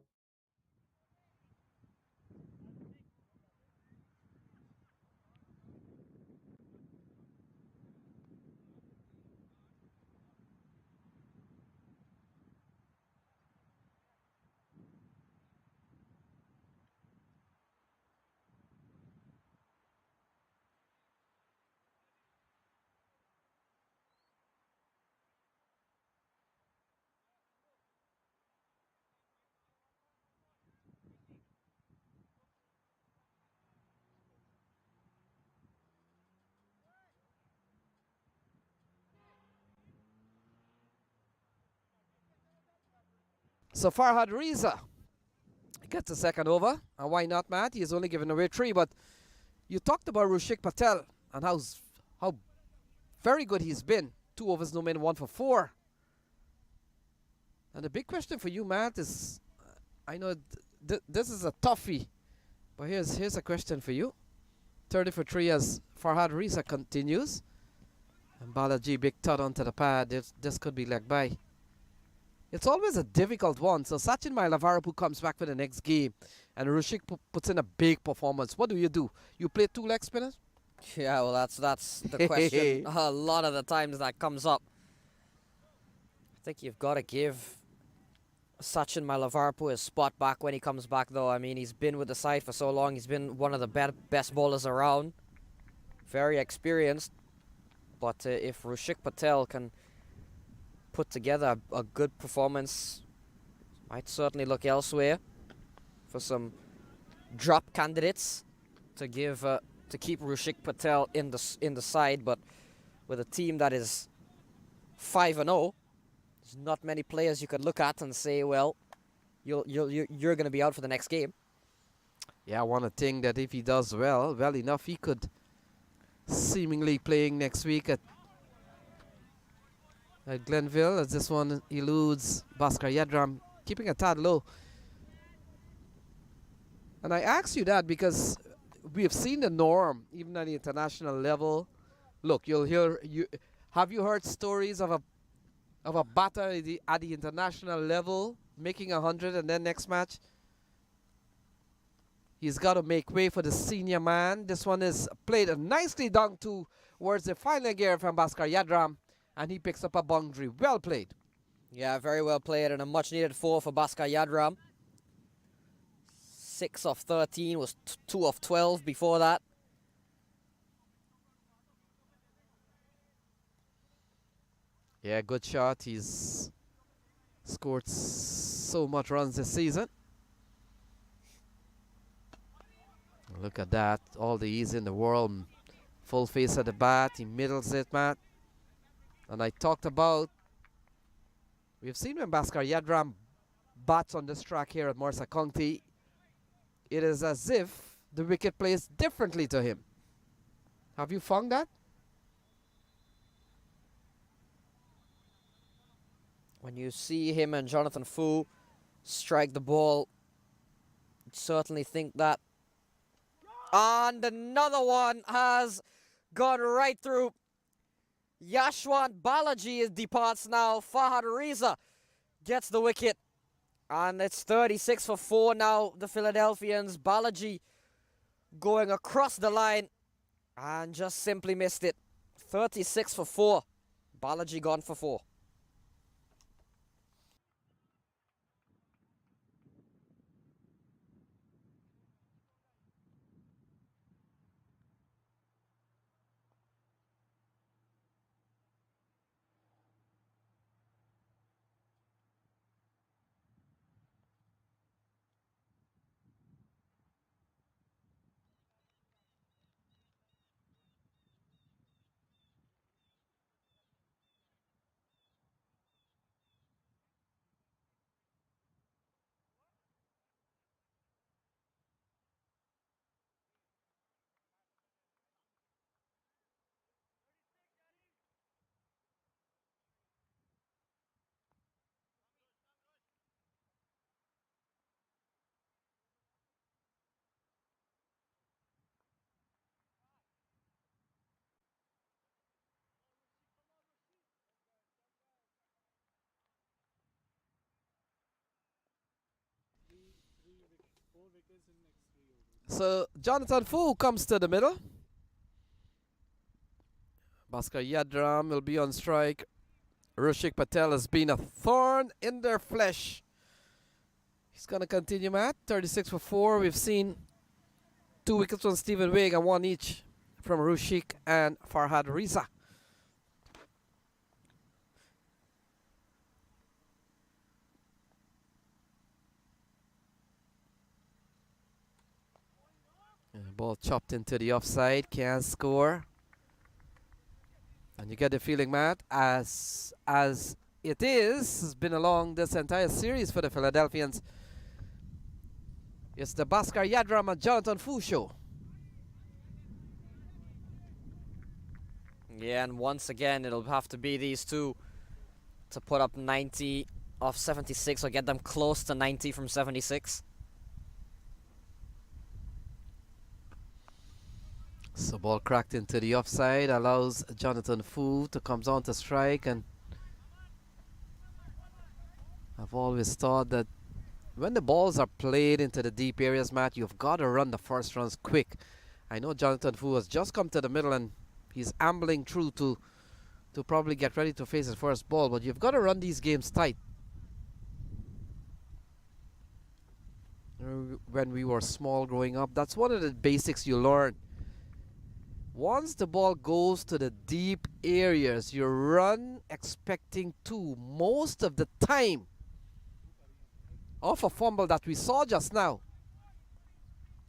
So Farhad Reza gets a second over. And why not, Matt? He's only given away 3. But you talked about Rushik Patel and how very good he's been. 2 overs, no men, 1 for 4. And the big question for you, Matt, is I know this is a toughie, but here's a question for you. 30 for 3 as Farhad Reza continues. And Balaji, big tud onto the pad. This could be leg by. It's always a difficult one. So Sachin Mailavarapu comes back for the next game, and Rushik puts in a big performance. What do? You play 2 leg spinners? Yeah, well, that's the question. A lot of the times that comes up. I think you've got to give Sachin Mailavarapu his spot back when he comes back, though. I mean, he's been with the side for so long. He's been one of the best bowlers around. Very experienced. But if Rushik Patel can put together a good performance, might certainly look elsewhere for some drop candidates to give to keep Rushik Patel in the side. But with a team that is 5-0, there's not many players you could look at and say, well, you're going to be out for the next game. Yeah, I want to think that if he does well enough, he could seemingly playing next week at Glenville, as this one eludes Bhaskar Yadram, keeping a tad low. And I ask you that because we have seen the norm, even at the international level. Look, have you heard stories of a batter at the international level making 100 and then next match he's got to make way for the senior man? This one is played nicely down towards the final gear from Bhaskar Yadram, and he picks up a boundary. Well played. Yeah, very well played, and a much-needed 4 for Bhaskar Yadram. 6 of 13, was 2 of 12 before that. Yeah, good shot. He's scored so much runs this season. Look at that. All the ease in the world. Full face at the bat. He middles it, Matt. And I talked about, we've seen when Bhaskar Yadram bats on this track here at Morsa County, it is as if the wicket plays differently to him. Have you found that? When you see him and Jonathan Fu strike the ball, you certainly think that. And another one has gone right through. Yashwant Balaji departs now. Farhad Reza gets the wicket. And it's 36 for 4 now, the Philadelphians. Balaji going across the line and just simply missed it. 36 for 4. Balaji gone for 4. So Jonathan Fu comes to the middle. Bhaskar Yadram will be on strike. Rushik Patel has been a thorn in their flesh. He's going to continue, Matt. 36 for 4. We've seen 2 wickets from Stephen Wigg and 1 each from Rushik and Farhad Riza. Ball chopped into the offside, can't score. And you get the feeling, Matt, as it has been along this entire series for the Philadelphians. It's the Bhaskar Yadram and Jonathan Fu show. Yeah, and once again, it'll have to be these two to put up 90 off 76 or get them close to 90 from 76. So ball cracked into the offside, allows Jonathan Fu to come on to strike. And I've always thought that when the balls are played into the deep areas, Matt, you've got to run the first runs quick. I know Jonathan Fu has just come to the middle and he's ambling through to probably get ready to face his first ball, but you've got to run these games tight. When we were small growing up, that's one of the basics you learn. Once the ball goes to the deep areas, you run expecting 2 most of the time. Off a fumble that we saw just now,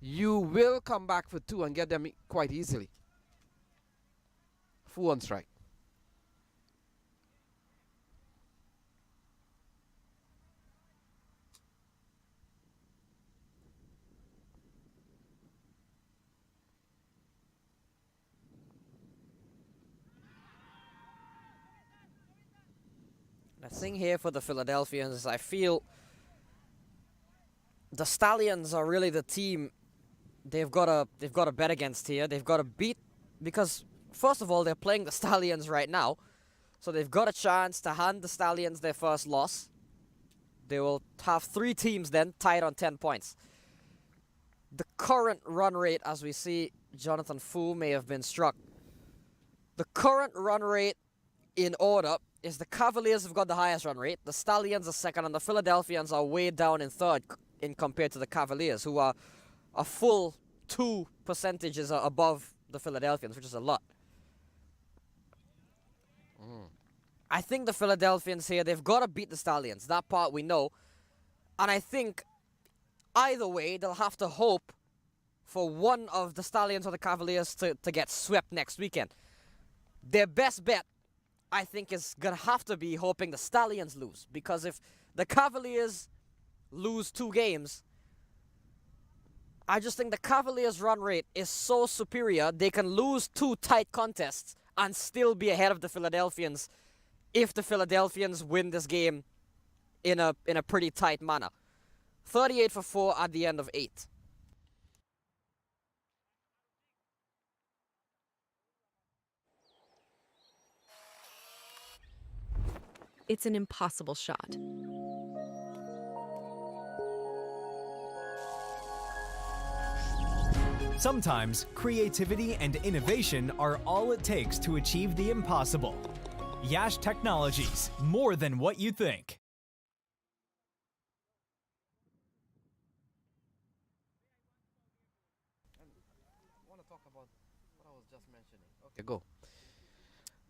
you will come back for 2 and get them quite easily. Fu on strike. The thing here for the Philadelphians is I feel the Stallions are really the team they've got to bet against here. They've got to beat, because first of all, they're playing the Stallions right now, so they've got a chance to hand the Stallions their first loss. They will have 3 teams then tied on 10 points. The current run rate, as we see, Jonathan Fu may have been struck. The current run rate in order is the Cavaliers have got the highest run rate, the Stallions are second, and the Philadelphians are way down in third in compared to the Cavaliers, who are a full 2 percentages above the Philadelphians, which is a lot. I think the Philadelphians here, they've got to beat the Stallions. That part we know. And I think either way, they'll have to hope for one of the Stallions or the Cavaliers to get swept next weekend. Their best bet, I think, is going to have to be hoping the Stallions lose. Because if the Cavaliers lose 2 games, I just think the Cavaliers' run rate is so superior, they can lose 2 tight contests and still be ahead of the Philadelphians if the Philadelphians win this game in a pretty tight manner. 38 for 4 at the end of 8. It's an impossible shot. Sometimes creativity and innovation are all it takes to achieve the impossible. Yash Technologies, more than what you think. I want to talk about what I was just mentioning. Okay, go.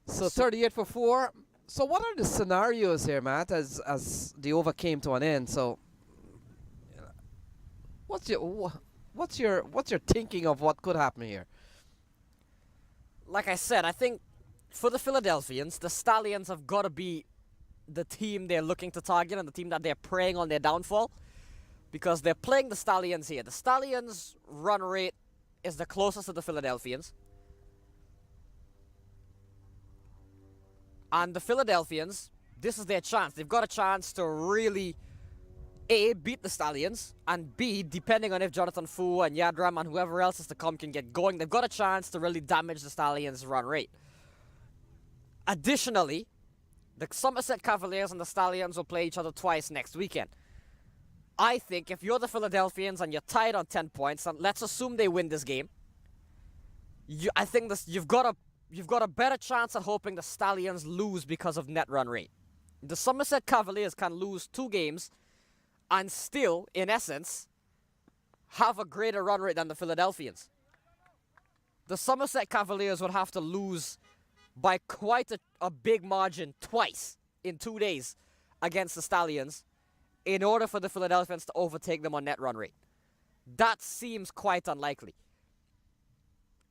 So 38 for 4. So what are the scenarios here, Matt, as the over came to an end? So what's your thinking of what could happen here? Like I said, I think for the Philadelphians, the Stallions have got to be the team they're looking to target and the team that they're preying on their downfall, because they're playing the Stallions here. The Stallions' run rate is the closest to the Philadelphians. And the Philadelphians, this is their chance. They've got a chance to really, A, beat the Stallions, and B, depending on if Jonathan Fu and Yadram and whoever else is to come can get going, they've got a chance to really damage the Stallions' run rate. Additionally, the Somerset Cavaliers and the Stallions will play each other twice next weekend. I think if you're the Philadelphians and you're tied on 10 points, and let's assume they win this game, I think you've got a better chance at hoping the Stallions lose because of net run rate. The Somerset Cavaliers can lose 2 games and still, in essence, have a greater run rate than the Philadelphians. The Somerset Cavaliers would have to lose by quite a big margin twice in 2 days against the Stallions in order for the Philadelphians to overtake them on net run rate. That seems quite unlikely.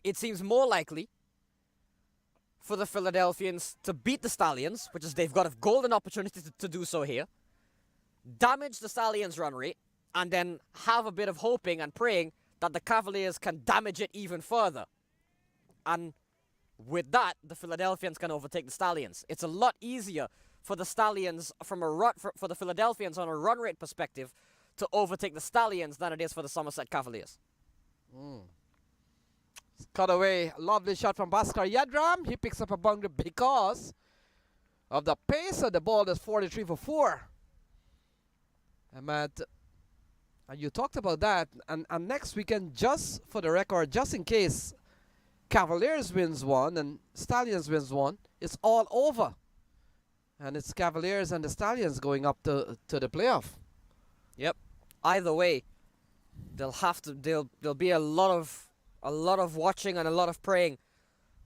It seems more likely for the Philadelphians to beat the Stallions, which is they've got a golden opportunity to do so here, damage the Stallions' run rate, and then have a bit of hoping and praying that the Cavaliers can damage it even further. And with that, the Philadelphians can overtake the Stallions. It's a lot easier for the Stallions from for the Philadelphians on a run rate perspective to overtake the Stallions than it is for the Somerset Cavaliers. Cut away. Lovely shot from Bhaskar Yadram. He picks up a boundary because of the pace of the ball. That's 43 for 4. And you talked about that. And next weekend, just for the record, just in case Cavaliers wins one and Stallions wins one, it's all over. And it's Cavaliers and the Stallions going up to the playoff. Yep. Either way, there'll be a lot of watching and a lot of praying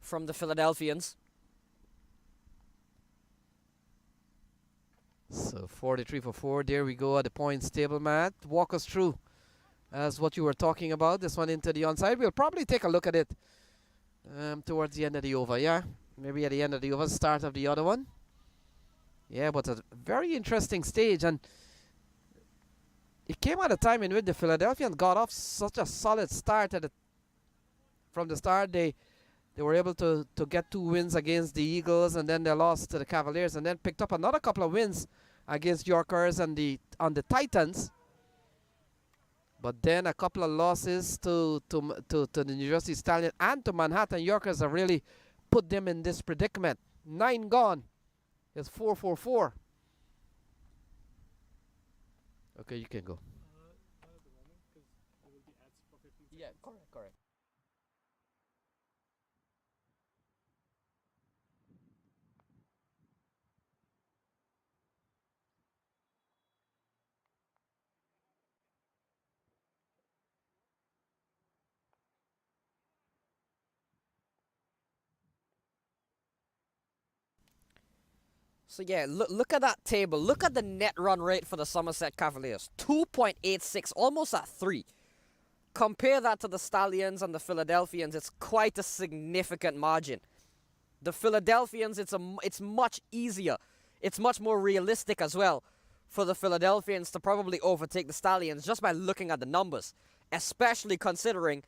from the Philadelphians. So 43 for 4. There we go at the points table, Matt. Walk us through as what you were talking about. This one into the onside. We'll probably take a look at it towards the end of the over. Yeah, maybe at the end of the over, start of the other one. Yeah, but a very interesting stage, and it came at a time in which the Philadelphians got off such a solid start from the start. They were able to get 2 wins against the Eagles, and then they lost to the Cavaliers, and then picked up another couple of wins against Yorkers and on the Titans. But then a couple of losses to the New Jersey Stallions and to Manhattan Yorkers have really put them in this predicament. 9 gone. It's 4-4-4. Okay, you can go. Yeah, correct. So yeah, look at that table. Look at the net run rate for the Somerset Cavaliers. 2.86, almost at 3. Compare that to the Stallions and the Philadelphians. It's quite a significant margin. The Philadelphians, it's much easier. It's much more realistic as well for the Philadelphians to probably overtake the Stallions just by looking at the numbers, especially considering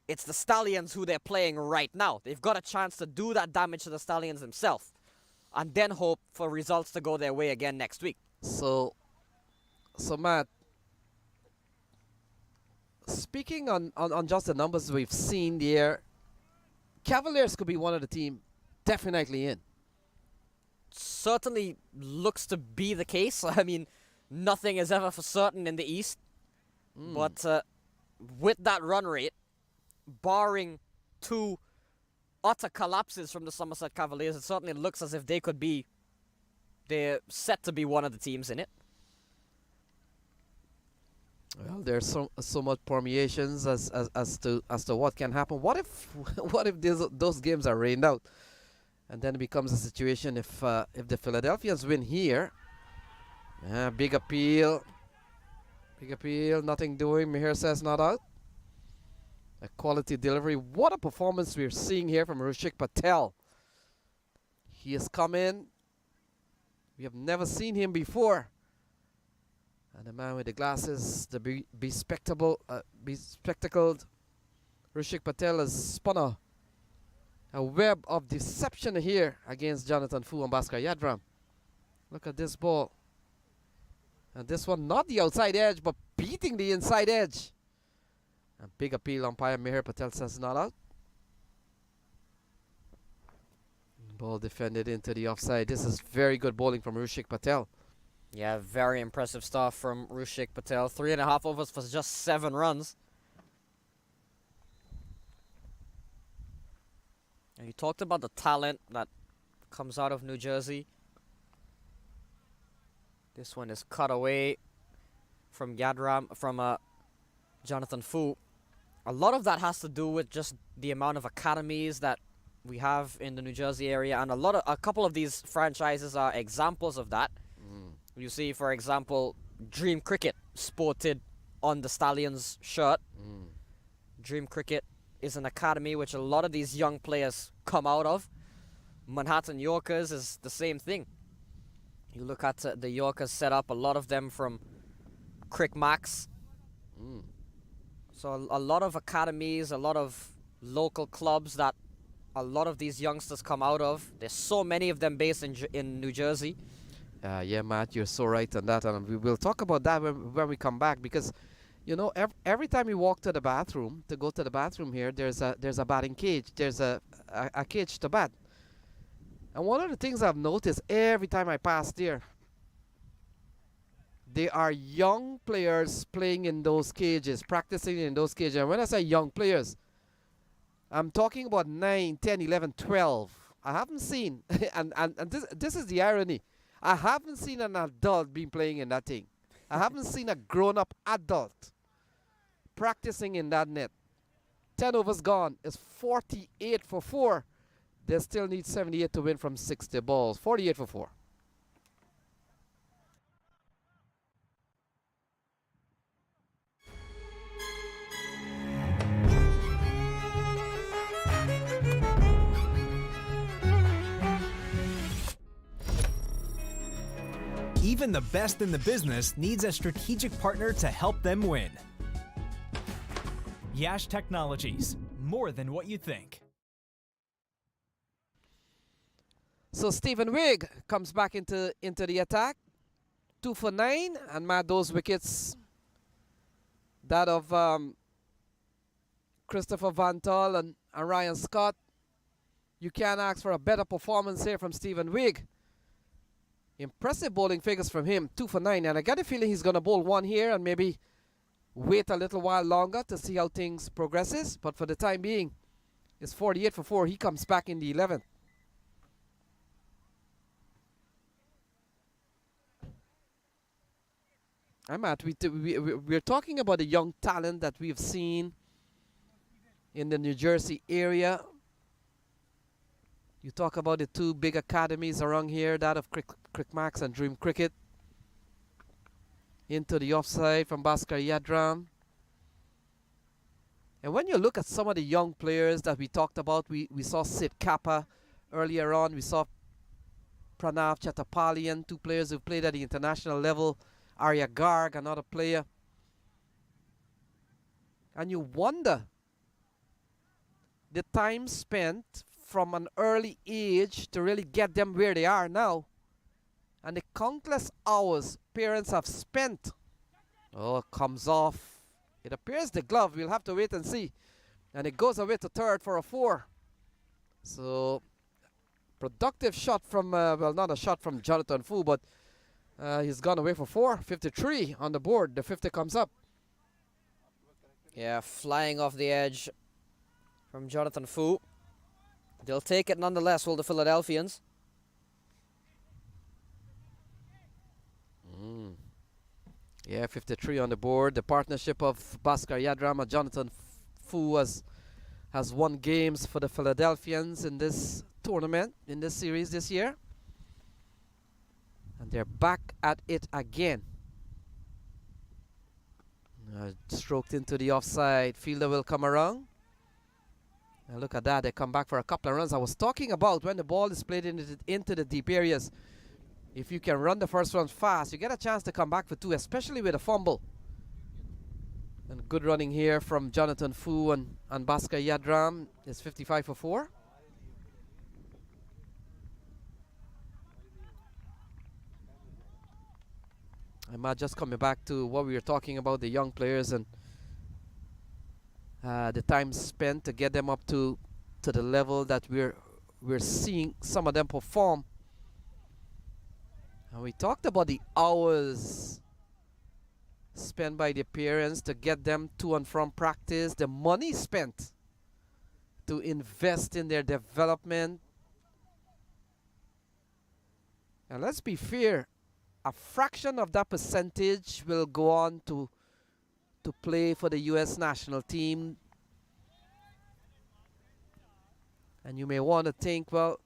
it's the Stallions who they're playing right now. They've got a chance to do that damage to the Stallions themselves, and then hope for results to go their way again next week. So Matt, speaking on just the numbers we've seen there, Cavaliers could be one of the team definitely in. Certainly looks to be the case. I mean, nothing is ever for certain in the East. But with that run rate, barring 2 utter collapses from the Somerset Cavaliers, it certainly looks as if they're set to be one of the teams in it. Well, there's so much permeations as to what can happen. What if those games are rained out, and then it becomes a situation if the Philadelphians win here, big appeal, nothing doing. Mihir says not out. A quality delivery. What a performance we're seeing here from Rushik Patel. He has come in. We have never seen him before. And the man with the glasses, the bespectacled Rushik Patel has spun a web of deception here against Jonathan Fu and Bhaskar Yadram. Look at this ball. And this one, not the outside edge, but beating the inside edge. A big appeal, umpire Mihir Patel says not out. Ball defended into the offside. This is very good bowling from Rushik Patel. Yeah, very impressive stuff from Rushik Patel. 3.5 overs for just 7 runs. And you talked about the talent that comes out of New Jersey. This one is cut away from Jonathan Fu. A lot of that has to do with just the amount of academies that we have in the New Jersey area, and a couple of these franchises are examples of that. You see, for example, Dream Cricket sported on the Stallions shirt. Dream Cricket is an academy which a lot of these young players come out of. Manhattan Yorkers is the same thing. You look at the Yorkers set up, a lot of them from Crick Max. So a lot of academies, a lot of local clubs that a lot of these youngsters come out of. There's so many of them based in New Jersey. Yeah, Matt, you're so right on that, and we will talk about that when we come back, because, you know, every time you walk to the bathroom, to go to the bathroom here, there's a batting cage. There's a cage to bat. And one of the things I've noticed every time I pass there are young players playing in those cages, practicing in those cages. And when I say young players, I'm talking about 9, 10, 11, 12. I haven't seen, and this is the irony, I haven't seen an adult being playing in that thing. I haven't seen a grown-up adult practicing in that net. 10 overs gone. It's 48 for 4. They still need 78 to win from 60 balls. 48 for 4. Even the best in the business needs a strategic partner to help them win. Yash Technologies, more than what you think. So Stephen Wigg comes back into the attack. 2 for 9, and Matt, those wickets, that of Christopher Van Tol and Ryan Scott, you can't ask for a better performance here from Stephen Wigg. Impressive bowling figures from him, 2 for 9, and I got a feeling he's going to bowl one here and maybe wait a little while longer to see how things progresses. But for the time being, it's 48 for 4. He comes back in the 11th. We're talking about the young talent that we've seen in the New Jersey area. You talk about the 2 big academies around here, that of Crick Max and Dream Cricket. Into the offside from Bhaskar Yadram. And when you look at some of the young players that we talked about, we saw Sid Kappa earlier on. We saw Pranav Chattapalian, 2 players who played at the international level. Arya Garg, another player. And you wonder the time spent from an early age to really get them where they are now, and the countless hours parents have spent. Oh, it comes off. It appears the glove. We'll have to wait and see. And it goes away to third for a 4. So, productive shot from, well, not a shot from Jonathan Fu, but he's gone away for 4. 53 on the board. The 50 comes up. Yeah, flying off the edge from Jonathan Fu. They'll take it nonetheless, will the Philadelphians. Yeah, 53 on the board. The partnership of Bhaskar Yadram and Jonathan Fu has won games for the Philadelphians in this tournament, in this series this year. And they're back at it again. Stroked into the offside. Fielder will come around. And look at that. They come back for a couple of runs. I was talking about when the ball is played into the deep areas. If you can run the first one fast, you get a chance to come back for 2, especially with a fumble. And good running here from Jonathan Fu and Bhaskar Yadram. It's 55 for 4. I'm just coming back to what we were talking about, the young players and the time spent to get them up to the level that we're seeing some of them perform. And we talked about the hours spent by the parents to get them to and from practice, the money spent to invest in their development. And let's be fair, a fraction of that percentage will go on to play for the U.S. national team. And you may want to think, well,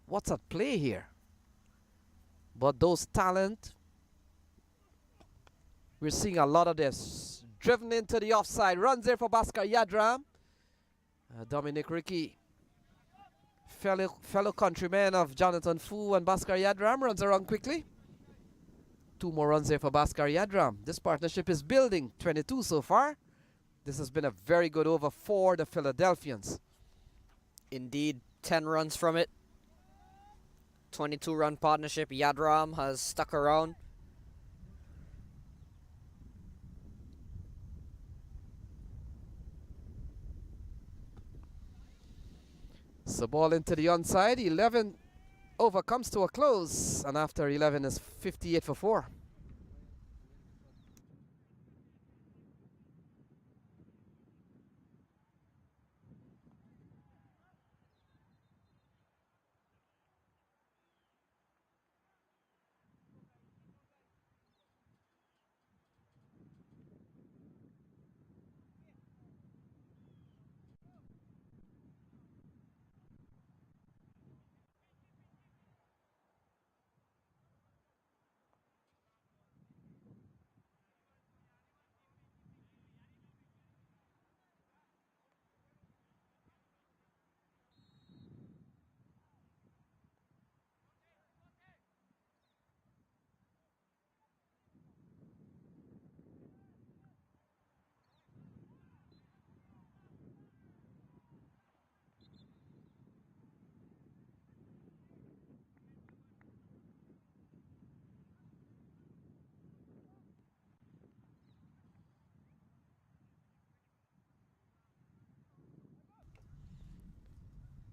what's at play here? But those talent, we're seeing a lot of this. Driven into the offside, runs there for Bhaskar Yadram. Dominic Ricky, fellow countryman of Jonathan Fu and Bhaskar Yadram, runs around quickly. 2 more runs there for Bhaskar Yadram. This partnership is building, 22 so far. This has been a very good over for the Philadelphians. Indeed, 10 runs from it. 22-run partnership. Yadram has stuck around. So ball into the onside. 11 over comes to a close. And after 11 is 58 for 4.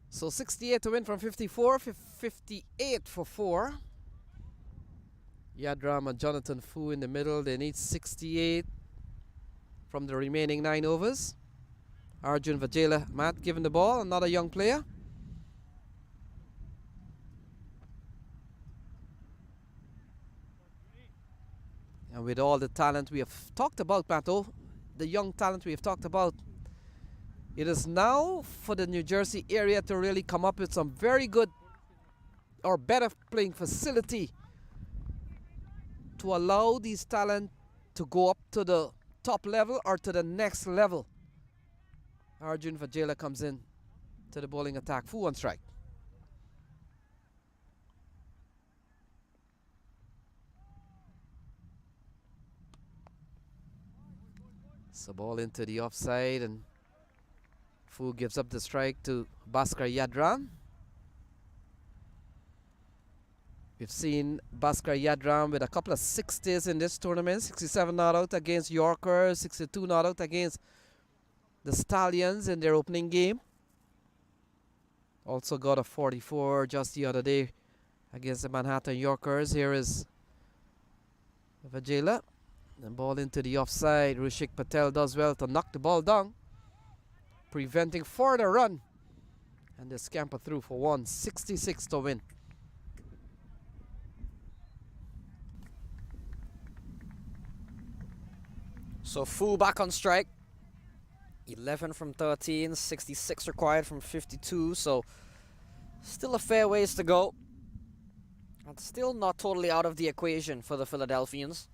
So 68 to win from 54, 58 for 4. Yadram and Jonathan Fu in the middle. They need 68 from the remaining 9 overs. Arjun Vajela, Matt, giving the ball, another young player. And with all the talent we have talked about, Pato, the young talent we have talked about, it is now for the New Jersey area to really come up with some very good or better playing facility to allow these talent to go up to the top level or to the next level. Arjun Vajela comes in to the bowling attack. Fu on strike. So ball into the offside and Fu gives up the strike to Bhaskar Yadram. We've seen Bhaskar Yadram with a couple of 60s in this tournament. 67 not out against Yorkers, 62 not out against the Stallions in their opening game. Also got a 44 just the other day against the Manhattan Yorkers. Here is Vajela. The ball into the offside. Rushik Patel does well to knock the ball down, preventing further run. And they scamper through for 166 to win. So Fu back on strike. 11 from 13, 66 required from 52. So still a fair ways to go. And still not totally out of the equation for the Philadelphians.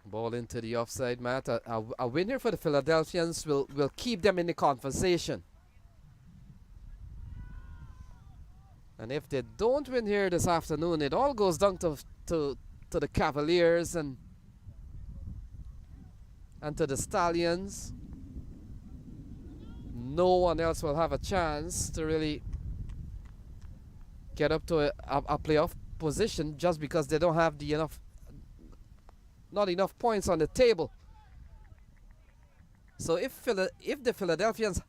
Ball into the offside, Matt. A win here for the Philadelphians will keep them in the conversation. And if they don't win here this afternoon, it all goes down to the Cavaliers and to the Stallions. No one else will have a chance to really get up to a playoff position just because they don't have not enough points on the table. So if the Philadelphians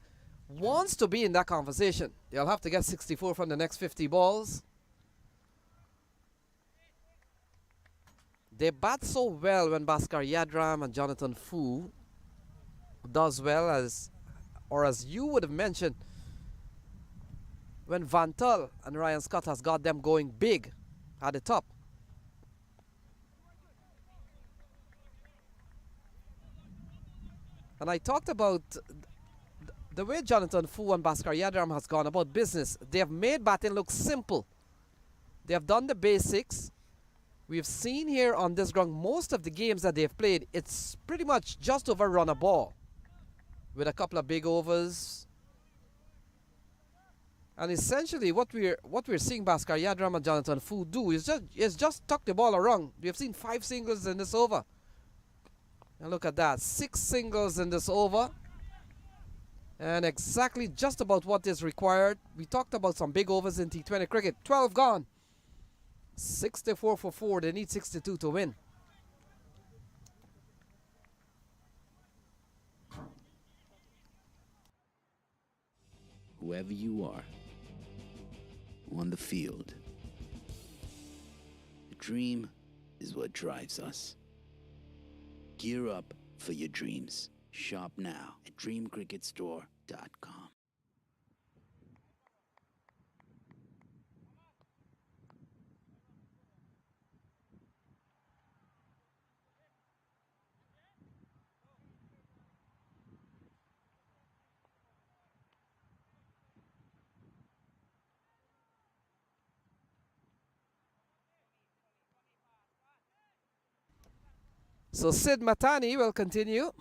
wants to be in that conversation. They'll have to get 64 from the next 50 balls. They bat so well when Bhaskar Yadram and Jonathan Fu does well as you would have mentioned, when Van Tull and Ryan Scott has got them going big at the top. And I talked about the way Jonathan Fu and Bhaskar Yadram has gone about business. They have made batting look simple. They have done the basics. We've seen here on this ground most of the games that they've played, it's pretty much just over run a ball with a couple of big overs. And essentially what we're seeing Bhaskar Yadram and Jonathan Fu do is just tuck the ball around. We have seen 5 singles in this over. And look at that, 6 singles in this over. And exactly just about what is required. We talked about some big overs in T20 cricket. 12 gone. 64 for 4. They need 62 to win. Whoever you are on the field, the dream is what drives us. Gear up for your dreams. Shop now at dreamcricketstore.com. So Sid Matani will continue.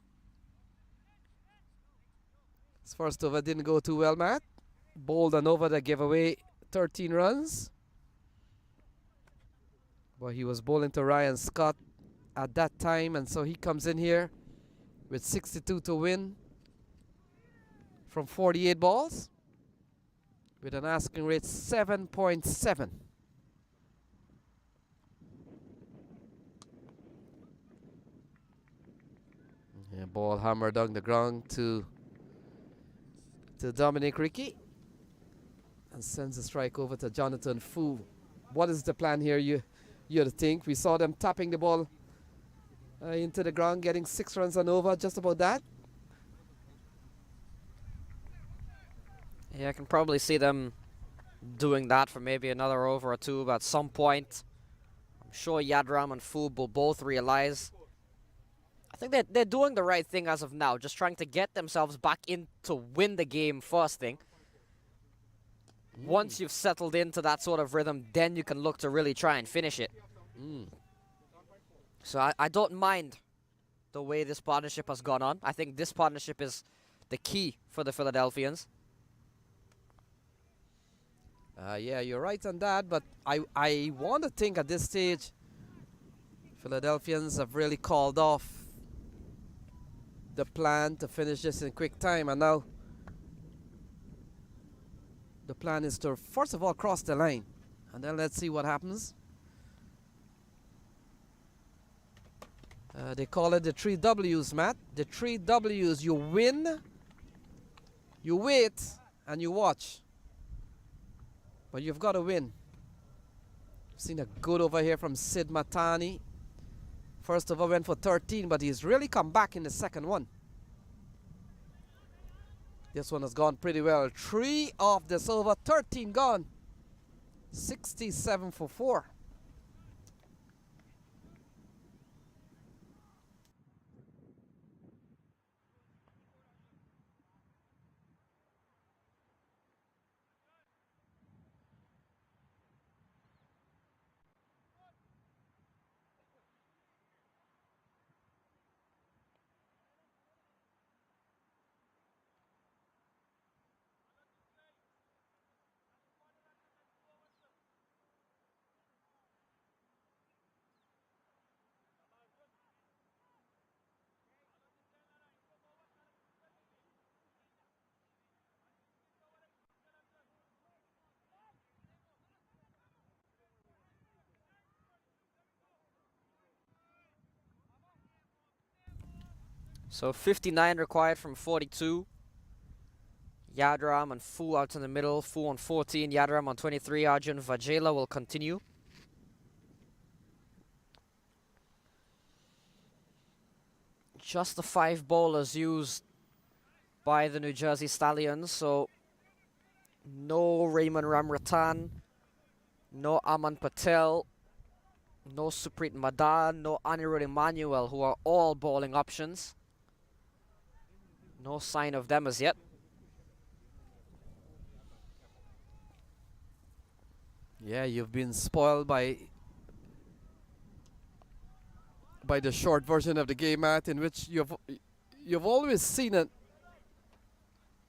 His first over didn't go too well, Matt. Bowled an over that gave away 13 runs. But he was bowling to Ryan Scott at that time, and so he comes in here with 62 to win from 48 balls with an asking rate 7.7. Yeah, ball hammered down the ground to Dominic Rickey and sends a strike over to Jonathan Fu. What is the plan here, you think? We saw them tapping the ball into the ground, getting 6 runs and over, just about that. Yeah, I can probably see them doing that for maybe another over or two, but at some point, I'm sure Yadram and Fu will both realize. I think they're doing the right thing as of now, just trying to get themselves back in to win the game first thing. Once you've settled into that sort of rhythm, then you can look to really try and finish it. So I don't mind the way this partnership has gone on. I think this partnership is the key for the Philadelphians. Yeah, you're right on that, but I want to think at this stage, Philadelphians have really called off the plan to finish this in quick time, and now the plan is to first of all cross the line, and then let's see what happens. They call it the 3 W's, Matt. The 3 W's: you win, you wait, and you watch. But you've got to win. Seen a good over here from Sid Matani. First over went for 13, but he's really come back in the second one. This one has gone pretty well. 3 off this over, 13 gone. 67 for 4. So 59 required from 42. Yadram and Fu out in the middle. Fu on 14, Yadram on 23. Arjun Vajela will continue. Just the 5 bowlers used by the New Jersey Stallions, so no Raymond Ramratan, no Aman Patel, no Suprit Madan, no Anirudh Emmanuel, who are all bowling options. No sign of them as yet. Yeah, you've been spoiled by the short version of the game, Matt, in which you've always seen it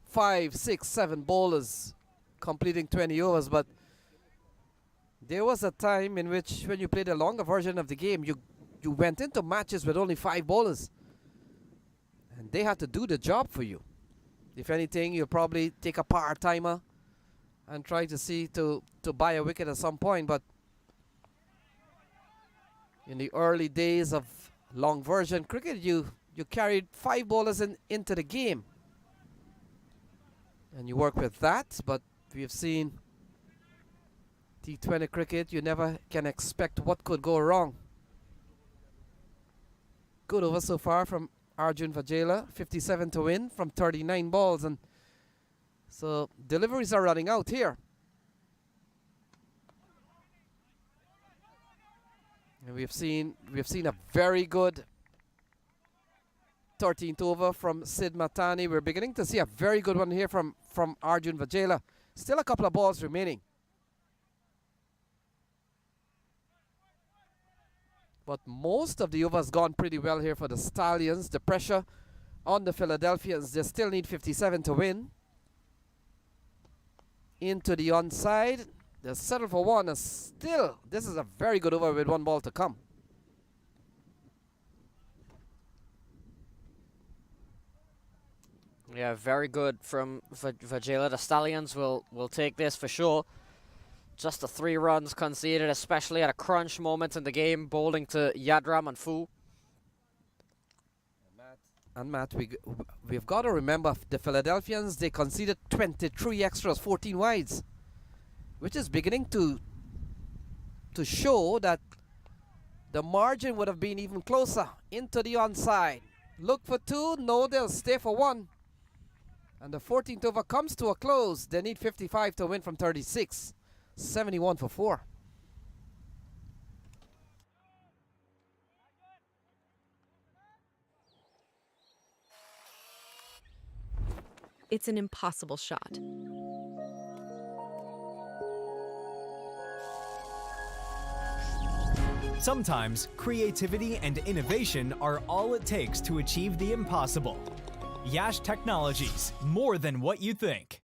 5, 6, 7 bowlers completing 20 overs, but there was a time in which when you played a longer version of the game, you went into matches with only 5 bowlers, and they had to do the job for you. If anything, you'll probably take a part-timer and try to see to buy a wicket at some point, but in the early days of long version cricket, you carried 5 bowlers into the game, and you work with that. But we've seen T20 cricket, you never can expect what could go wrong. Good over so far from Arjun Vajela, 57 to win from 39 balls, and so deliveries are running out here. And we've seen a very good 13th over from Sid Matani. We're beginning to see a very good one here from Arjun Vajela. Still a couple of balls remaining. But most of the overs gone pretty well here for the Stallions. The pressure on the Philadelphians. They still need 57 to win. Into the onside. They'll settle for 1. And still, this is a very good over with 1 ball to come. Yeah, very good from Vajela. The Stallions will take this for sure. Just the 3 runs conceded, especially at a crunch moment in the game, bowling to Yadram and Fu. And Matt, we've got to remember the Philadelphians, they conceded 23 extras, 14 wides, which is beginning to show that the margin would have been even closer. Into the onside. Look for 2. No, they'll stay for 1. And the 14th over comes to a close. They need 55 to win from 36. 71 for 4. It's an impossible shot. Sometimes creativity and innovation are all it takes to achieve the impossible. Yash Technologies, more than what you think.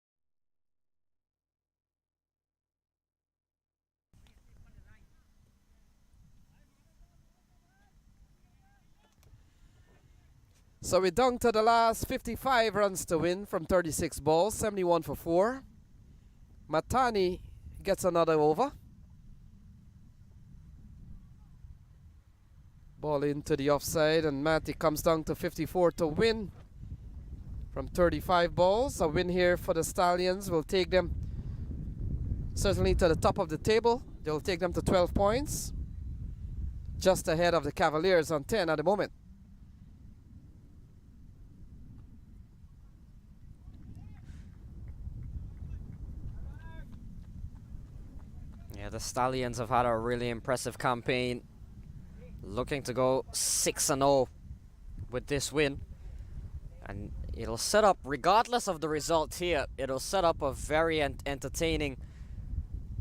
So we're down to the last 55 runs to win from 36 balls, 71 for 4. Matani gets another over. Ball into the offside, and Matty comes down to 54 to win from 35 balls. A win here for the Stallions will take them certainly to the top of the table. They'll take them to 12 points, just ahead of the Cavaliers on 10 at the moment. Yeah, the Stallions have had a really impressive campaign. Looking to go 6-0 with this win. And it'll set up, regardless of the result here, it'll set up a very entertaining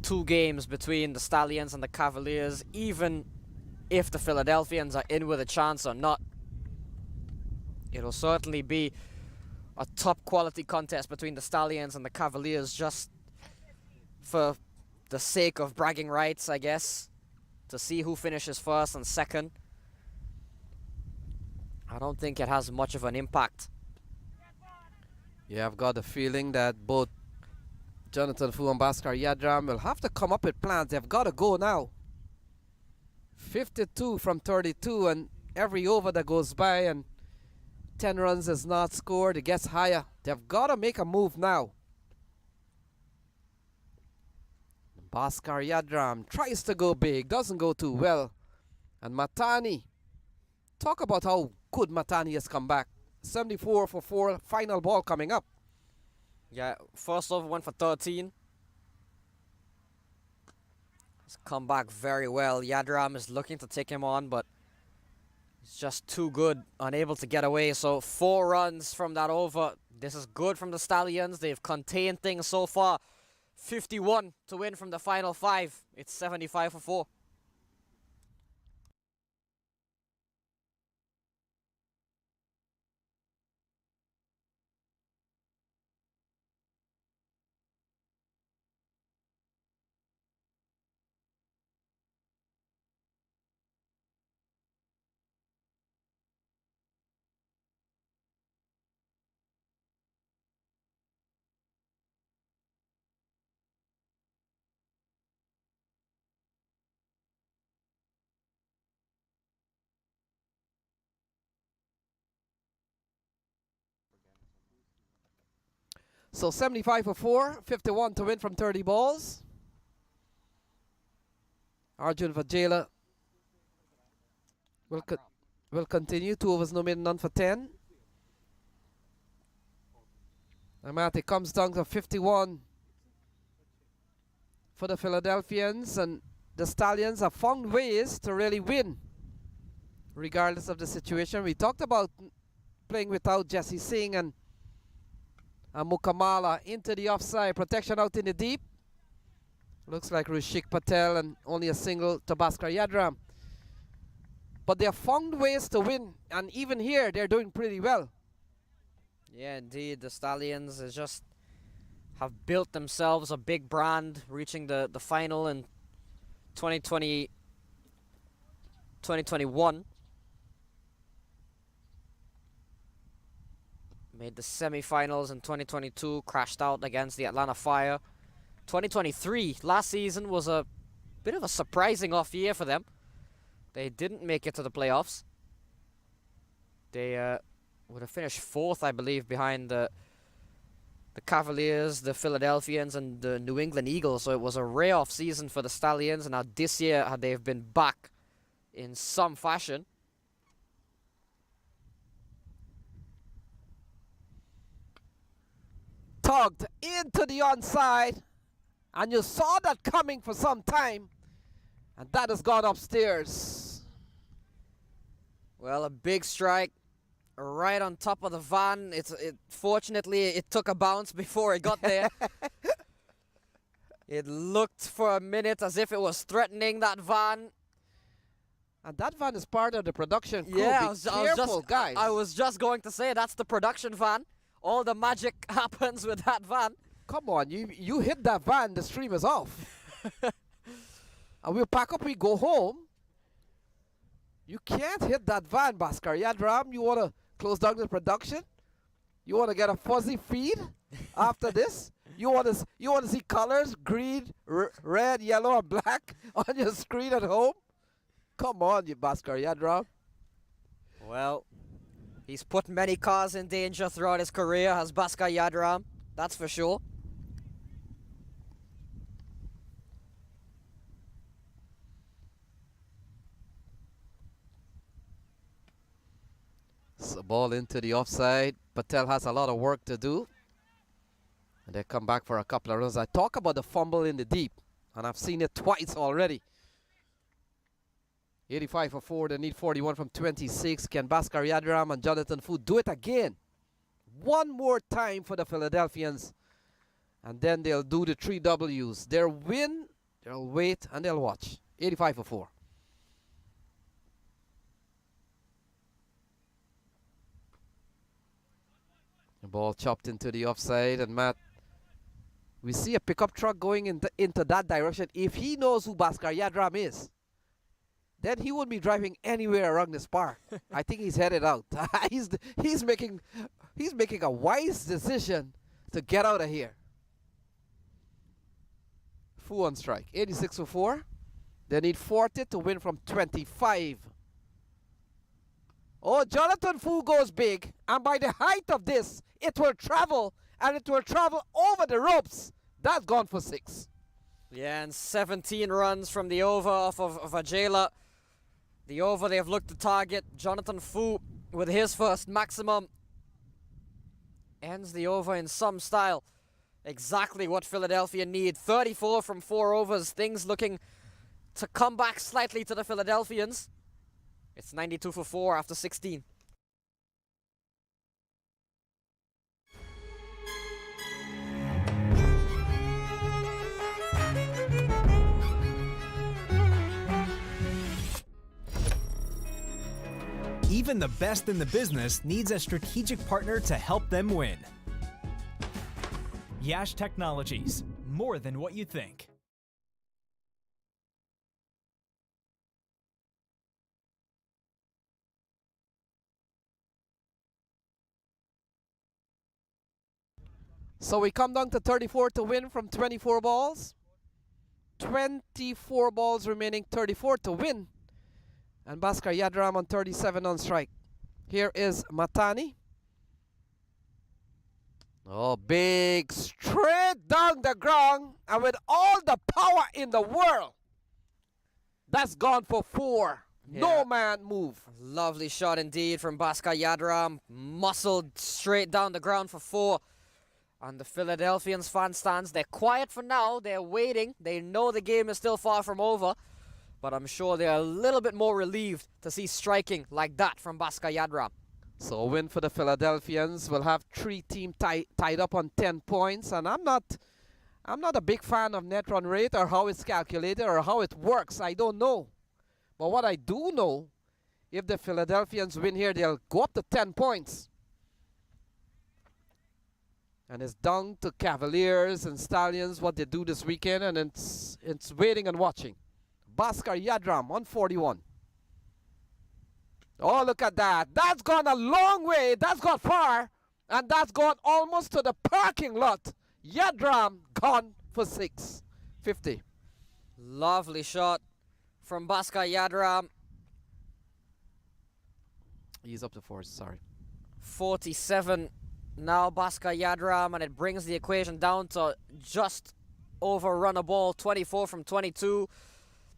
2 games between the Stallions and the Cavaliers, even if the Philadelphians are in with a chance or not. It'll certainly be a top quality contest between the Stallions and the Cavaliers, just for the sake of bragging rights, I guess, to see who finishes first and second. I don't think it has much of an impact. Yeah, I've got the feeling that both Jonathan Fu and Bhaskar Yadram will have to come up with plans. They've got to go now. 52 from 32, and every over that goes by and 10 runs is not scored, it gets higher. They've got to make a move now. Bhaskar Yadram tries to go big, doesn't go too well. And Matani, talk about how good Matani has come back. 74 for 4, final ball coming up. Yeah, first over went for 13. He's come back very well. Yadram is looking to take him on, but he's just too good, unable to get away. So 4 runs from that over. This is good from the Stallions. They've contained things so far. 51 to win from the final 5. It's 75 for 4. So 75 for 4, 51 to win from 30 balls. Arjun Vajela will continue. 2 overs, no made, none for 10. Amati comes down to 51 for the Philadelphians, and the Stallions have found ways to really win regardless of the situation. We talked about playing without Jesse Singh and Mukamala into the offside, protection out in the deep. Looks like Rushik Patel and only a single to Bhaskar Yadram. But they have found ways to win, and even here they're doing pretty well. Yeah, indeed. The Stallions is just have built themselves a big brand, reaching the final in 2021. Made the semifinals in 2022, crashed out against the Atlanta Fire. 2023, last season, was a bit of a surprising off year for them. They didn't make it to the playoffs. They would have finished 4th, I believe, behind the Cavaliers, the Philadelphians, and the New England Eagles. So it was a rare off season for the Stallions, and now this year they've been back in some fashion. Tugged into the onside, and you saw that coming for some time, and that has gone upstairs. Well, a big strike right on top of the van. Fortunately, it took a bounce before it got there. It looked for a minute as if it was threatening that van. And that van is part of the production crew. Yeah, Guys. I was just going to say that's the production van. All the magic happens with that van. Come on, you hit that van, the stream is off. And we'll pack up, we go home. You can't hit that van, Bhaskar Yadram. You want to close down the production? You want to get a fuzzy feed after this? You want to see colors, green, red, yellow, and black on your screen at home? Come on, you Bhaskar Yadram. Well, he's put many cars in danger throughout his career, has Bhaskar Yadram. That's for sure. So ball into the offside. Patel has a lot of work to do. And they come back for a couple of runs. I talk about the fumble in the deep, and I've seen it twice already. 85 for 4. They need 41 from 26. Can Bhaskar Yadram and Jonathan Fu do it again? One more time for the Philadelphians. And then they'll do the 3 W's. They'll win, they'll wait, and they'll watch. 85 for 4. The ball chopped into the offside, and Matt, we see a pickup truck going into that direction. If he knows who Bhaskar Yadram is, then he wouldn't be driving anywhere around this park. I think he's headed out. he's making a wise decision to get out of here. Fu on strike. 86 for 4. They need 40 to win from 25. Oh, Jonathan Fu goes big, and by the height of this, it will travel, and it will travel over the ropes. That's gone for 6. Yeah, and 17 runs from the over off of Ajela. The over they've looked to target. Jonathan Fu with his first maximum ends the over in some style. Exactly what Philadelphia need. 34 from 4 overs. Things looking to come back slightly to the Philadelphians. It's 92 for 4 after 16. Even the best in the business needs a strategic partner to help them win. Yash Technologies, more than what you think. So we come down to 34 to win from 24 balls. 24 balls remaining, 34 to win. And Bhaskar Yadram on 37 on strike. Here is Matani. Oh, big, straight down the ground, and with all the power in the world. That's gone for 4. Yeah. No man move. Lovely shot indeed from Bhaskar Yadram. Muscled straight down the ground for 4. And the Philadelphians fan stands, they're quiet for now. They're waiting. They know the game is still far from over. But I'm sure they're a little bit more relieved to see striking like that from Bhaskar Yadram. So a win for the Philadelphians. We'll have 3 teams tied up on 10 points. And I'm not a big fan of net run rate or how it's calculated or how it works. I don't know. But what I do know, if the Philadelphians win here, they'll go up to 10 points. And it's down to Cavaliers and Stallions what they do this weekend, and it's waiting and watching. Bhaskar Yadram, 141. Oh, look at that. That's gone a long way. That's gone far. And that's gone almost to the parking lot. Yadram gone for 6. 50. Lovely shot from Bhaskar Yadram. He's up to 4, sorry. 47 now Bhaskar Yadram, and it brings the equation down to just over run a ball. 24 from 22.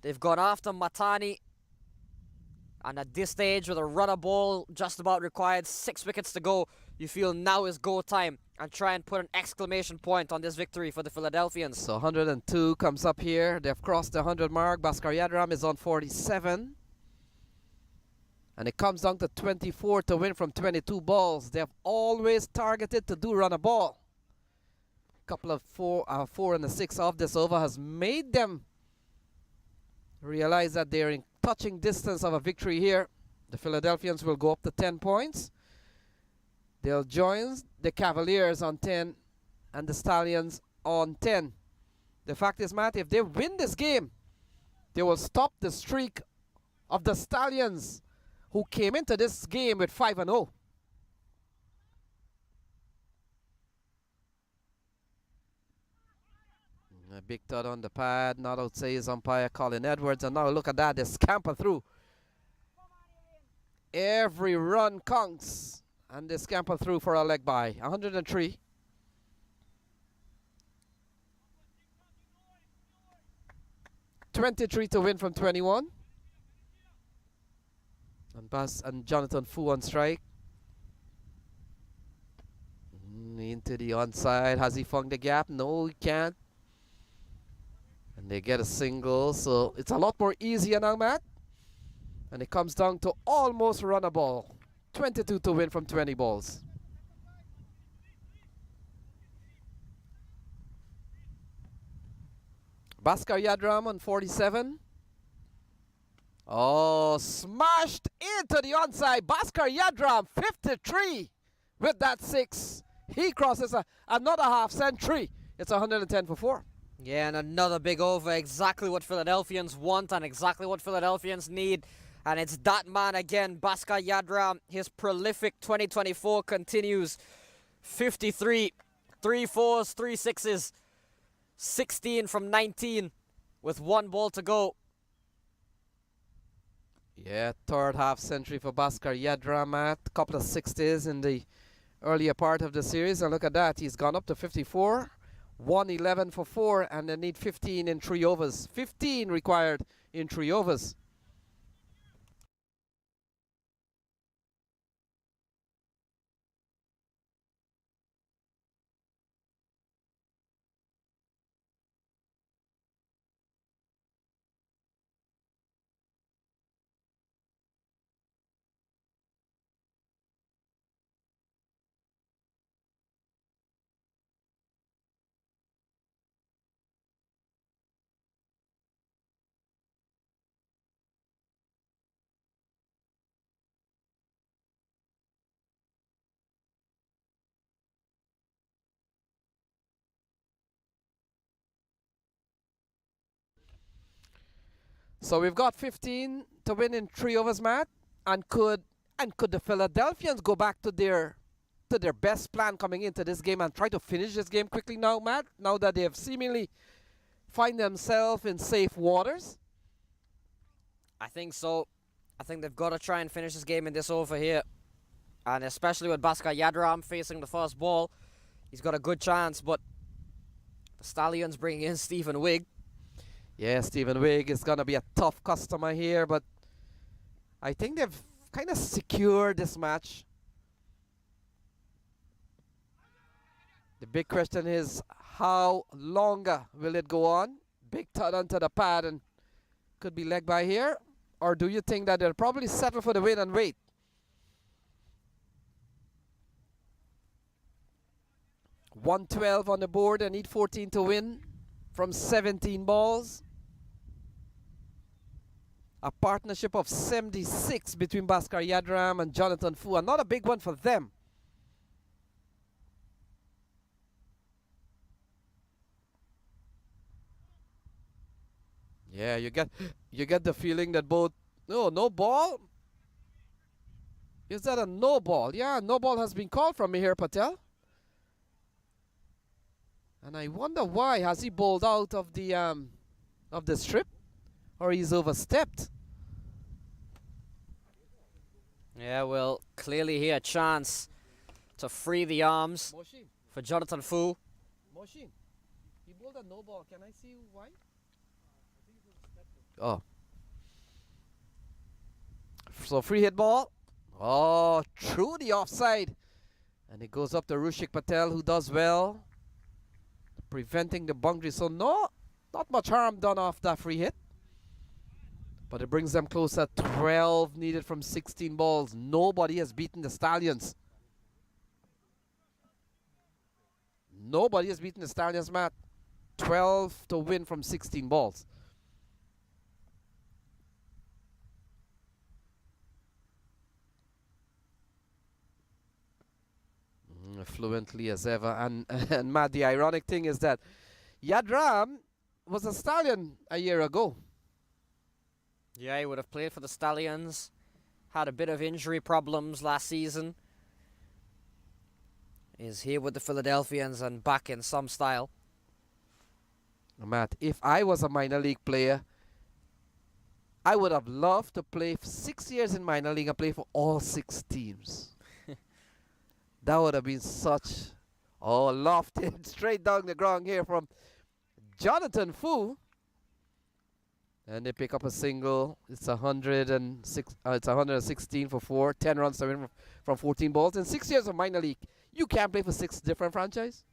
They've gone after Matani, and at this stage with a runner ball just about required, 6 wickets to go, you feel now is go time, and try and put an exclamation point on this victory for the Philadelphians. So 102 comes up here. They've crossed the 100 mark. Bhaskar Yadram is on 47. And it comes down to 24 to win from 22 balls. They've always targeted to do run a ball. Couple of 4 and a 6 off this over has made them realize that they're in touching distance of a victory here. The Philadelphians will go up to 10 points. They'll join the Cavaliers on 10 and the Stallions on 10. The fact is, Matt, if they win this game, they will stop the streak of the Stallions, who came into this game with 5-0. A big thud on the pad, not outside his umpire Colin Edwards, and now look at that, they scamper through. Every run counts, and they scamper through for a leg by. 103. $23 to win from 21. And Jonathan Fu on strike. Into the onside. Has he found the gap? No, he can't. And they get a single. So it's a lot more easier now, Matt. And it comes down to almost run a ball. 22 to win from 20 balls. Bhaskar Yadram on 47. Oh, smashed into the onside. Bhaskar Yadram, 53 with that 6. He crosses another half century. It's 110 for 4. Yeah, and another big over. Exactly what Philadelphians want and exactly what Philadelphians need. And it's that man again, Bhaskar Yadram. His prolific 2024 continues. 53, 3 4s, 3 6s, 16 from 19 with 1 ball to go. Yeah, third half century for Bhaskar Yadram at a couple of 60s in the earlier part of the series. And look at that, he's gone up to 54, 111 for 4, and they need 15 in 3 overs. 15 required in 3 overs. So we've got 15 to win in 3 overs, Matt. And could the Philadelphians go back to their best plan coming into this game and try to finish this game quickly now, Matt? Now that they have seemingly find themselves in safe waters? I think so. I think they've got to try and finish this game in this over here. And especially with Bhaskar Yadram facing the first ball, he's got a good chance. But the Stallions bringing in Stephen Wigg. Yeah, Stephen Wigg is going to be a tough customer here, but I think they've kind of secured this match. The big question is, how longer will it go on? Big thud onto the pad and could be leg by here. Or do you think that they'll probably settle for the win and wait? $112 on the board and need 14 to win from 17 balls. A partnership of 76 between Bhaskar Yadram and Jonathan Fu. Another big one for them. Yeah, you get the feeling that both no ball. Is that a no ball? Yeah, no ball has been called from Mihir Patel. And I wonder why. Has he bowled out of the strip? Or he's overstepped? Yeah, well, clearly here a chance to free the arms Moshin, for Jonathan Fu. Moshin, he bowled a no ball. Can I see why? Oh. So free hit ball. Oh, through the offside. And it goes up to Rushik Patel, who does well, preventing the boundary. So not much harm done off that free hit. But it brings them closer. 12 needed from 16 balls. Nobody has beaten the Stallions. Nobody has beaten the Stallions, Matt. 12 to win from 16 balls. Fluently as ever. And Matt, the ironic thing is that Yadram was a Stallion a year ago. Yeah, he would have played for the Stallions. Had a bit of injury problems last season. Is here with the Philadelphians and back in some style. Matt, if I was a minor league player, I would have loved to play for 6 years in minor league and play for all 6 teams. That would have been such... Oh, lofted straight down the ground here from Jonathan Fu. And they pick up a single. It's 106. It's 116 for 4. 10 runs to win from 14 balls. In 6 years of minor league, you can't play for 6 different franchises.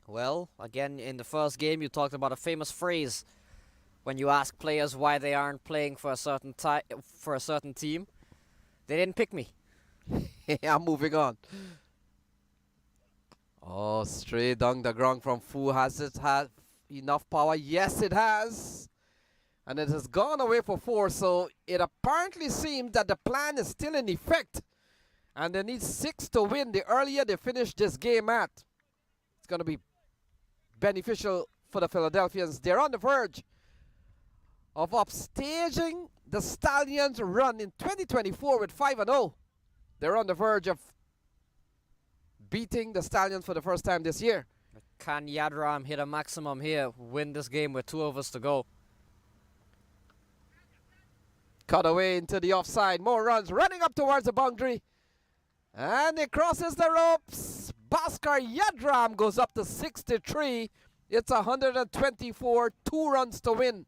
Well, again, in the first game, you talked about a famous phrase when you ask players why they aren't playing for a certain team. They didn't pick me. I'm moving on. Oh, straight down the ground from Fu. Has it had enough power? Yes, it has. And it has gone away for 4. So it apparently seems that the plan is still in effect. And they need 6 to win. The earlier they finish this game at, it's going to be beneficial for the Philadelphians. They're on the verge of upstaging the Stallions' run in 2024 with 5-0. They're on the verge of beating the Stallions for the first time this year. Can Yadram hit a maximum here, win this game with 2 overs to go? Cut away into the offside. More runs running up towards the boundary. And it crosses the ropes. Bhaskar Yadram goes up to 63. It's 124, 2 runs to win.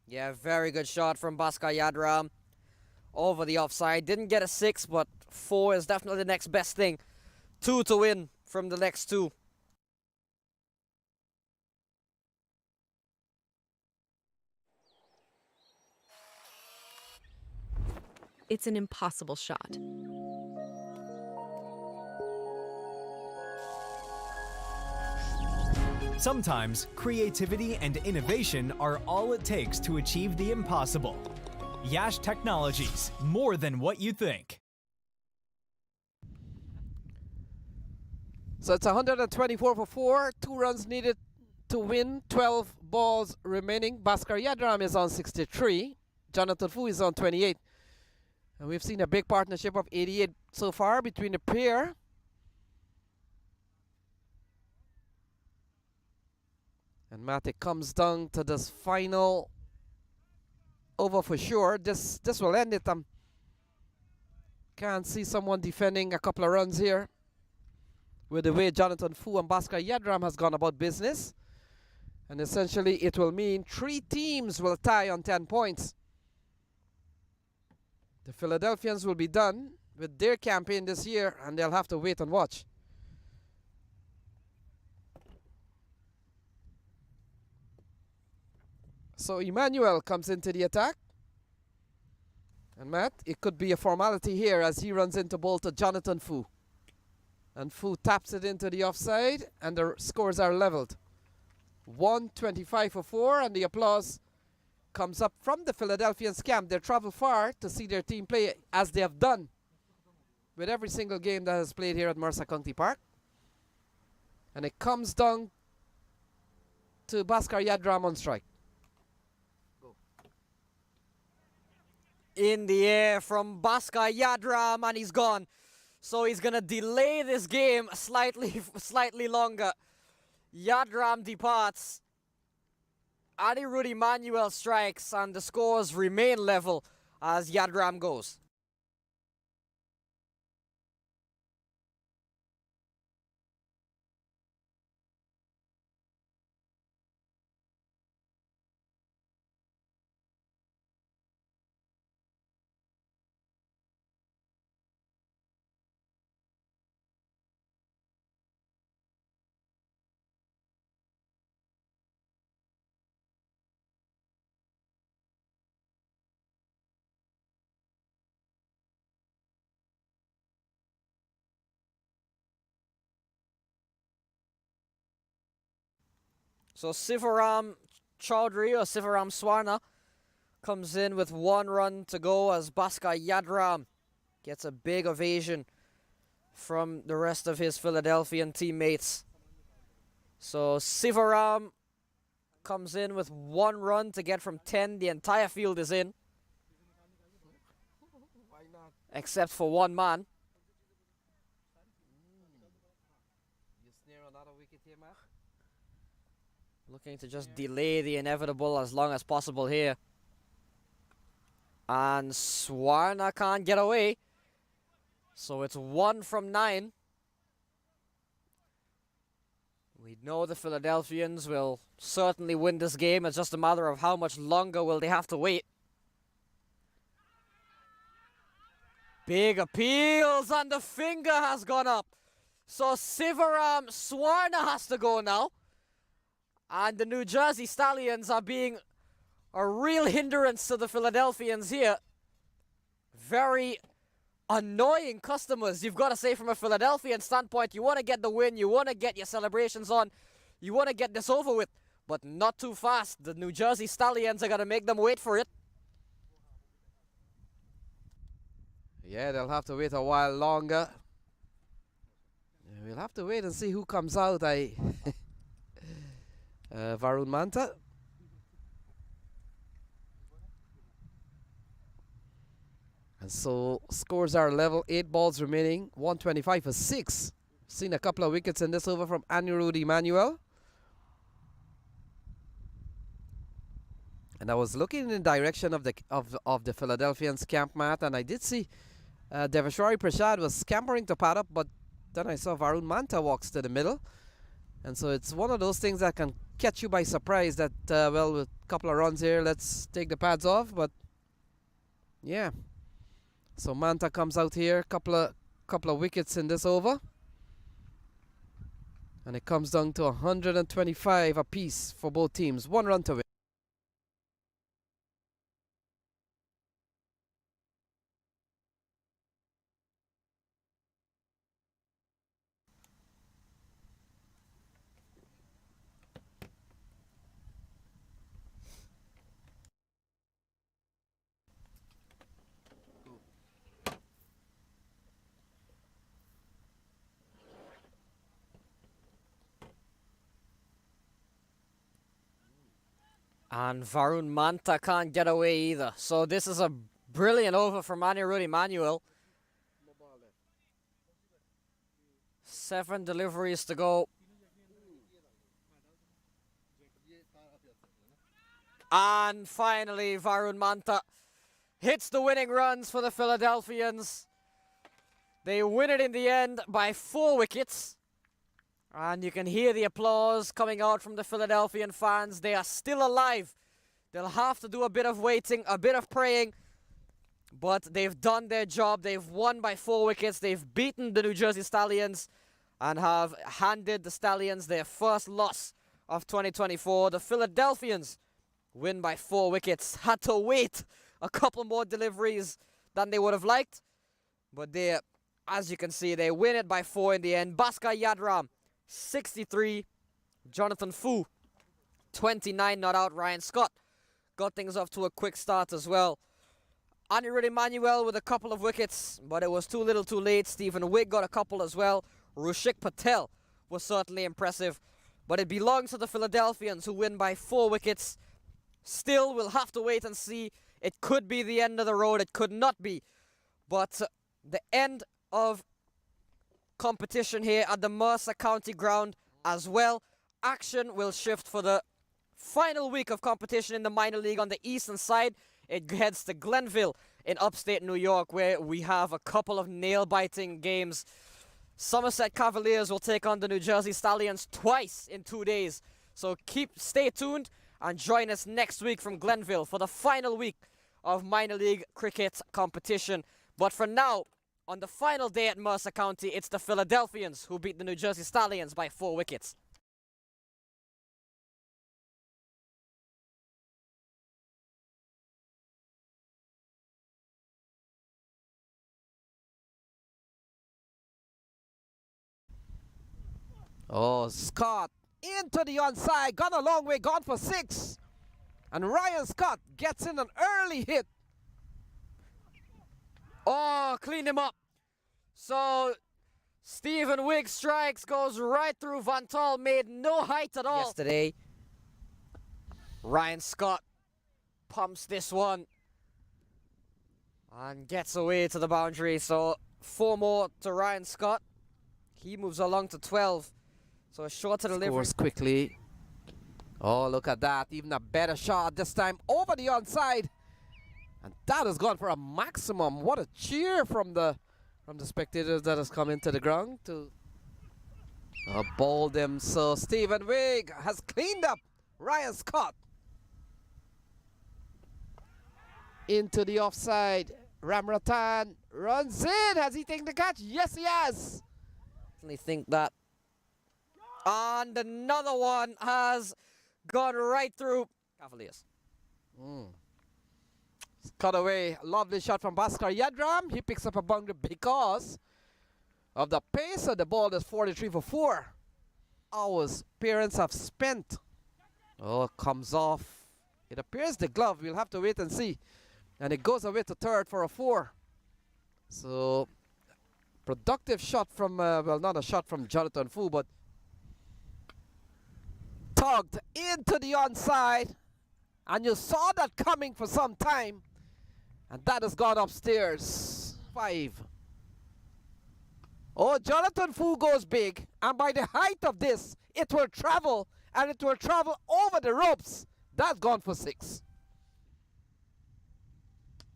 Yeah, very good shot from Bhaskar Yadram over the offside. Didn't get a 6, but 4 is definitely the next best thing. 2 to win from the next 2. It's an impossible shot. Sometimes creativity and innovation are all it takes to achieve the impossible. Yash Technologies, more than what you think. So it's 124 for 4. 2 runs needed to win. 12 balls remaining. Bhaskar Yadram is on 63. Jonathan Fu is on 28. And we've seen a big partnership of 88 so far between the pair. And Matic comes down to this final over for sure. This will end it. Can't see someone defending a couple of runs here with the way Jonathan Fu and Bhaskar Yadram has gone about business. And essentially it will mean 3 teams will tie on 10 points. The Philadelphians will be done with their campaign this year and they'll have to wait and watch. So Emmanuel comes into the attack. And Matt, it could be a formality here as he runs into ball to Jonathan Fu. And Fu taps it into the offside and the scores are leveled. 125 for 4 and the applause comes up from the Philadelphians camp. They travel far to see their team play as they have done with every single game that has played here at Mercer County Park. And it comes down to Bhaskar Yadram on strike. In the air from Bhaskar Yadram, and he's gone. So he's gonna delay this game slightly longer. Yadram departs. Anirudh Emmanuel strikes, and the scores remain level as Yadram goes. So Sivaram Chaudhary or Sivaram Swarna comes in with 1 run to go as Bhaskar Yadram gets a big ovation from the rest of his Philadelphian teammates. So Sivaram comes in with 1 run to get from 10. The entire field is in. Except for 1 man. Looking to just delay the inevitable as long as possible here. And Swarna can't get away. So it's 1 from 9. We know the Philadelphians will certainly win this game. It's just a matter of how much longer will they have to wait. Big appeals and the finger has gone up. So Sivaram Swarna has to go now. And the New Jersey Stallions are being a real hindrance to the Philadelphians here. Very annoying customers, you've got to say, from a Philadelphian standpoint. You want to get the win, you want to get your celebrations on, you want to get this over with, but not too fast. The New Jersey Stallions are going to make them wait for it. Yeah, they'll have to wait a while longer. We'll have to wait and see who comes out. Varun Manta. And so scores are level. 8 balls remaining. 125 for 6. Seen a couple of wickets in this over from Anirudh Emmanuel. And I was looking in the direction of the Philadelphians camp, Matt, and I did see Devashwari Prasad was scampering to pad up, but then I saw Varun Manta walks to the middle. And so it's one of those things that can catch you by surprise that, well, with a couple of runs here, let's take the pads off. But, yeah. So Manta comes out here, couple of wickets in this over. And it comes down to 125 apiece for both teams. 1 run to win. And Varun Manta can't get away either. So this is a brilliant over from Emmanuel. 7 deliveries to go. And finally, Varun Manta hits the winning runs for the Philadelphians. They win it in the end by 4 wickets. And you can hear the applause coming out from the Philadelphian fans. They are still alive. They'll have to do a bit of waiting, a bit of praying. But they've done their job. They've won by 4 wickets. They've beaten the New Jersey Stallions and have handed the Stallions their first loss of 2024. The Philadelphians win by 4 wickets. Had to wait a couple more deliveries than they would have liked. But they, as you can see, they win it by 4 in the end. Bhaskar Yadram, 63. Jonathan Fu, 29 not out. Ryan Scott got things off to a quick start as well. Emmanuel with a couple of wickets, but it was too little too late. Stephen Wigg got a couple as well. Rushik Patel was certainly impressive, but it belongs to the Philadelphians, who win by 4 wickets. Still, we'll have to wait and see. It could be the end of the road. It could not be. But the end of competition here at the Mercer County ground as well. Action will shift for the final week of competition in the minor league on the eastern side. It heads to Glenville in upstate New York, where we have a couple of nail-biting games. Somerset Cavaliers will take on the New Jersey Stallions twice in 2 days. So stay tuned and join us next week from Glenville for the final week of minor league cricket competition. But for now, on the final day at Mercer County, it's the Philadelphians who beat the New Jersey Stallions by 4 wickets. Oh, Scott into the onside, gone a long way, gone for 6. And Ryan Scott gets in an early hit. Oh, cleaned him up. So, Stephen Wigg strikes, goes right through Van Tol, made no height at all yesterday. Ryan Scott pumps this one and gets away to the boundary. So, 4 more to Ryan Scott. He moves along to 12. So, a shorter delivery. Scores quickly. Oh, look at that. Even a better shot this time over the onside. And that has gone for a maximum. What a cheer from the spectators that has come into the ground to bowl them. So Stephen Wigg has cleaned up Ryan Scott. Into the offside. Ramratan runs in. Has he taken the catch? Yes, he has. I think that. And another one has gone right through Cavaliers. Cut away. Lovely shot from Bhaskar Yadram. He picks up a boundary because of the pace of the ball. Is 43 for 4. Hours parents have spent. Oh, it comes off. It appears the glove. We'll have to wait and see. And it goes away to third for a 4. So, productive shot from, well, not a shot from Jonathan Fu, but tugged into the onside. And you saw that coming for some time. And that has gone upstairs. 5. Oh, Jonathan Fu goes big. And by the height of this, it will travel. And it will travel over the ropes. That's gone for 6.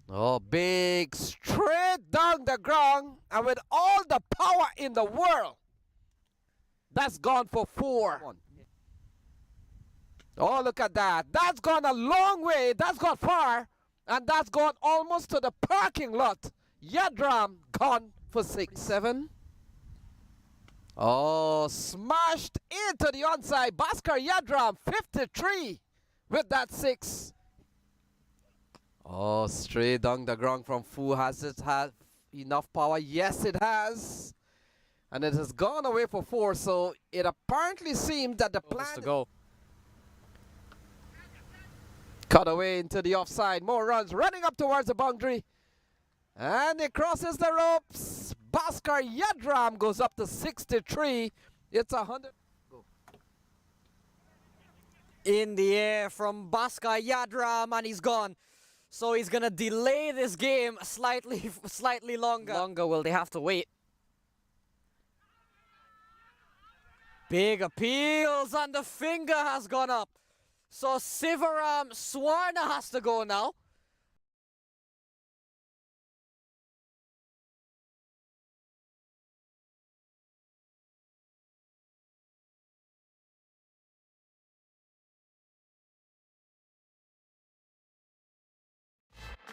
Oh, big straight down the ground and with all the power in the world. That's gone for 4. Oh, look at that. That's gone a long way. That's gone far. And that's gone almost to the parking lot. Yadram gone for 6. 7. Oh, smashed into the onside. Bhaskar Yadram, 53 with that 6. Oh, straight down the ground from Fu. Has it had enough power? Yes, it has. And it has gone away for 4. So it apparently seemed that the plan to go. cut away into the offside. More runs running up towards the boundary. And it crosses the ropes. Bhaskar Yadram goes up to 63. It's 100. In the air from Bhaskar Yadram, and he's gone. So he's gonna delay this game slightly longer. Longer will they have to wait? Big appeals, and the finger has gone up. So Sivaram Swarna has to go now.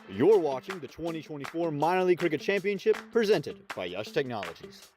You're watching the 2024 Minor League Cricket Championship presented by Yash Technologies.